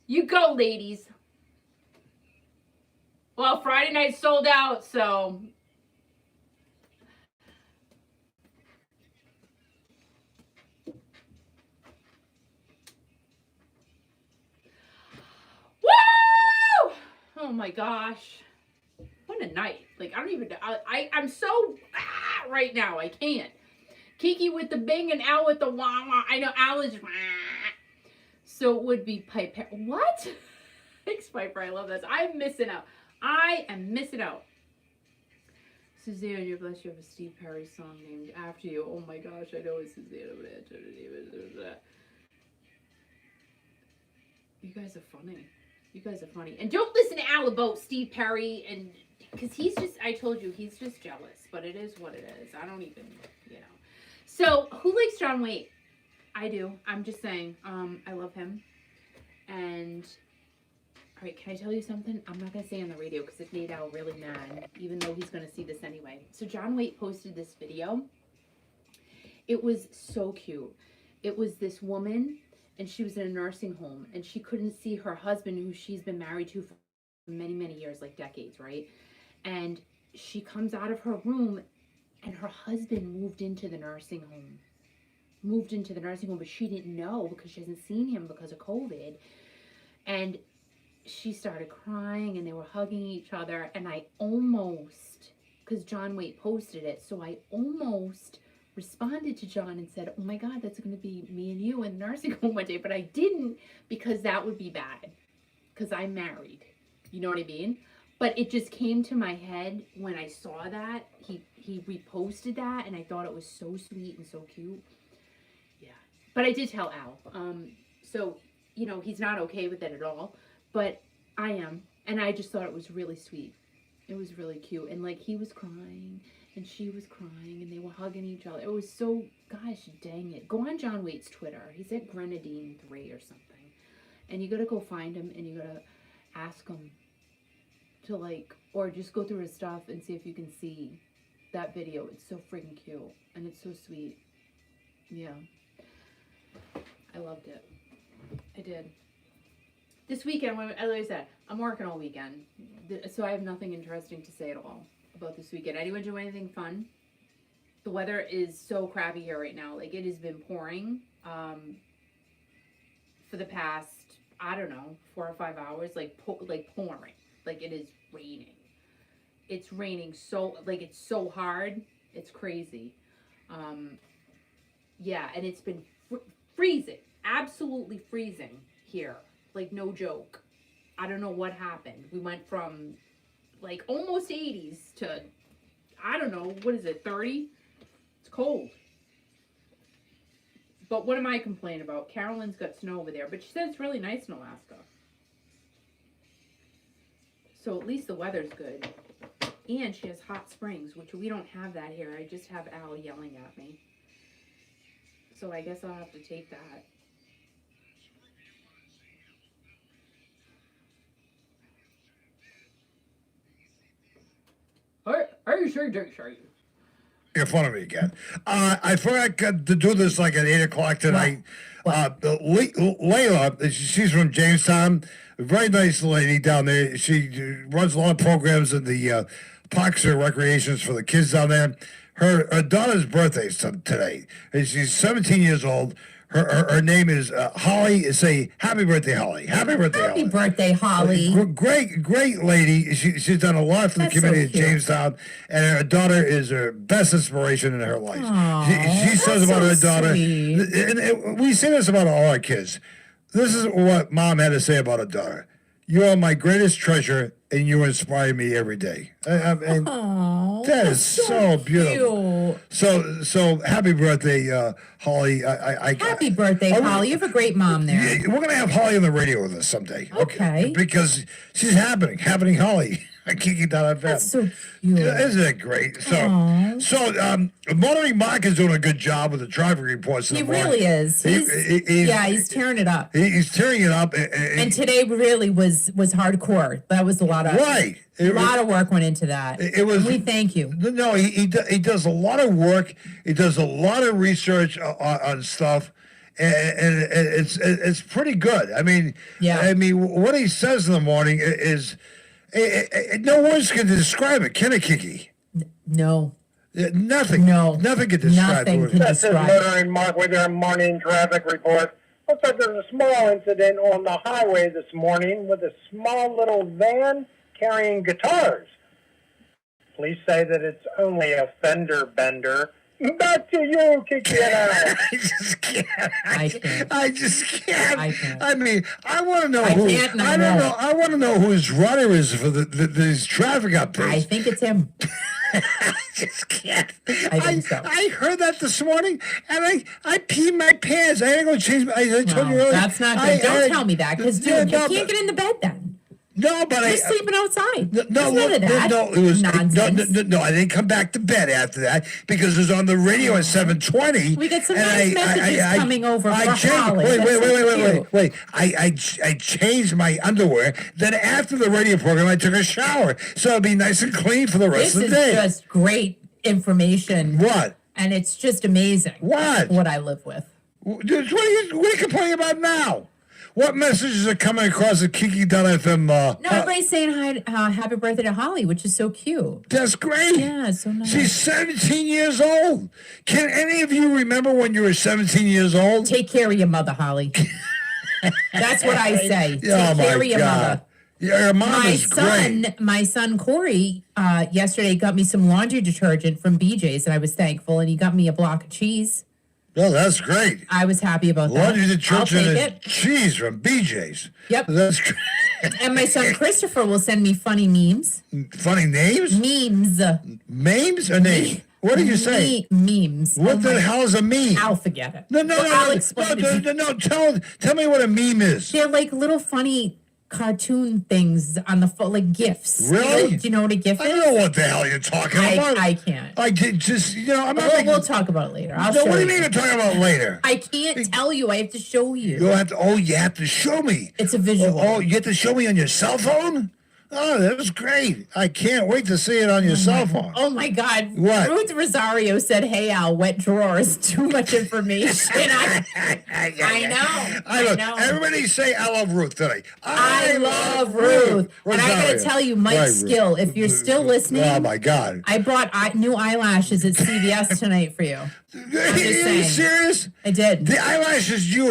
You go, ladies. Well, Friday night sold out, so. Woo! Oh my gosh. What a night. Like, I don't even, I'm so, right now, I can't. Kiki with the bing and Al with the wah wah. I know Al is wah. So it would be Piper. What? Thanks, Piper. I love this. I'm missing out. I am missing out. Suzanne, you're blessed. You have a Steve Perry song named after you. Oh my gosh, I know it's Suzanne. You guys are funny. You guys are funny. And don't listen to Al about Steve Perry, and because he's just, I told you, he's just jealous. But it is what it is. I don't even, So, who likes John Waite? I do. I'm just saying. I love him. And, all right, can I tell you something? I'm not going to say on the radio because it made Al really mad, even though he's going to see this anyway. So, John Waite posted this video. It was so cute. It was this woman, and she was in a nursing home, and she couldn't see her husband, who she's been married to for many, many years, like decades, right? And she comes out of her room, and her husband moved into the nursing home. But she didn't know because she hasn't seen him because of COVID. And she started crying, and they were hugging each other. And I almost, because John Waite posted it, so I almost responded to John and said, oh my God, that's going to be me and you in the nursing home one day. But I didn't, because that would be bad, because I'm married. You know what I mean? But it just came to my head when I saw that. He reposted that, and I thought it was so sweet and so cute. Yeah. But I did tell Al. So, he's not okay with it at all. But I am. And I just thought it was really sweet. It was really cute. And, he was crying. And she was crying, and they were hugging each other. It was so, gosh, dang it. Go on John Waite's Twitter. He's at Grenadine3 or something. And you gotta go find him, and you gotta ask him to, like, or just go through his stuff and see if you can see that video. It's so freaking cute, and it's so sweet. Yeah. I loved it. I did. This weekend, as I said, I'm working all weekend, so I have nothing interesting to say at all about this weekend. Anyone do anything fun? The weather is so crappy here right now. Like, it has been pouring for the past, I don't know, 4 or 5 hours. Like pouring. Like, it is raining. It's raining so, like, it's so hard. It's crazy. Yeah, and it's been freezing. Absolutely freezing here. Like, no joke. I don't know what happened. We went from, like, almost 80s to, I don't know, what is it, 30? It's cold. But what am I complaining about? Carolyn's got snow over there, but she said it's really nice in Alaska. So at least the weather's good. And she has hot springs, which we don't have that here. I just have Al yelling at me. So I guess I'll have to take that. Are you sure? You're fun of me again. I forgot to do this like at 8 o'clock tonight. Layla, she's from Jamestown. A very nice lady down there. She runs a lot of programs in the parks and recreations for the kids down there. Her daughter's birthday is today. And she's 17 years old. Her name is Holly. Say happy birthday, Holly. Happy birthday, Holly. Happy birthday, Holly. Great lady. She's done a lot for the community of Jamestown, and her daughter is her best inspiration in her life. She says about her daughter, and we say this about all our kids. This is what mom had to say about her daughter. You are my greatest treasure, and you inspire me every day. That is so beautiful. So happy birthday, Holly. Happy birthday, Holly. You have a great mom there. Yeah, we're gonna have Holly on the radio with us someday. Okay. Because she's happening Holly. I can't get that. That's so cute. Isn't it great? So Motoring Mark is doing a good job with the traffic reports. He really is. He's tearing it up. He's tearing it up. And today really was hardcore. That was a lot of A lot of work went into that. We thank you. No, he does a lot of work. He does a lot of research on stuff. And it's pretty good. I mean, what he says in the morning is. No words can describe it, can it, Kiki? No. Nothing. No. Nothing can describe it. This is Motoring Mark with your morning traffic report. Looks like there's a small incident on the highway this morning with a small little van carrying guitars. Police say that it's only a fender bender. Back to you, Kiki and I. I just can't. I mean, I want to know I want to know who his runner is for these traffic updates. I think it's him. I just can't. I think so. I heard that this morning, and I peed my pants. I had to go change my. I told you earlier. That's not good. Don't tell me that, because you can't get into bed then. No, but you're sleeping outside. No, it was nonsense. No, I didn't come back to bed after that because it was on the radio at 7:20. We get some nice messages coming over for Holly. Wait. I changed my underwear. Then after the radio program, I took a shower, so it'll be nice and clean for the rest of the day. This is just great information. What? And it's just amazing. What I live with. What are you complaining about now? What messages are coming across the Kiki.fm? No, everybody's saying hi, happy birthday to Holly, which is so cute. That's great. Yeah, so nice. She's 17 years old. Can any of you remember when you were 17 years old? Take care of your mother, Holly. That's what I say. Take care of your mother. Your mom is great. My son Corey yesterday got me some laundry detergent from BJ's, and I was thankful, and he got me a block of cheese. Oh, that's great. I was happy about that. Laundry detergent and cheese from BJ's. Yep. That's great. And my son Christopher will send me funny memes. Funny names? Memes. Memes or names? What did you say? Memes. What the hell is a meme? I'll forget it. No. I'll explain it. No. Tell me what a meme is. They're like little funny cartoon things on the phone, like GIFs. Really? Do you know what a GIF I is? don't know what the hell you're talking about. I can't. I did just, I'm not We'll talk about it later. I'll No, show what do you you. mean you're talking about later? I can't tell you. I have to show you. You have to show me. It's a visual. Oh, you have to show me on your cell phone? Oh, that was great. I can't wait to see it on your cell phone. Oh my God. What? Ruth Rosario said, "Hey Al, wet drawers, too much information." I know. Everybody say I love Ruth today. I love Ruth. And I gotta tell you, Mike Right, Skill, if you're still listening, Oh my God. I brought new eyelashes at CVS tonight for you. Are you saying. serious? I did. The eyelashes you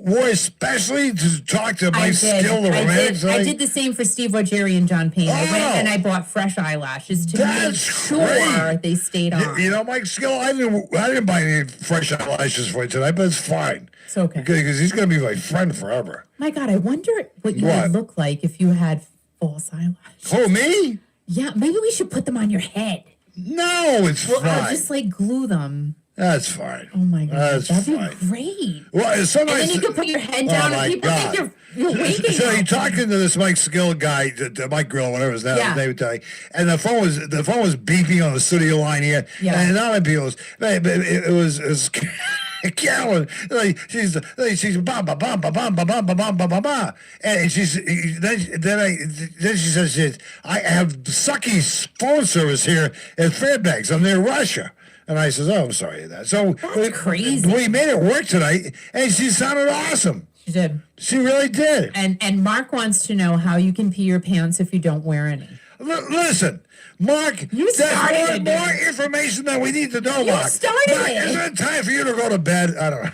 wore especially to talk to I my did. skill, the romantic I side? did the same for Steve Rogeri and John Payne. I went and I bought fresh eyelashes to make That's sure great. they stayed on. Mike Skill, I didn't buy any fresh eyelashes for you tonight, but it's fine. It's okay. Because he's going to be my friend forever. My God, I wonder what you What? would look like if you had false eyelashes. Who, me? Yeah, maybe we should put them on your head. No, it's Well, fine. just like glue them. That's fine. Oh my God, That's that'd fine. be great. Well, somebody And then you can put your head down, my and people God. think you're waking So up. you're talking to this Mike Skill guy, Mike Grill, whatever his name was, and the phone was beeping on the studio line here, and not people it was Carolyn. She's ba ba ba ba ba ba ba ba ba ba ba, and then she says, I have sucky phone service here at Fairbanks. I'm near Russia. And I says, oh, I'm sorry to that. So That's crazy. We made it work tonight, and she sounded awesome. She did. She really did. And Mark wants to know how you can pee your pants if you don't wear any. Listen, Mark, You started that's it. more information than we need to know, You Mark. started Mark, it. isn't it time for you to go to bed? I don't know.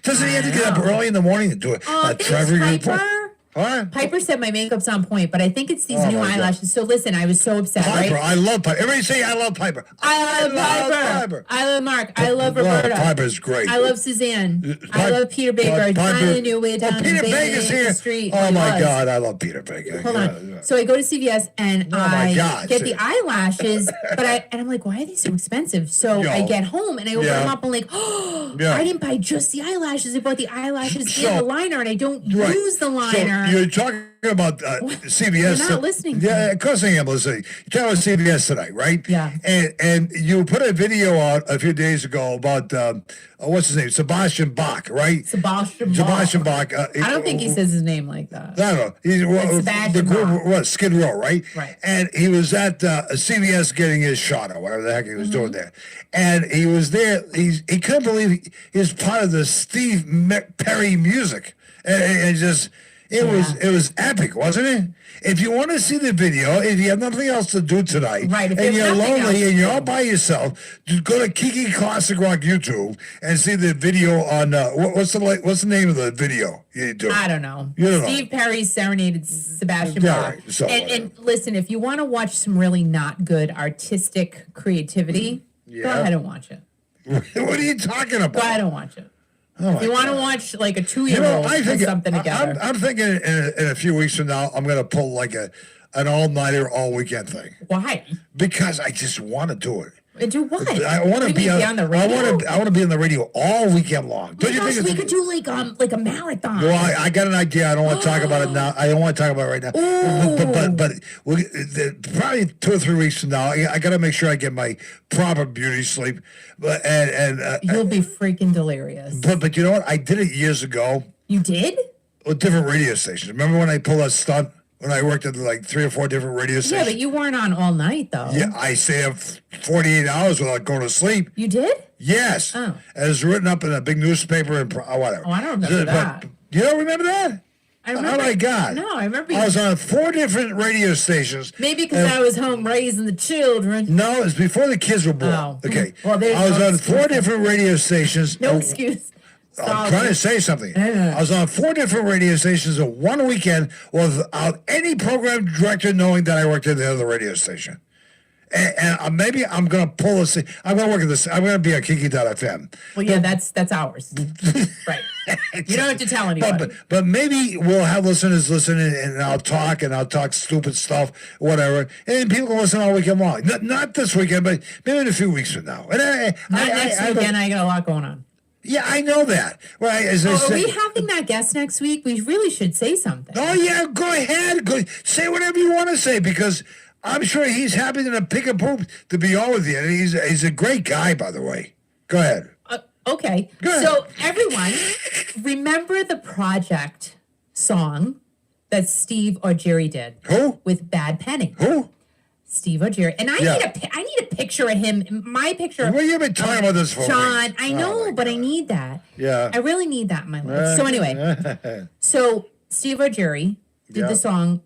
Doesn't he have to get up early in the morning to do it? Thanks, Trevor Piper. What? Piper said my makeup's on point, but I think it's these new my God. eyelashes. So listen, I was so upset, Piper, right? I love Piper. Everybody say I love Piper. I love Piper. I love Mark. I love Roberta. Piper's great. I love Suzanne. I love Peter Baker. I finally knew way down Peter in Baker's here. the street. Oh he my was. God, I love Peter Baker. Hold Yeah, on. yeah. So I go to CVS and my I God, get see. the eyelashes, but I'm like, why are these so expensive? So Yo. I get home and I open Yeah. them up. I'm like, oh, Yeah. I didn't buy just the eyelashes. I bought the eyelashes So- and the liner, and I don't Right. use the liner. So you're talking about CBS. You're not listening to Yeah, me. of course I am listening. You're talking about CBS tonight, right? Yeah. And you put a video out a few days ago about what's his name, Sebastian Bach, right? Sebastian Bach. I don't think he says his name like that. I don't know. He's the Sebastian group, Bach. what, Skid Row, right? Right. And he was at CBS getting his shot or whatever the heck he was Mm-hmm. doing there. And he was there. He couldn't believe he was part of the Steve Perry music. And just, it was epic, wasn't it? If you want to see the video, if you have nothing else to do tonight, Right, if and you you're have nothing lonely else and to you're do. all by yourself, just go to Kiki Classic Rock YouTube and see the video on what's the name of the video you do? I don't know. You don't know. Steve Perry serenaded Sebastian Yeah, Bach. right. So And listen, if you want to watch some really not good artistic creativity, go Yeah. ahead and watch it. What are you talking about? Go ahead and watch it. Oh my If you want to God. watch like a You 2-year-old know, I put think something together. I'm thinking in a few weeks from now, I'm going to pull like an all-nighter, all-weekend thing Why? because I just want to do it. And do what? I want to You be mean on the radio. I want to be on the radio all weekend long. Oh Don't my you gosh, think? we could do like a marathon. Well, I got an idea. I don't want to talk about it now. I don't want to talk about it right now. But probably 2 or 3 weeks from now, I got to make sure I get my proper beauty sleep. But You'll be freaking delirious. but you know what? I did it years ago You did? with different radio stations. Remember when I pulled that stunt when I worked at like 3 or 4 different radio Yeah, stations? but you weren't on all night though. Yeah, I stayed up 48 hours without going to sleep. You did? Yes. Oh. And it's written up in a big newspaper and whatever. Oh, I don't remember that. You don't remember that? I remember. Oh my God! No, I remember. I was on 4 different radio stations. Maybe because I was home raising the children. No, it's before the kids were born. Oh. Okay. Well, there's I was no on excuse. 4 different radio stations. No excuse. I'm trying to say something. I was on 4 different radio stations in one weekend without any program director knowing that I worked at the other radio station. And maybe I'm going to pull this. I'm going to work at this. I'm going to be on Kiki.fm. Well, yeah, that's ours. Right. You don't have to tell anybody. But maybe we'll have listeners listen and I'll talk stupid stuff, whatever. And people can listen all weekend long. Not this weekend, but maybe in a few weeks from now. And Not next weekend. I got a lot going on. Yeah, I know that. Well, as I Are say, we having that guest next week? We really should say something. oh yeah, go ahead, go say whatever you want to say because I'm sure he's happy to pick a poop to be on with you. And he's a great guy, by the way. Go ahead. Okay. Go ahead. So everyone, remember the Project song that Steve or Jerry did? Who? With Bad Penny. Who? Steve or Jerry. And I need a picture of him. My picture. Well, you've been talking about this for John, weeks. I know, but I need that. Yeah. I really need that in my life. So anyway, so Steve or Jerry did the song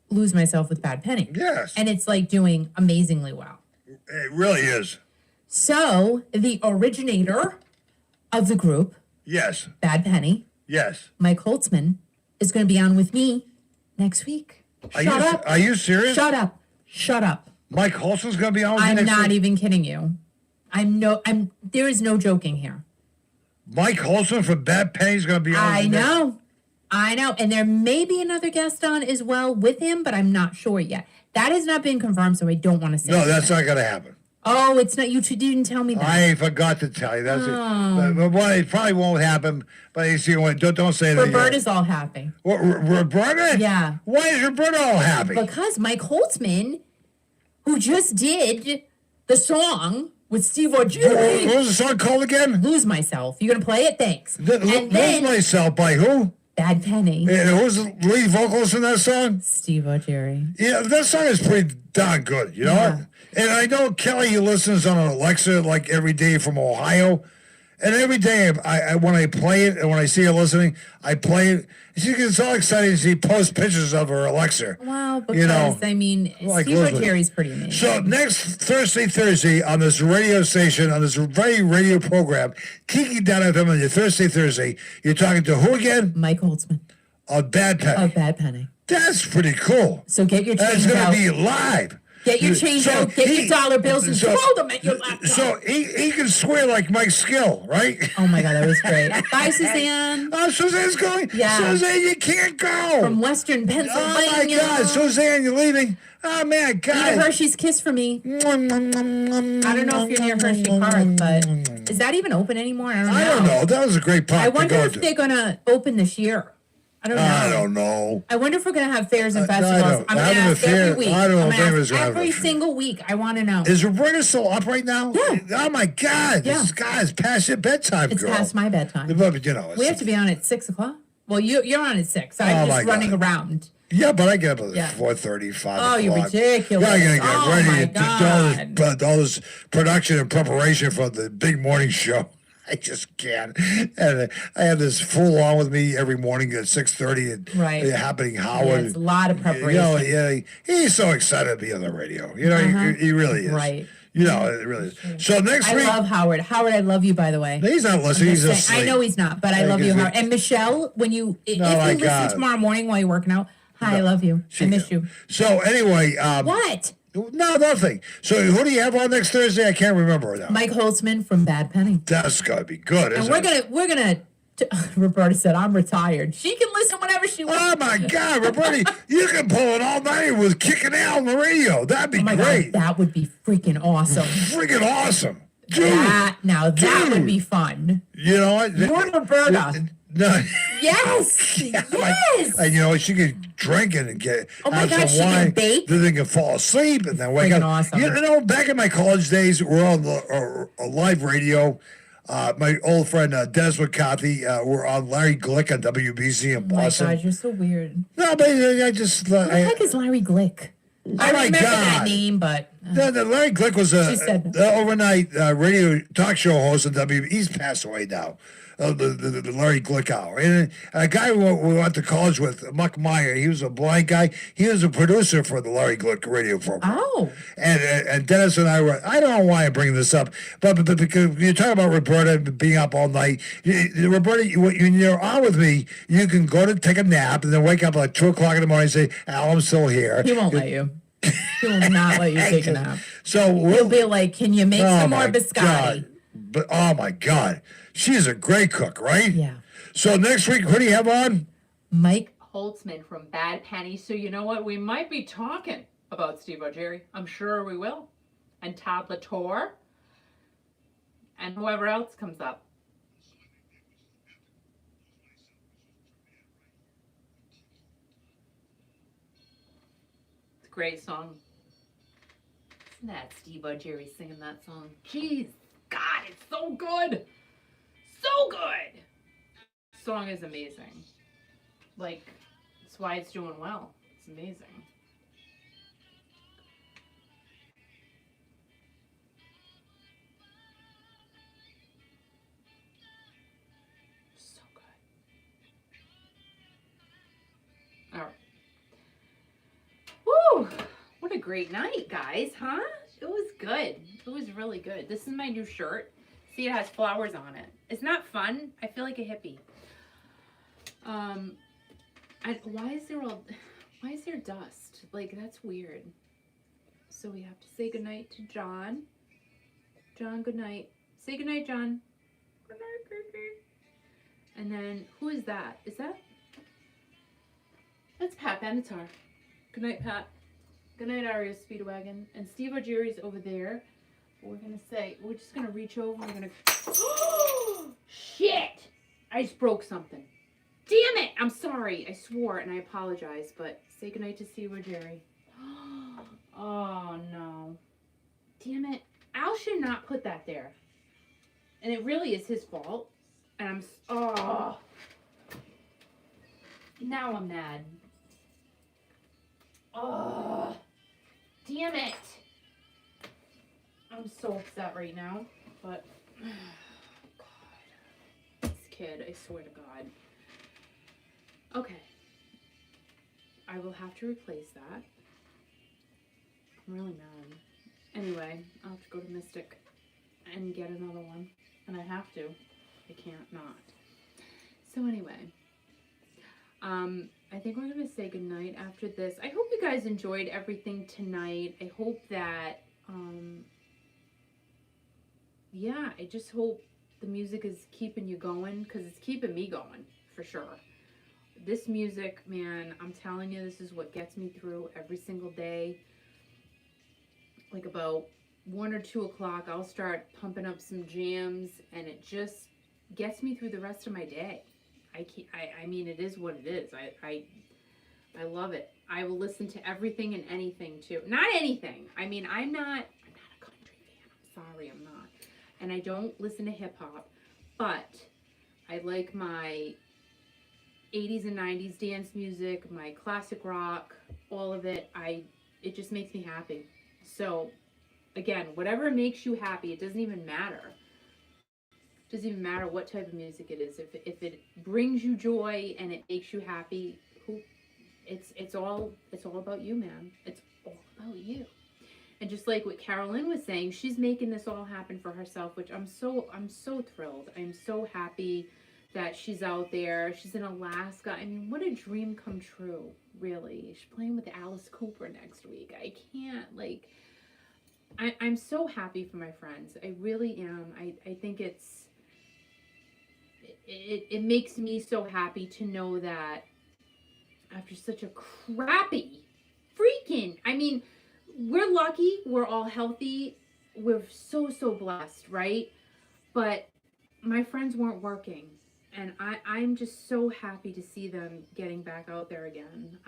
Lose Myself with Bad Penny. Yes. And it's like doing amazingly well. It really is. So the originator of the group, Yes. Bad Penny, Yes. Mike Holtzman, is going to be on with me next week. Shut up. Are you serious? Shut up. Shut up. Mike Holson's going to be on with you I'm next not week? even kidding you. There is no joking here. Mike Holson from Bad Penny's going to be on I with you next- know. I know. And there may be another guest on as well with him, but I'm not sure yet. That has not been confirmed, so I don't want to say No, that's anything. not going to happen. Oh, it's not. You didn't tell me that. I forgot to tell you. That's Oh. it. But well, it probably won't happen. But you see, don't say that. Roberta's all happy. What, Roberta? Yeah. Why is Roberta all happy? Because Mike Holtzman, who just did the song with Steve What O'Jury, was the song called again? Lose Myself. You gonna play it? Thanks. Lose And then Myself by who? Bad Penny, And who's the lead vocalist in that song? Steve O'Jury. Yeah, that song is pretty darn good. You know Yeah. what? And I know Kelly listens on Alexa like every day from Ohio. And every day, I when I play it and when I see her listening, I play it. She gets all excited. She posts pictures of her Alexa. Wow, because You know, I mean, like Steve Elizabeth. O'Jury's pretty amazing. So next Thursday on this radio station, on this very radio program, Kiki Down FM on your Thursday, you're talking to who again? Mike Holtzman On Bad Penny. of Bad Penny. That's pretty cool. So get your That's change going out. to be live. Get your change out. Get your dollar bills and throw them at your laptop. So he can swear like Mike Skill, right? Oh my God, that was great. Bye, Suzanne. Oh, Suzanne's going? Yeah. Suzanne, you can't go. From Western Oh, my Pennsylvania. God. Suzanne, you're leaving? Oh, man, Eat a God. Hershey's Kiss for me. I don't know if you're near Hershey Park, but is that even open anymore? I don't know. I don't know. That was a great park I wonder to go if to. they're going to open this year. I don't know. I don't know. I wonder if we're going to have fairs and I festivals. don't. I'm going to Having a ask fair- every week. I don't know I'm if gonna anybody's ask gonna have a every fair. single week. I want to know. Is Roberta still up right now? Yeah. Oh, my God. Yeah. This guy's past your bedtime, It's girl. past my bedtime. But, you know, We have to be on at 6 o'clock. Well, you're on at 6. I'm Oh, just my running God. around. Yeah, but I get up at Yeah. 4:30, 5 Oh, o'clock. you're ridiculous. Yeah, I gotta get Oh, ready my to do all this production and preparation for the big morning show. I just can't. And I have this fool on with me every morning at 6:30 and Right. happening Yeah, Howard. it's a lot of You preparation. know, yeah, he's so excited to be on the radio. You know, he really is. Right. You know, it really is. So next I week, love Howard. Howard, I love you, by the way. he's not listening. He's Just asleep. saying. I know he's not, but I love you, because Howard. And Michelle, when you if Oh, my you listen God. tomorrow morning while you're working out, hi, I love you. I miss you. So anyway, What? no, nothing. So who do you have on next Thursday? I can't remember now. Mike Holtzman from Bad Penny. That's gotta be good, And isn't it? we're gonna. Roberta said, "I'm retired. She can listen whenever she wants." Oh my God, Roberta, you can pull it all night with kicking out on the radio. That'd be Oh my great. God, that would be freaking awesome. Freaking awesome. Dude, That Dude. would be fun. you know what? You're Roberta. No. Yes, yes. And you know, she could drink it and get Oh my have God, some she can wine, bake? then they can fall asleep and then wake Freaking up. awesome. You know, back in my college days, we're on the live radio. My old friend Dennis McCarthy, we're on Larry Glick on WBC in Oh my Boston. God, you're so weird. No, but I just Who the heck is Larry Glick? I my remember that God. name, but the Larry Glick was a She said- overnight radio talk show host on WB. He's passed away now. The Larry Glick hour. And a guy we went to college with, Muck Meyer, he was a blind guy. He was a producer for the Larry Glick radio program. oh, And Dennis and I were, I don't know why I'm bringing this up, but because you're talking about Roberta being up all night. Roberta, when you're on with me, you can go to take a nap and then wake up like 2 o'clock in the morning and say, Al, I'm still here. he won't let you. He will not let you take a nap. So He'll be like, "Can you make some more my biscotti?" God. But oh my God, she's a great cook, right? Yeah. So next week, who do you have on? Mike. Holtzman from Bad Penny. So you know what? We might be talking about Steve O'Jerry. I'm sure we will. And Todd Latour. And whoever else comes up. great song. Isn't that Steve Jerry singing that song? Jeez, God, it's so good. So good. Song is amazing. Like, that's why it's doing well. It's amazing. So good. All right. Woo! What a great night, guys, huh? It was good. It was really good. This is my new shirt. See, it has flowers on it. It's not fun. I feel like a hippie. Why is there dust? Like, that's weird. So we have to say goodnight to John. John, good night. Say goodnight, John. Good night, baby. And then, who is that? That's Pat Benatar. Good night, Pat. Good night, Aria Speedwagon. And Steve O'Jerry's over there. We're just gonna reach over. We're gonna. Shit! I just broke something. Damn it! I'm sorry. I swore and I apologize, but say goodnight to Steve O'Jerry. Oh no. Damn it. Al should not put that there. And it really is his fault. And now I'm mad. Oh, damn it. I'm so upset right now, but God, this kid, I swear to God. Okay, I will have to replace that. I'm really mad. Anyway, I'll have to go to Mystic and get another one, and I have to. I can't not. So anyway, I think we're gonna say goodnight after this. I hope you guys enjoyed everything tonight. I hope that, yeah, I just hope the music is keeping you going, because it's keeping me going, for sure. This music, man, I'm telling you, this is what gets me through every single day. Like about 1 or 2 o'clock, I'll start pumping up some jams, and it just gets me through the rest of my day. I mean, it is what it is. I love it. I will listen to everything and anything too. Not anything. I mean, I'm not a country fan. I'm sorry, I'm not. And I don't listen to hip hop, but I like my 80s and 90s dance music, my classic rock, all of it. It just makes me happy. So again, whatever makes you happy, it doesn't even matter. It doesn't even matter what type of music it is. If it brings you joy and it makes you happy, it's all about you, man. It's all about you. And just like what Carolyn was saying, she's making this all happen for herself, which I'm so thrilled. I'm so happy that she's out there. She's in Alaska. I mean, what a dream come true, really. She's playing with Alice Cooper next week. I can't, like, I'm so happy for my friends. I really am. I think it makes me so happy to know that after such a crappy freaking, I mean, we're lucky, we're all healthy, we're so blessed, right? But my friends weren't working, and I'm just so happy to see them getting back out there again.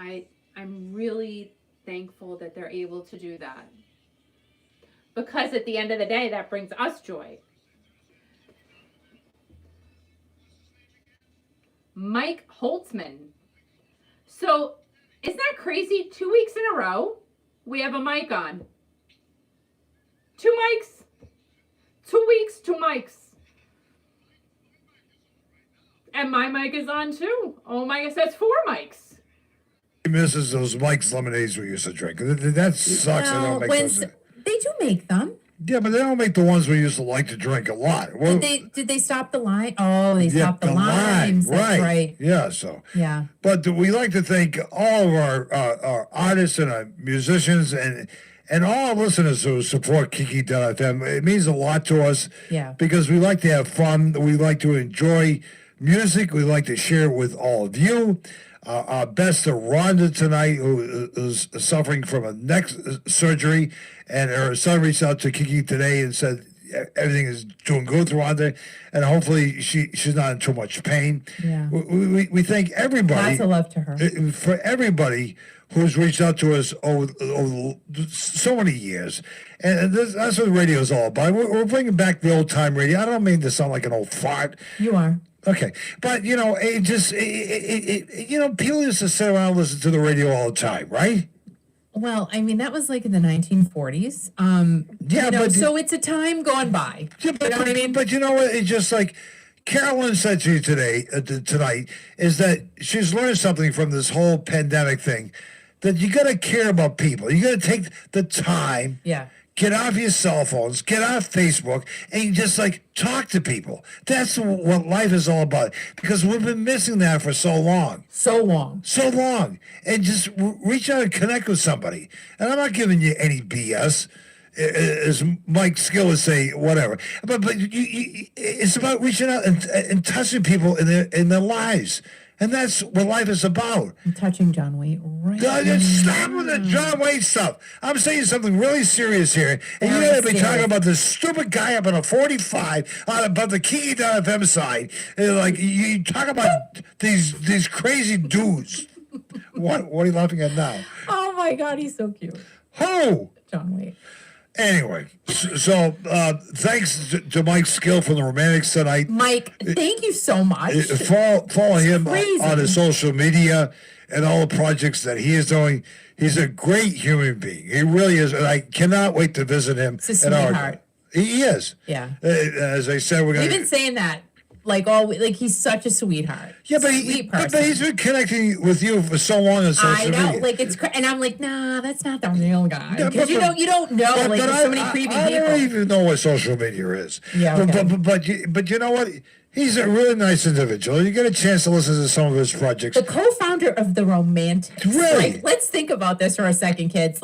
I'm really thankful that they're able to do that, because at the end of the day, that brings us joy. Mike Holtzman. So, isn't that crazy? 2 weeks in a row, we have a mic on. 2 mics. 2 weeks, 2 mics. And my mic is on too. Oh my gosh, that's 4 mics. He misses those Mike's lemonades we used to drink. That sucks. They don't make those. They do make them. Yeah, but they don't make the ones we used to like to drink a lot. Well, Did they stop the line? Oh, they stopped the limes. That's right. Yeah, so. Yeah. But we like to thank all of our artists and our musicians and all our listeners who support Kiki.fm. It means a lot to us. Yeah. Because we like to have fun. We like to enjoy music. We like to share it with all of you. Our best to Rhonda tonight, who is suffering from a neck surgery, and her son reached out to Kiki today and said, everything is doing good throughout there, and hopefully she's not in too much pain. Yeah. We thank everybody. Lots of love to her. For everybody who's reached out to us over so many years. And that's what radio is all about. We're bringing back the old time radio. I don't mean to sound like an old fart. You are. Okay, but people used to sit around and listen to the radio all the time, right? Well, I mean, that was like in the 1940s. So it's a time gone by. Yeah, but, you know what I mean? But you know what? It's just like Carolyn said to you tonight, is that she's learned something from this whole pandemic thing, that you got to care about people. You got to take the time. Yeah. Get off your cell phones, get off Facebook, and you just talk to people. That's what life is all about. Because we've been missing that for so long. So long. And just reach out and connect with somebody. And I'm not giving you any BS, as Mike Skill would say, whatever. But it's about reaching out and touching people in their lives. And that's what life is about. I'm touching John Waite right now. now. Stop with the John Waite stuff. I'm saying something really serious here. And you're going to be talking about this stupid guy up on a 45 about the Kiki.FM side. And you talk about these crazy dudes. What are you laughing at now? Oh my God, he's so cute. Who? John Waite. Anyway, so thanks to Mike Skill from the Romantics tonight. Mike, thank you so much. Follow him on his social media and all the projects that he is doing. He's a great human being. He really is, and I cannot wait to visit him. It's a sweetheart. He is. Yeah. As I said, We've been saying that. He's such a sweetheart. Yeah, but he's been connecting with you for so long on social media. I know, and I'm like, nah, that's not the real guy. Because you don't know, there's so many creepy people. I don't even know what social media is. Yeah, okay. But you know what? He's a really nice individual. You get a chance to listen to some of his projects. The co-founder of the Romantics. Really? Let's think about this for a second, kids.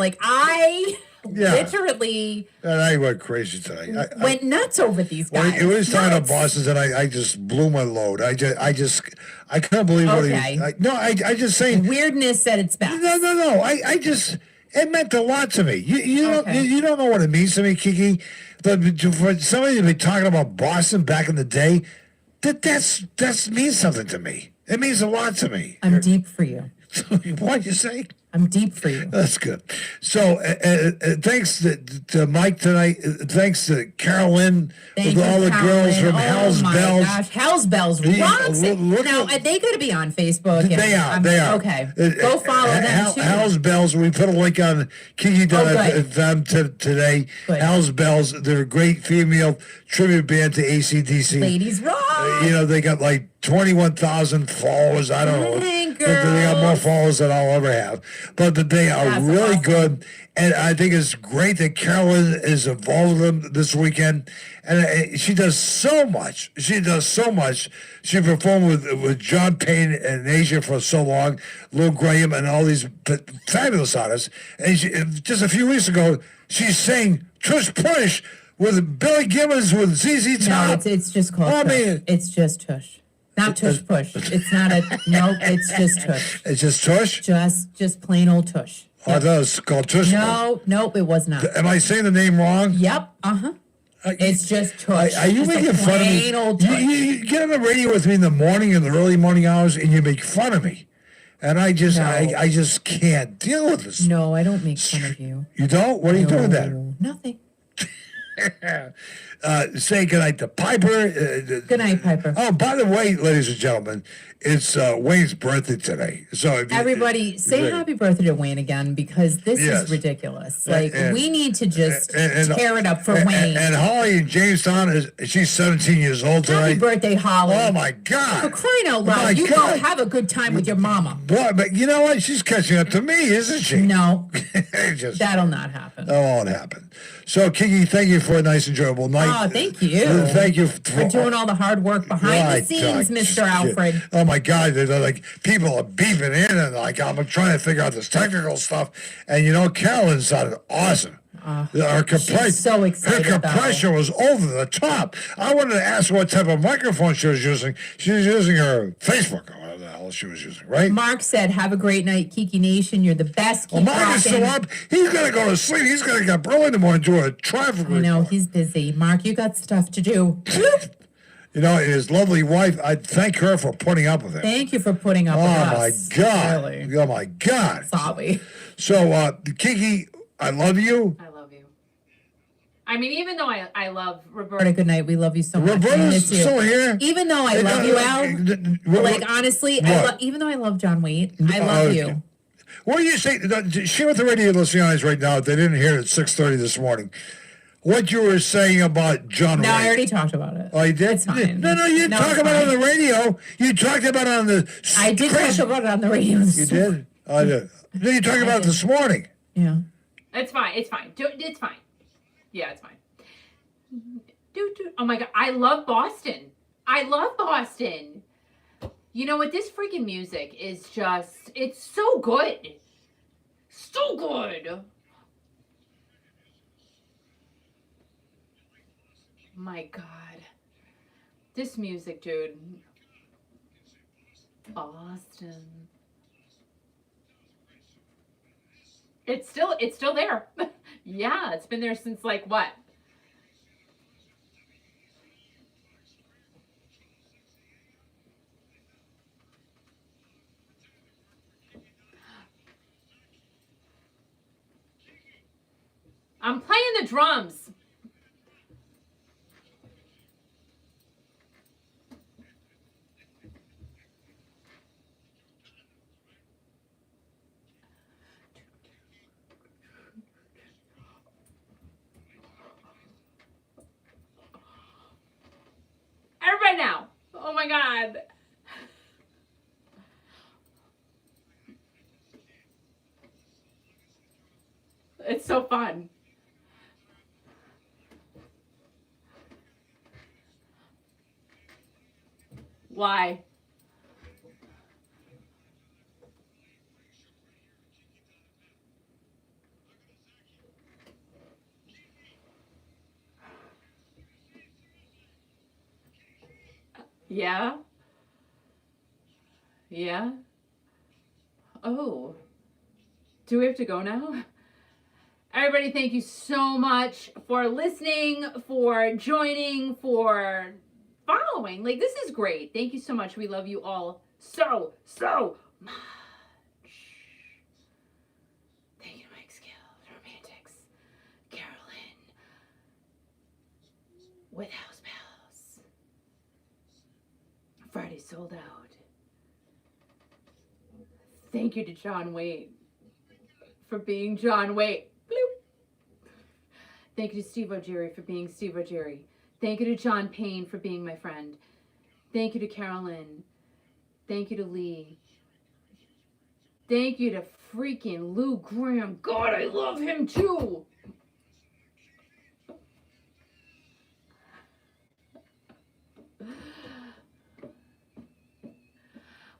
Literally. And I went crazy tonight. Went nuts over these guys. It was talking about bosses, and I just blew my load. I couldn't believe what he. I just saying. Weirdness at its best. No. It meant a lot to me. You don't know what it means to me, Kiki. But for somebody to be talking about Boston back in the day, that means something to me. It means a lot to me. I'm deep for you. What'd you say? I'm deep for you. That's good. So thanks to Mike tonight. Thanks to Carolyn with all the girls from Hell's Bells. Gosh, Hell's Bells rocks. Now, they got to be on Facebook. They are. Okay. Go follow them, too. Hell's Bells. We put a link on Kiki.FM today. Good. Hell's Bells. They're a great female tribute band to AC/DC. Ladies rock. They got 21,000 followers. I don't know. They got more followers than I'll ever have. But they are really awesome. Good. And I think it's great that Carolyn is involved with them this weekend. And she does so much. She performed with John Payne and Asia for so long, Lou Graham, and all these fabulous artists. And just a few weeks ago, she sang Tush Push with Billy Gibbons with ZZ Top. No, it's just called Tush. It's just Tush. Not Tush Push. It's not it's just Tush. It's just Tush? Just plain old Tush. Yep. I thought it was called Tush. Nope, it was not. Am I saying the name wrong? Yep, it's just Tush. Are you making fun of me? Plain old Tush. You get on the radio with me in the morning, in the early morning hours, and you make fun of me. And I just can't deal with this. No, I don't make fun of you. You don't? What are you doing then? Nothing. Say goodnight to Piper. Good night, Piper. Oh, by the way, ladies and gentlemen, it's Wayne's birthday today. So everybody, say happy birthday to Wayne again, because this is ridiculous. We need to just tear it up for Wayne. And Holly in Jamestown, she's 17 years old tonight. Happy birthday, Holly. Oh, my God. For crying out loud, go have a good time with your mama. Boy, but you know what? She's catching up to me, isn't she? No. That'll not happen. That won't happen. So, Kiki, thank you for a nice, enjoyable night. Oh, thank you. Thank you for doing all the hard work behind the scenes, Mr. Alfred. Oh, my God. They're people are beeping in, and I'm trying to figure out this technical stuff. And, Carolyn sounded awesome. She's so excited, her compression was over the top. I wanted to ask her what type of microphone she was using. She was using her Facebook, or whatever the hell she was using, right? Mark said, "Have a great night, Kiki Nation. You're the best. Keep Mark is still up. He's gonna go to sleep. He's gonna get up early in the morning to do a traffic report. I know he's busy. Mark, you got stuff to do. You know, his lovely wife. I thank her for putting up with it. Thank you for putting up with us. Oh my God! Really. Oh my God! Sorry. So, Kiki, I love you. I love you. I mean, even though I love Roberta. Roberta, good night. We love you so much. Roberta's still here. Even though I love you, Al. Like, honestly, even though I love John Waite, I love you. What do you say? Share with the radio listeners right now. If they didn't hear it at 6:30 this morning, what you were saying about John Waite. No, I already talked about it. Oh, you did? It's fine. No, you didn't talk about it on the radio. You talked about it on the... I did talk about it on the radio. You did? I did. Then you talked about it this morning. Yeah. It's fine. It's fine. It's fine. Yeah, it's fine. Oh my God. I love Boston. I love Boston. You know what? This freaking music is just, it's so good. So good. My God. This music, dude. Boston. It's still there. Yeah, it's been there since like what? I'm playing the drums. Everybody now. Oh my God. It's so fun. Why? Yeah? Yeah? Oh. Do we have to go now? Everybody, thank you so much for listening, for joining, for following. Like, this is great. Thank you so much. We love you all so much. Thank you to Mike Skill, Romantics, Carolyn, with House Pals. Friday sold out. Thank you to John Waite for being John Waite. Bloop. Thank you to Steve O'Gerry for being Steve O'Gerry. Thank you to John Payne for being my friend. Thank you to Carolyn. Thank you to Lee. Thank you to freaking Lou Graham. God, I love him too.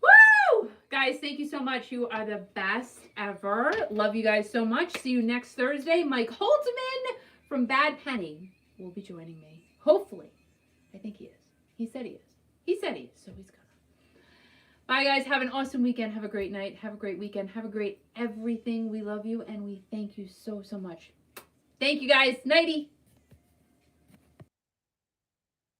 Woo! Guys, thank you so much. You are the best ever. Love you guys so much. See you next Thursday. Mike Holtzman from Bad Penny will be joining me. Hopefully. I think he is. He said he is. He said he is, so he's gonna. Bye, guys. Have an awesome weekend. Have a great night. Have a great weekend. Have a great everything. We love you, and we thank you so much. Thank you, guys. Nighty.